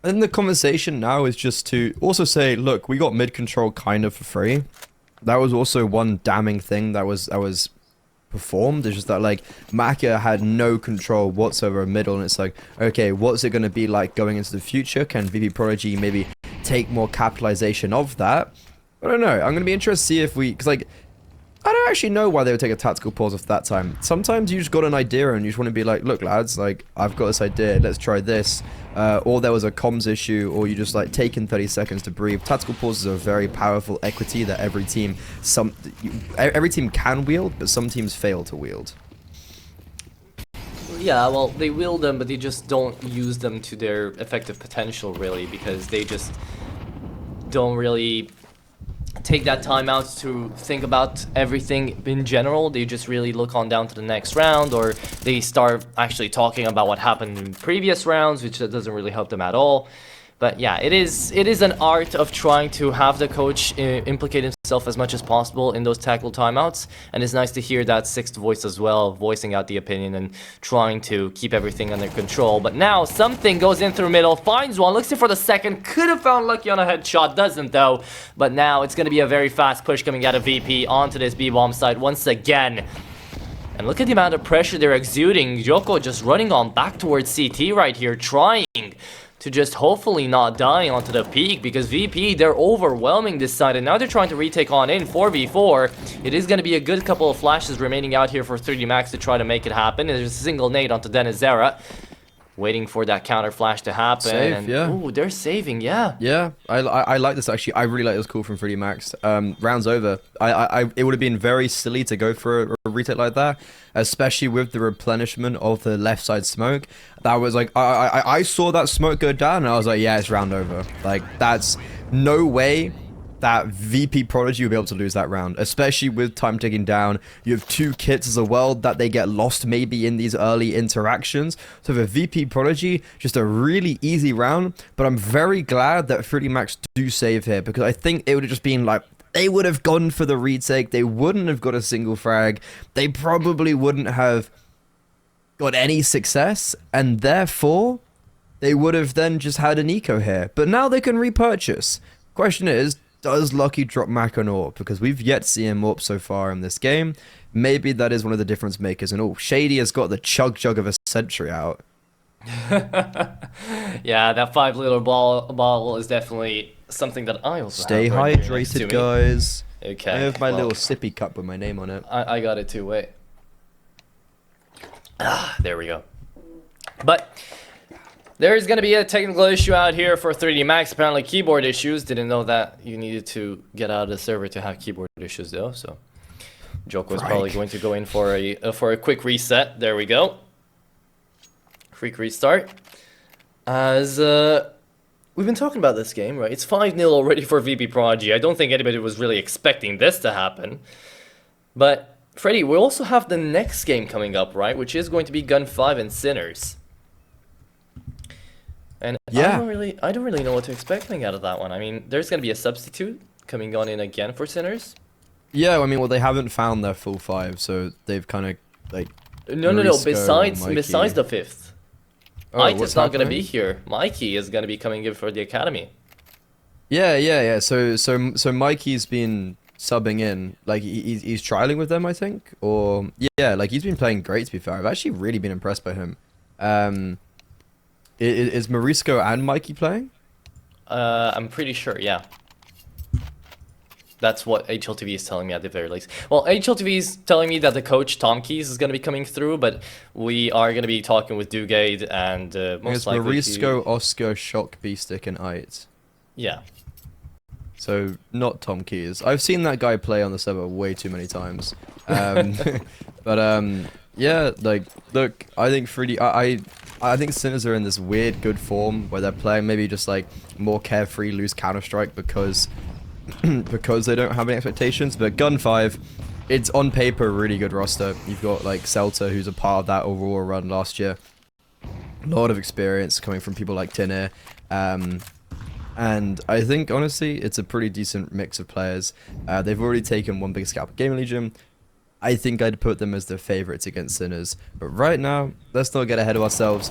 Speaker 2: then the conversation now is just to also say, look, we got mid control kind of for free. That was also one damning thing that was performed. It's just that like Maka had no control whatsoever middle, and it's like, okay, what's it going to be like going into the future? Can VP.Prodigy maybe take more capitalization of that? I don't know. I'm going to be interested to see if we, because like I don't actually know why they would take a tactical pause off that time. Sometimes you just got an idea and you just want to be like, look lads, like I've got this idea, let's try this. Or there was a comms issue, or you just like taking 30 seconds to breathe. Tactical pauses are a very powerful equity that every team can wield, but some teams fail to wield.
Speaker 1: Yeah, well, they wield them, but they just don't use them to their effective potential, really, because they just don't really take that time out to think about everything in general. They just really look on down to the next round, or they start actually talking about what happened in previous rounds, which doesn't really help them at all. But yeah, it is an art of trying to have the coach implicate himself as much as possible in those tackle timeouts, and it's nice to hear that sixth voice as well, voicing out the opinion and trying to keep everything under control. But now something goes in through middle, finds one, looks in for the second, could have found Lucky on a headshot, doesn't though. But now it's going to be a very fast push coming out of VP onto this B-bomb site once again. And look at the amount of pressure they're exuding. Yoko just running on back towards CT right here, trying to just hopefully not die onto the peak, because VP, they're overwhelming this side, and now they're trying to retake on in 4v4. It is going to be a good couple of flashes remaining out here for 3D Max to try to make it happen. There's a single nade onto Denizera, waiting for that counter flash to happen.
Speaker 2: Save,
Speaker 1: and,
Speaker 2: yeah.
Speaker 1: Ooh, they're saving, yeah.
Speaker 2: Yeah, I like this actually. I really like this call from 3D Max. Rounds over. It would have been very silly to go for a retake like that, especially with the replenishment of the left side smoke. That was like, I saw that smoke go down, and I was like, yeah, it's round over. Like, that's no way that VP.Prodigy will be able to lose that round, especially with time ticking down. You have two kits as well that they get lost maybe in these early interactions. So for VP.Prodigy, just a really easy round, but I'm very glad that 3D Max do save here, because I think it would have just been like, they would have gone for the retake, they wouldn't have got a single frag, they probably wouldn't have got any success, and therefore they would have then just had an eco here. But now they can repurchase. Question is, does Lucky drop Mac on AWP? Because we've yet to see him AWP so far in this game. Maybe that is one of the difference makers. And oh, Shady has got the chug jug of a century out.
Speaker 1: Yeah, that 5-liter ball is definitely something that I also
Speaker 2: Stay
Speaker 1: have right here
Speaker 2: hydrated, guys.
Speaker 1: Okay.
Speaker 2: I have my little sippy cup with my name on it.
Speaker 1: I got it too, wait. Ah, there we go. But there's going to be a technical issue out here for 3D Max. Apparently keyboard issues. Didn't know that you needed to get out of the server to have keyboard issues though. So Joko is probably going to go in for a quick reset. There we go. Quick restart. As we've been talking about this game, right? It's 5-0 already for VP.Prodigy. I don't think anybody was really expecting this to happen. But Freddy, we also have the next game coming up, right? Which is going to be Gun 5 and Sinners. And yeah. I don't really know what to expect coming out of that one. I mean, there's going to be a substitute coming on in again for Sinners.
Speaker 2: Yeah, I mean, well, they haven't found their full 5, so they've kind of like...
Speaker 1: No. Besides the 5th.
Speaker 2: Oh,
Speaker 1: It's not going to be here. Mikey is going to be coming in for the academy.
Speaker 2: Yeah. So Mikey's been subbing in, like he's trialing with them, I think, or yeah, like he's been playing great. To be fair, I've actually really been impressed by him. Is Morisco and Mikey playing?
Speaker 1: I'm pretty sure, yeah. That's what HLTV is telling me at the very least. Well, HLTV is telling me that the coach, Tom Keys, is going to be coming through, but we are going to be talking with Dugade and most likely...
Speaker 2: Morisco, Oscar, Shock, B-Stick, and Ait.
Speaker 1: Yeah.
Speaker 2: So not Tom Keys. I've seen that guy play on the server way too many times. But yeah, like look, I think 3D. I think Sinners are in this weird good form where they're playing maybe just like more carefree, loose Counter-Strike because because they don't have any expectations. But Gun 5, it's on paper a really good roster. You've got like Celta, who's a part of that overall run last year. A lot of experience coming from people like Tinner. And I think, honestly, it's a pretty decent mix of players. They've already taken one big scalp at Gaming Legion. I think I'd put them as the favorites against Sinners. But right now, let's not get ahead of ourselves.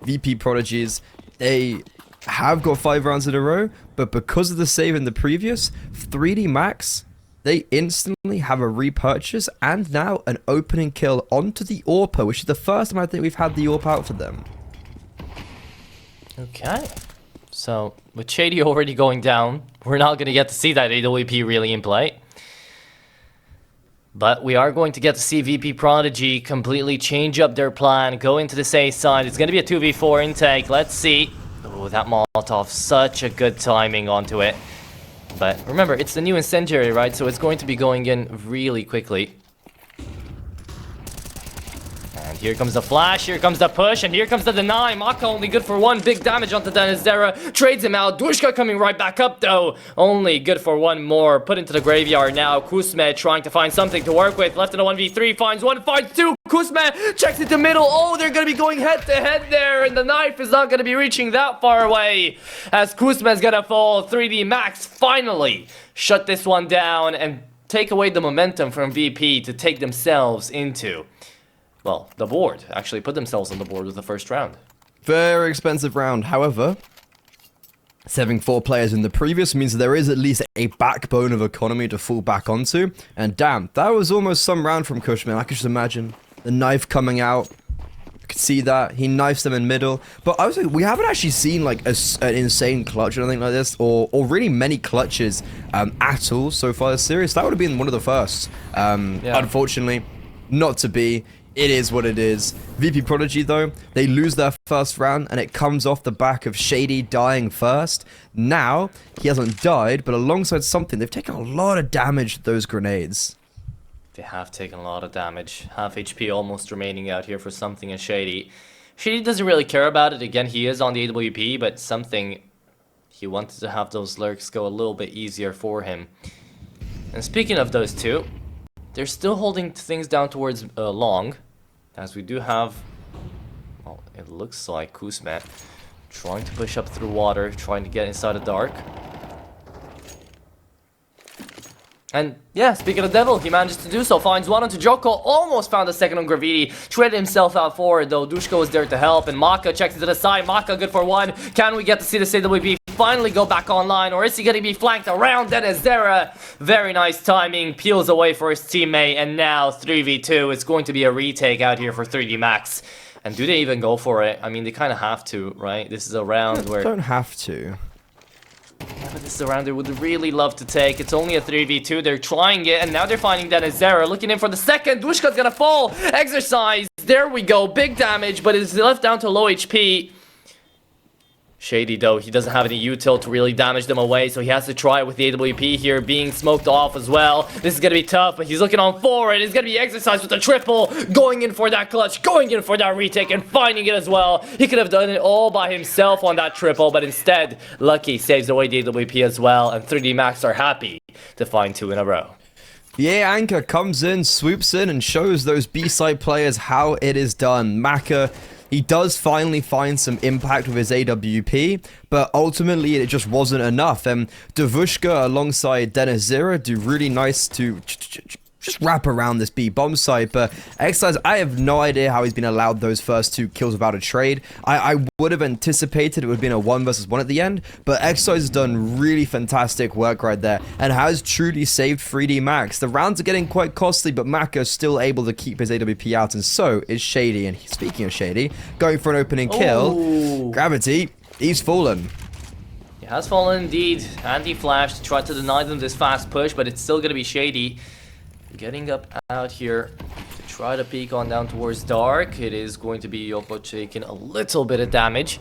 Speaker 2: VP.Prodigies, they have got 5 rounds in a row, but because of the save in the previous, 3D Max, they instantly have a repurchase and now an opening kill onto the AWP, which is the first time I think we've had the AWP out for them.
Speaker 1: Okay. So, with Shady already going down, we're not going to get to see that AWP really in play. But we are going to get to see VP.Prodigy completely change up their plan, go into this A side. It's going to be a 2v4 intake. Let's see. Oh, that Molotov, such a good timing onto it. But remember, it's the new incendiary, right? So it's going to be going in really quickly. And here comes the flash, here comes the push, and here comes the deny. Maka only good for 1, big damage onto Denizera. Trades him out. Dushka coming right back up though. Only good for 1 more. Put into the graveyard now. Kuzme trying to find something to work with. Left in a 1v3, finds 1, finds 2. Kuzme checks it to middle. Oh, they're going to be going head to head there. And the knife is not going to be reaching that far away. As Kuzme's going to fall. 3D Max finally shut this one down and take away the momentum from VP to take themselves into... well, the board. Actually put themselves on the board with the first round.
Speaker 2: Very expensive round. However, having 4 players in the previous means there is at least a backbone of economy to fall back onto. And damn, that was almost some round from Cushman. I could just imagine the knife coming out. You could see that. He knifes them in middle. But I was like, we haven't actually seen like an insane clutch or anything like this. Or really many clutches at all so far this series. That would have been one of the first.
Speaker 1: Yeah.
Speaker 2: Unfortunately, not to be. It is what it is. VP.Prodigy, though, they lose their first round, and it comes off the back of Shady dying first. Now, he hasn't died, but alongside something, they've taken a lot of damage with those grenades.
Speaker 1: They have taken a lot of damage. Half HP almost remaining out here for Something and Shady. Shady doesn't really care about it. Again, he is on the AWP, but Something, he wanted to have those lurks go a little bit easier for him. And speaking of those two, they're still holding things down towards long. As we do have, well, it looks like Kuzma trying to push up through water, trying to get inside the dark. And yeah, speaking of Devil, he manages to do so. Finds 1 onto Joko, almost found a second on Graviti. Shredded himself out forward though. Dushka was there to help, and Maka checks into the side. Maka good for 1. Can we get to see the AWP finally go back online, or is he going to be flanked around Denizera? Very nice timing, peels away for his teammate, and now 3v2. It's going to be a retake out here for 3D Max. And do they even go for it? I mean, they kind of have to, right? This is a round where...
Speaker 2: Don't have to.
Speaker 1: Yeah, but this is a round they would really love to take. It's only a 3v2. They're trying it, and now they're finding Denizera. Looking in for the second. Dushka's gonna fall. Exercise. There we go. Big damage, but it's left down to low HP. Shady, though, he doesn't have any util to really damage them away, so he has to try it with the AWP here, being smoked off as well. This is going to be tough, but he's looking on forward. It's going to be Exercise with the triple, going in for that clutch, going in for that retake, and finding it as well. He could have done it all by himself on that triple, but instead, Lucky saves away the AWP as well, and 3D Max are happy to find 2 in a row.
Speaker 2: Yeah, Anchor comes in, swoops in, and shows those B-side players how it is done. Maka... he does finally find some impact with his AWP, but ultimately it just wasn't enough. And Devushka alongside Denizera do really nice to just wrap around this B bomb site. But Exercise, I have no idea how he's been allowed those first 2 kills without a trade. I would have anticipated it would have been a 1 versus 1 at the end, but Exercise has done really fantastic work right there and has truly saved 3D Max. The rounds are getting quite costly, but Maka is still able to keep his AWP out, and so is Shady. And speaking of Shady, going for an opening kill, Gravity, he's fallen.
Speaker 1: He has fallen indeed. Anti-flash to try to deny them this fast push, but it's still going to be Shady getting up out here to try to peek on down towards dark. It is going to be Yoko taking a little bit of damage.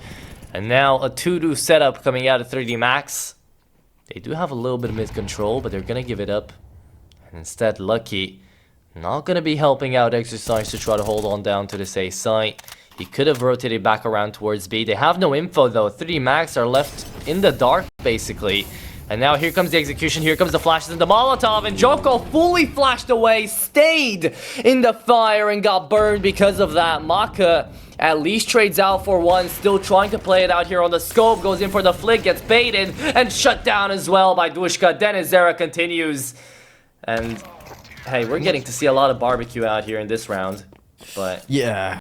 Speaker 1: And now a 2-2 setup coming out of 3D Max. They do have a little bit of mid control, but they're gonna give it up. And instead, Lucky not gonna be helping out Exercise to try to hold on down to this A site. He could have rotated back around towards B. They have no info though. 3D Max are left in the dark basically. And now here comes the execution, here comes the flashes and the Molotov, and Joko fully flashed away, stayed in the fire and got burned because of that. Maka at least trades out for one, still trying to play it out here on the scope, goes in for the flick, gets baited, and shut down as well by Dushka. Dennis Zera continues. And hey, we're getting to see a lot of barbecue out here in this round, but...
Speaker 2: Yeah.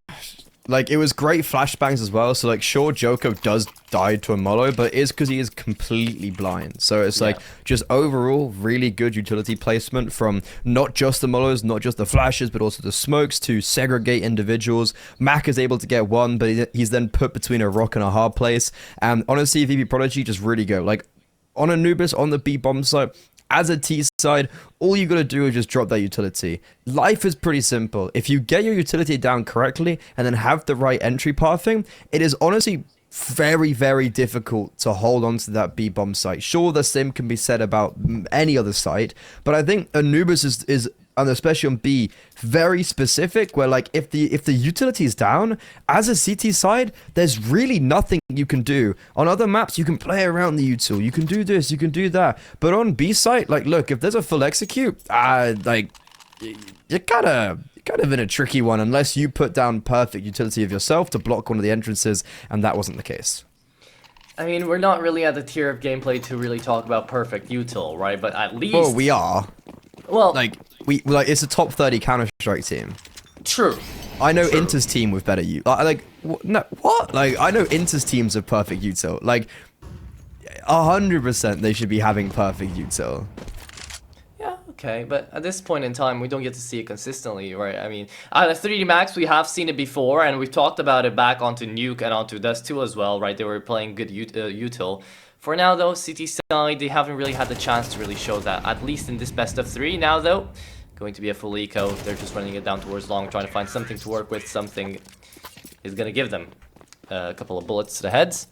Speaker 2: Like, it was great flashbangs as well, so, like, sure, Joko does die to a Molo, but it is because he is completely blind. So it's, like, just overall really good utility placement from not just the Molos, not just the flashes, but also the smokes to segregate individuals. Mac is able to get one, but he's then put between a rock and a hard place. And honestly, VP.Prodigy just really go. Like, on Anubis, on the B-bomb site, as a T side, all you gotta do is just drop that utility. Life is pretty simple. If you get your utility down correctly and then have the right entry pathing, it is honestly very, very difficult to hold on to that B-bomb site. Sure, the same can be said about any other site, but I think Anubis is and especially on B, very specific, where like if the utility is down, as a CT side, there's really nothing you can do. On other maps, you can play around the util, you can do this, you can do that. But on B site, like look, if there's a full execute, like you're kind of in a tricky one unless you put down perfect utility of yourself to block one of the entrances, and that wasn't the case.
Speaker 1: I mean, we're not really at the tier of gameplay to really talk about perfect util, right? But at least...
Speaker 2: Well, we are.
Speaker 1: Well...
Speaker 2: Like, it's a top 30 Counter-Strike team.
Speaker 1: True.
Speaker 2: I know Inter's team with better util. What? Like, I know Inter's teams of perfect util. Like, 100% they should be having perfect util.
Speaker 1: Yeah, okay, but at this point in time, we don't get to see it consistently, right? I mean, at 3D Max, we have seen it before, and we've talked about it back onto Nuke and onto Dust 2 as well, right? They were playing good util. For now, though, CT side, they haven't really had the chance to really show that, at least in this best of 3. Now, though, going to be a full eco. They're just running it down towards long, trying to find something to work with. Something is going to give them a couple of bullets to the heads.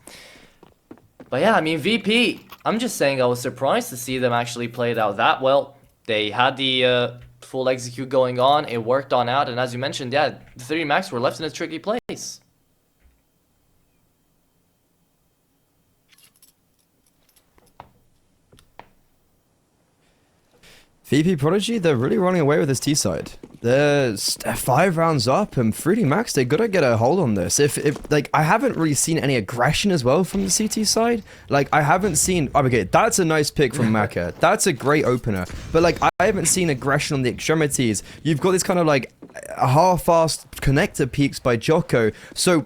Speaker 1: But yeah, I mean, VP, I'm just saying I was surprised to see them actually play it out that well. They had the full execute going on. It worked on out. And as you mentioned, yeah, the 3D Max were left in a tricky place.
Speaker 2: VP.Prodigy, they're really running away with this T side. They're 5 rounds up, and 3D Max, they gotta get a hold on this. If like, I haven't really seen any aggression as well from the CT side. Like, I haven't seen, okay, that's a nice pick from Maka. That's a great opener. But like, I haven't seen aggression on the extremities. You've got this kind of like, half-assed connector peeks by Joko. So,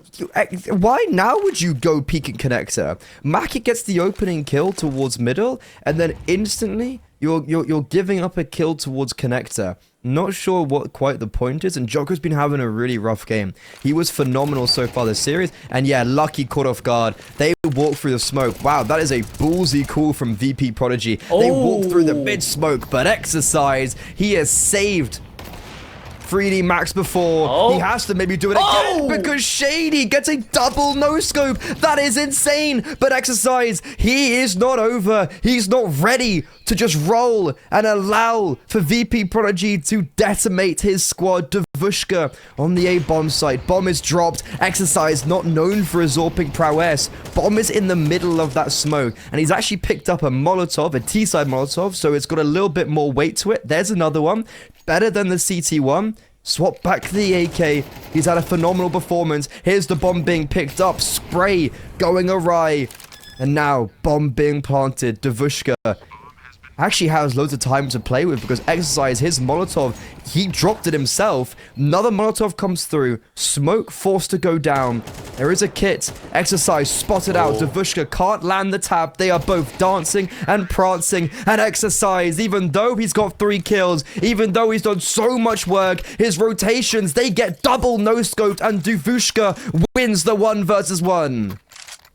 Speaker 2: why now would you go peek at connector? Maka gets the opening kill towards middle, and then instantly, you're giving up a kill towards connector. Not sure what quite the point is, and Joko's been having a really rough game. He was phenomenal so far this series, and yeah, Lucky caught off guard. They walk through the smoke. Wow, that is a ballsy call from VP.Prodigy. Oh. They walk through the mid smoke, but Exercise, he has saved 3D Max before. Oh. He has to maybe do it again because Shady gets a double no-scope. That is insane. But Exercise, he is not over. He's not ready to just roll and allow for VP.Prodigy to decimate his squad. Devushka on the A-bomb site. Bomb is dropped. Exercise not known for his AWPing prowess. Bomb is in the middle of that smoke. And he's actually picked up a Molotov, a T-side Molotov, so it's got a little bit more weight to it. There's another one. Better than the CT1. Swap back to the AK. He's had a phenomenal performance. Here's the bomb being picked up. Spray going awry. And now, bomb being planted. Devushka actually has loads of time to play with because Exercise, his Molotov, he dropped it himself. Another Molotov comes through. Smoke forced to go down. There is a kit. Exercise spotted out. Devushka can't land the tap. They are both dancing and prancing. And Exercise, even though he's got 3 kills, even though he's done so much work, his rotations, they get double no-scoped, and Devushka wins the 1 versus 1.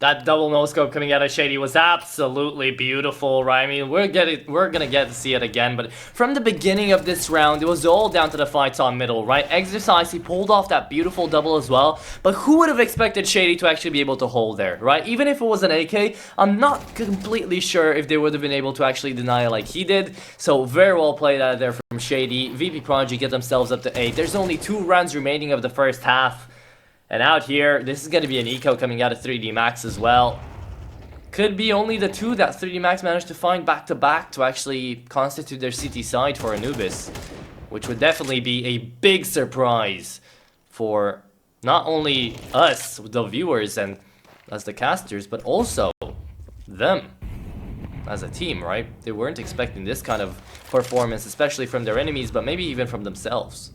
Speaker 1: That double no-scope coming out of Shady was absolutely beautiful, right? I mean, we're gonna get to see it again, but from the beginning of this round, it was all down to the fights on middle, right? Exercise, he pulled off that beautiful double as well, but who would have expected Shady to actually be able to hold there, right? Even if it was an AK, I'm not completely sure if they would have been able to actually deny it like he did, so very well played out there from Shady. VP.Prodigy get themselves up to 8. There's only 2 rounds remaining of the first half. And out here, this is going to be an eco coming out of 3D Max as well. Could be only the 2 that 3D Max managed to find back-to-back to actually constitute their CT side for Anubis. Which would definitely be a big surprise for not only us, the viewers, and as the casters, but also them as a team, right? They weren't expecting this kind of performance, especially from their enemies, but maybe even from themselves.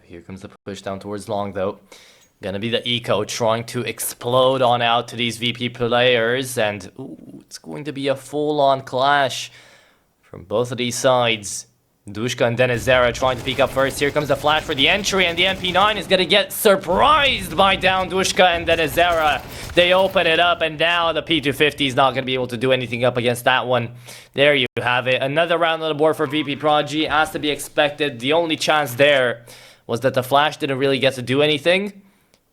Speaker 1: Here comes the push down towards long, though. Gonna be the eco trying to explode on out to these VP players, and ooh, it's going to be a full-on clash from both of these sides. Dushka and Denizera trying to peek up first. Here comes the flash for the entry, and the MP9 is gonna get surprised by down Dushka and Denizera. They open it up, and now the P250 is not gonna be able to do anything up against that one. There you have it. Another round on the board for VP.Prodigy, as to be expected. The only chance there was that the flash didn't really get to do anything,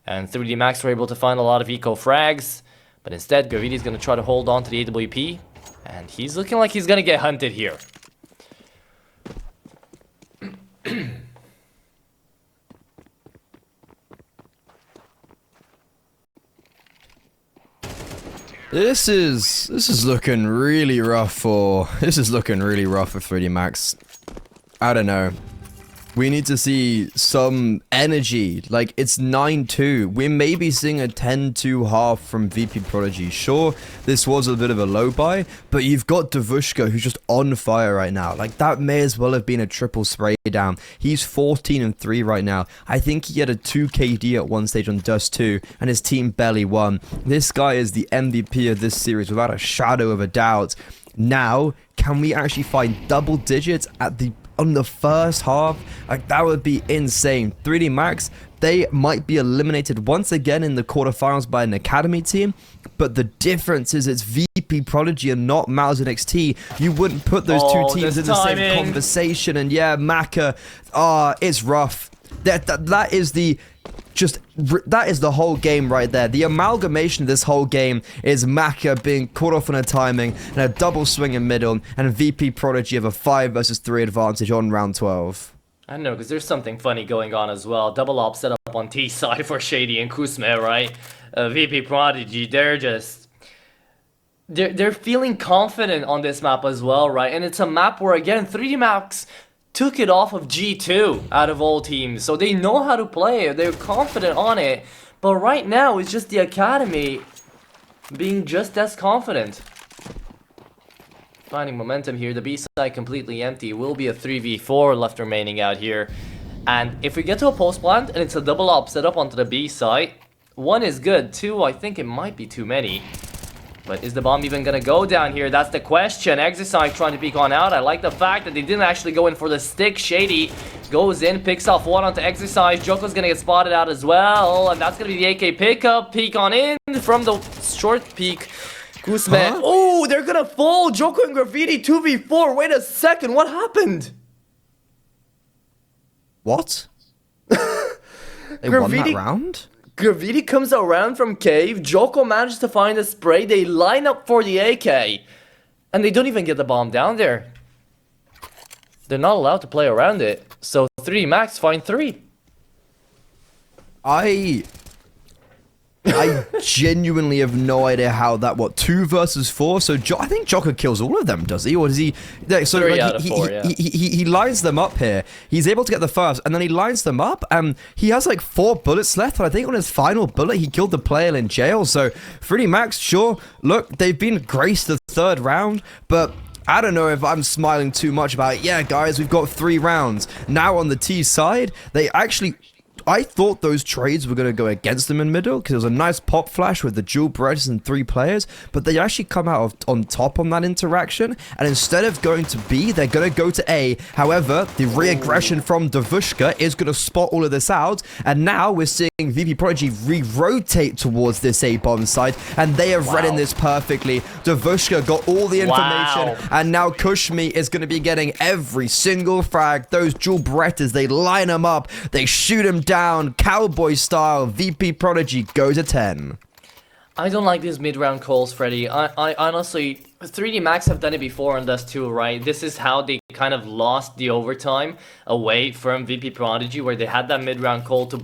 Speaker 1: and 3D Max were able to find a lot of eco frags, but instead Graviti's going to try to hold on to the AWP, and he's looking like he's going to get hunted here.
Speaker 2: This is looking really rough for 3D Max. I don't know. We need to see some energy. Like, it's 9-2. We may be seeing a 10-2 half from VP.Prodigy. Sure, this was a bit of a low buy, but you've got Davushka, who's just on fire right now. Like, that may as well have been a triple spray down. He's 14-3 right now. I think he had a 2 KD at one stage on Dust 2, and his team barely won. This guy is the MVP of this series without a shadow of a doubt. Now, can we actually find double digits on the first half? Like, that would be insane. 3D Max, they might be eliminated once again in the quarterfinals by an academy team, but the difference is it's VP.Prodigy and not Mouse and XT. You wouldn't put those two teams in the same conversation. And yeah, Maka, it's rough. That is the whole game right there. The amalgamation of this whole game is Maka being caught off on a timing and a double swing in middle, and VP.Prodigy have a 5 versus 3 advantage on round 12.
Speaker 1: I don't know, because there's something funny going on as well. Double op set up on T side for Shady and Kuzme, right? VP.Prodigy, they're feeling confident on this map as well, right? And it's a map where, again, 3D Max took it off of G2 out of all teams, so they know how to play it. They're confident on it, but right now it's just the academy being just as confident. Finding momentum here. The B side completely empty. Will be a 3v4 left remaining out here, and if we get to a post plant and it's a double op set up onto the B side, 1 is good, 2 I think it might be too many. But is the bomb even gonna go down here? That's the question. Exercise trying to peek on out. I like the fact that they didn't actually go in for the stick. Shady goes in, picks off 1 onto Exercise. Joko's gonna get spotted out as well, and that's gonna be the AK pickup. Peek on in from the short peek. Kuzme. Oh, they're gonna fall. Joko and Graffiti 2v4. Wait a second, what happened?
Speaker 2: What? They won that round?
Speaker 1: Gravity comes around from cave, Joko manages to find a spray, they line up for the AK, and they don't even get the bomb down there. They're not allowed to play around it, so 3D Max find 3.
Speaker 2: I genuinely have no idea how that, 2 versus 4? So I think Joko kills all of them, does he? Or does he? So
Speaker 1: 3 out of 4, yeah.
Speaker 2: He lines them up here. He's able to get the first, and then he lines them up. He has like 4 bullets left, and I think on his final bullet, he killed the player in jail. So 3D Max, sure, look, they've been graced the 3rd round, but I don't know if I'm smiling too much about it. Yeah, guys, we've got 3 rounds. Now on the T side, they actually I thought those trades were going to go against them in middle because it was a nice pop flash with the dual Berettas and 3 players, but they actually come out on top on that interaction, and instead of going to B, they're going to go to A. However, the re-aggression from Davushka is going to spot all of this out, and now we're seeing VP.Prodigy re-rotate towards this A bomb side, and they have read in this perfectly. Davushka got all the information, and now Kushmi is going to be getting every single frag. Those dual Berettas, they line them up, they shoot him down, cowboy style. VP.Prodigy go to 10.
Speaker 1: I don't like these mid-round calls, Freddy. I honestly, 3D Max have done it before on Dust 2, right? This is how they kind of lost the overtime away from VP.Prodigy, where they had that mid-round call to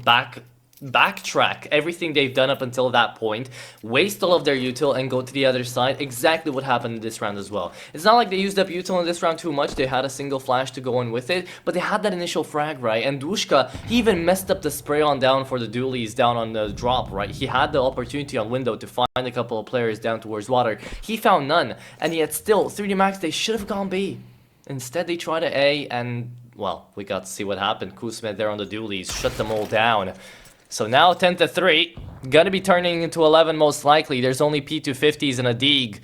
Speaker 1: backtrack everything they've done up until that point, waste all of their util and go to the other side. Exactly what happened in this round as well. It's not like they used up util in this round too much. They had a single flash to go in with it, but they had that initial frag, right? And Dushka, he even messed up the spray on down for the dualies down on the drop, right? He had the opportunity on window to find a couple of players down towards water. He found none, and yet still 3D Max, they should have gone B. Instead they tried to A, and well, we got to see what happened. Kuzmet there on the dualies shut them all down. So now 10-3, gonna be turning into 11 most likely. There's only P250s and a Deeg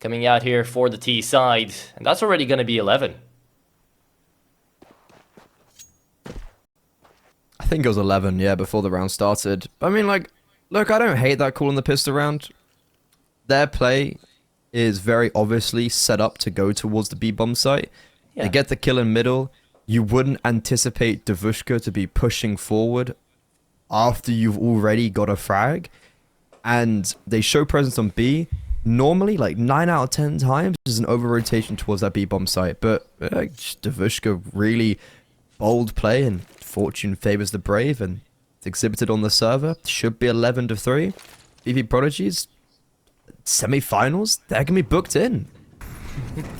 Speaker 1: coming out here for the T side, and that's already gonna be 11.
Speaker 2: I think it was 11, yeah, before the round started. I mean, like, look, I don't hate that call in the pistol round. Their play is very obviously set up to go towards the B-bomb site. Yeah. They get the kill in middle. You wouldn't anticipate Davushka to be pushing forward after you've already got a frag, and they show presence on B. Normally, like 9 out of 10 times, is an over-rotation towards that B-bomb site, but Davushka really bold play, and fortune favors the brave, and it's exhibited on the server. Should be 11-3. VP.Prodigy's semi-finals, they're gonna be booked in.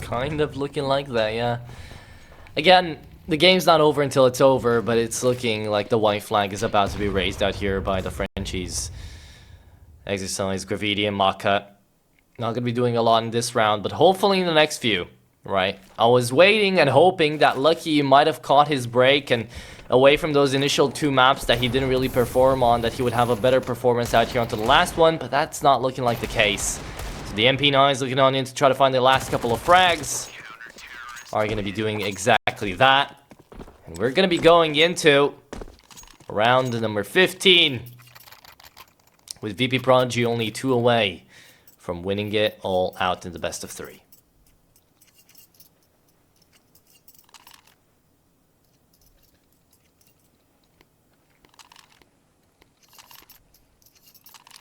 Speaker 1: Kind of looking like that, yeah. Again, the game's not over until it's over, but it's looking like the white flag is about to be raised out here by the Frenchies. Exercise, Graffiti, and Maka. Not going to be doing a lot in this round, but hopefully in the next few, right? I was waiting and hoping that Lucky might have caught his break, and away from those initial 2 maps that he didn't really perform on, that he would have a better performance out here onto the last one, but that's not looking like the case. So the MP9 is looking on in to try to find the last couple of frags. Are going to be doing exactly that. And we're going to be going into round number 15 with VP.Prodigy only 2 away from winning it all out in the best of 3.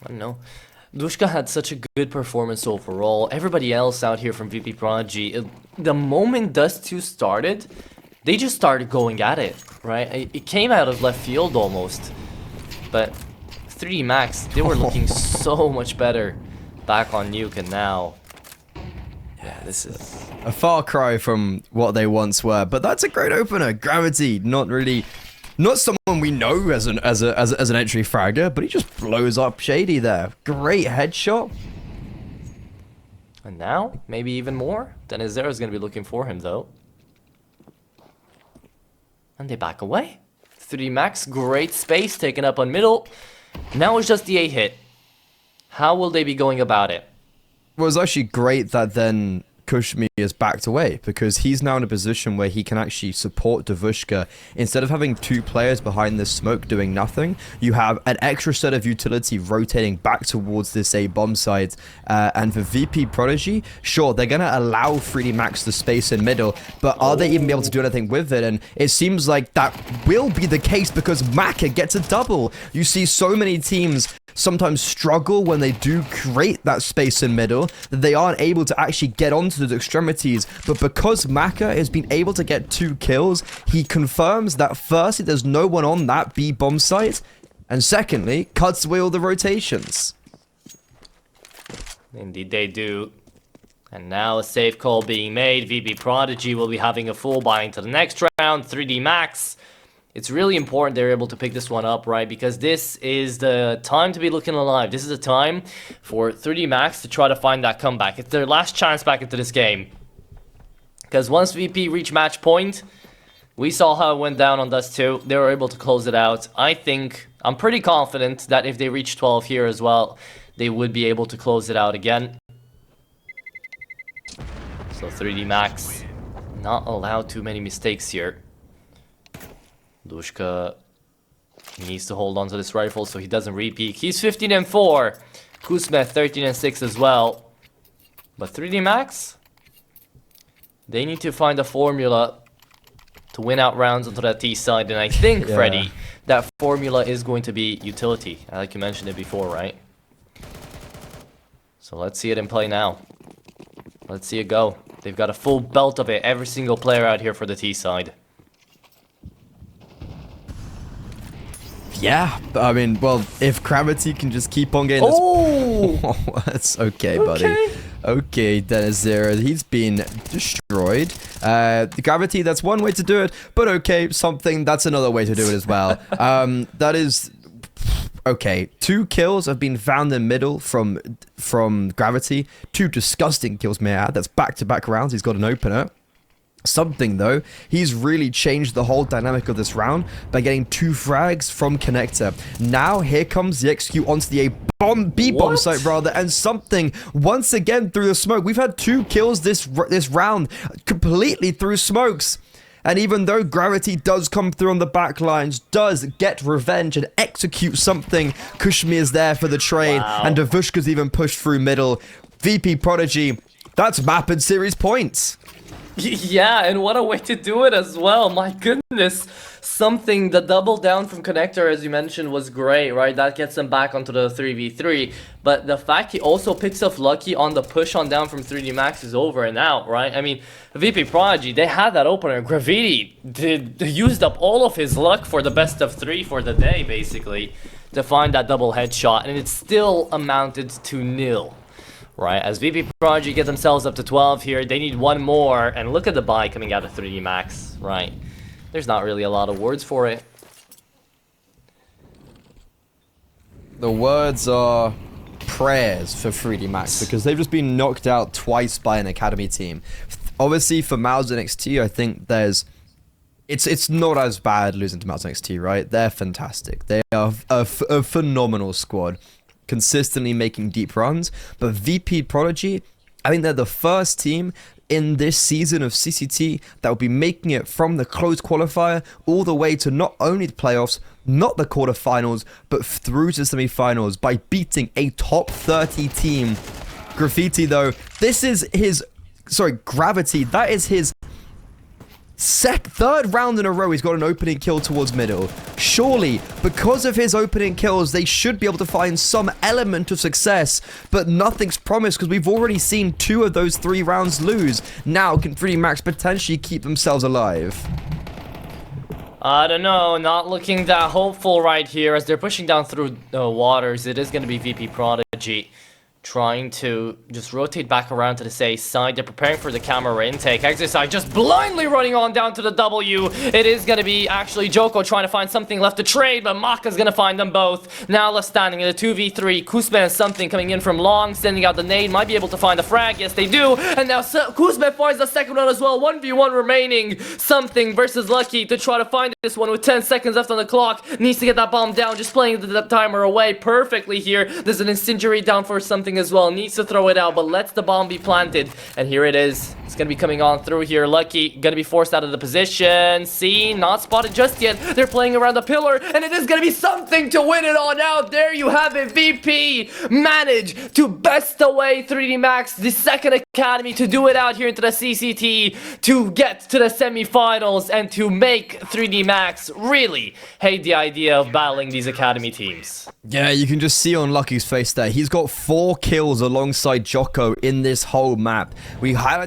Speaker 1: I don't know. Dushka had such a good performance overall. Everybody else out here from VP.Prodigy, the moment Dust 2 started, they just started going at it, right? It came out of left field almost. But 3D Max, they were looking so much better back on Nuke, and now, yeah, this is
Speaker 2: a far cry from what they once were. But that's a great opener. Gravity, not someone we know as an entry fragger, but he just blows up Shady there. Great headshot.
Speaker 1: And now, maybe even more. Then Azera is going to be looking for him, though. And they back away. 3D Max, great space taken up on middle. Now it's just the A hit. How will they be going about it?
Speaker 2: Well, it's actually great that then Kushmi is backed away, because he's now in a position where he can actually support Davushka. Instead of having 2 players behind this smoke doing nothing, you have an extra set of utility rotating back towards this A bomb site. And for VP.Prodigy, sure, they're going to allow 3D Max the space in middle, but are they even be able to do anything with it? And it seems like that will be the case, because Maka gets a double. You see so many teams sometimes struggle when they do create that space in middle, that they aren't able to actually get onto the extremities. But because Maka has been able to get 2 kills, he confirms that firstly, there's no one on that B bomb site, and secondly, cuts away all the rotations.
Speaker 1: Indeed they do. And now a safe call being made. VP.Prodigy will be having a full buy into the next round. 3D Max, it's really important they're able to pick this one up, right? Because this is the time to be looking alive. This is the time for 3D Max to try to find that comeback. It's their last chance back into this game. Because once VP reach match point, We saw how it went down on Dust 2. They were able to close it out. I'm pretty confident that if they reach 12 here as well, they would be able to close it out again. So 3D Max not allowed too many mistakes here. Dushka needs to hold on to this rifle so he doesn't repeat. He's 15-4. Kuzma 13-6 as well. But 3D Max, they need to find a formula to win out rounds onto that T side, and I think, Freddy, that formula is going to be utility. Like you mentioned it before, right? So let's see it in play now. Let's see it go. They've got a full belt of it, every single player out here for the T side.
Speaker 2: Yeah, I mean, well, if Gravity can just keep on getting
Speaker 1: Oh!
Speaker 2: That's okay, buddy. Okay, Dennis Zero, he's been destroyed. The Gravity, that's one way to do it, but okay, something, that's another way to do it as well. That is... Okay, 2 kills have been found in the middle from Gravity. 2 disgusting kills, may I add. That's back-to-back rounds. He's got an opener. Something, though, he's really changed the whole dynamic of this round by getting 2 frags from Connector. Now, here comes the execute onto the B-bomb site, rather, and something, once again, through the smoke. We've had 2 kills this round, completely through smokes. And even though Gravity does come through on the back lines, does get revenge and execute something, Kushmi is there for the trade, and Davushka's even pushed through middle. VP.Prodigy, that's map and series points.
Speaker 1: Yeah, and what a way to do it as well. My goodness. Something, the double down from Connector, as you mentioned, was great, right? That gets him back onto the 3v3. But the fact he also picks up Lucky on the push on down from 3D Max is over and out, right? I mean, VP.Prodigy, they had that opener. Gravity used up all of his luck for the best of 3 for the day, basically, to find that double headshot. And it still amounted to 0. Right, as VP.Prodigy get themselves up to 12 here, they need 1 more, and look at the buy coming out of 3D Max, right? There's not really a lot of words for it.
Speaker 2: The words are prayers for 3D Max, because they've just been knocked out twice by an Academy team. Obviously, for Mouse NXT, I think there's... It's not as bad losing to Mouse NXT, right? They're fantastic. They are a phenomenal squad, consistently making deep runs, but VP.Prodigy, I think they're the first team in this season of CCT that will be making it from the closed qualifier all the way to not only the playoffs, not the quarterfinals, but through to semi-finals by beating a top 30 team. Graffiti, though, this is his... Sorry, Gravity, that is his... 3rd round in a row he's got an opening kill towards middle. Surely, because of his opening kills, they should be able to find some element of success, but nothing's promised because we've already seen 2 of those 3 rounds lose. Now, can 3D Max potentially keep themselves alive?
Speaker 1: I don't know, not looking that hopeful right here as they're pushing down through the waters. It is going to be VP.Prodigy trying to just rotate back around to the safe side. They're preparing for the camera intake. Exercise just blindly running on down to the W. It is going to be actually Joko trying to find something left to trade, but Maka's going to find them both. Now left standing in a 2v3. Kuzma has something coming in from long, sending out the nade. Might be able to find the frag. Yes, they do. And now Kuzma finds the second one as well. 1v1 remaining. Something versus Lucky to try to find this one with 10 seconds left on the clock. Needs to get that bomb down. Just playing the timer away perfectly here. There's an incendiary down for something as well. Needs to throw it out, but lets the bomb be planted. And here it is. It's going to be coming on through here. Lucky going to be forced out of the position. See, not spotted just yet. They're playing around the pillar, and it is going to be something to win it on out. There you have it. VP managed to best away 3D Max, the second Academy, to do it out here into the CCT, to get to the semi-finals, and to make 3D Max really hate the idea of battling these Academy teams.
Speaker 2: Yeah, you can just see on Lucky's face there. He's got 4 kills alongside Joko in this whole map. We highlighted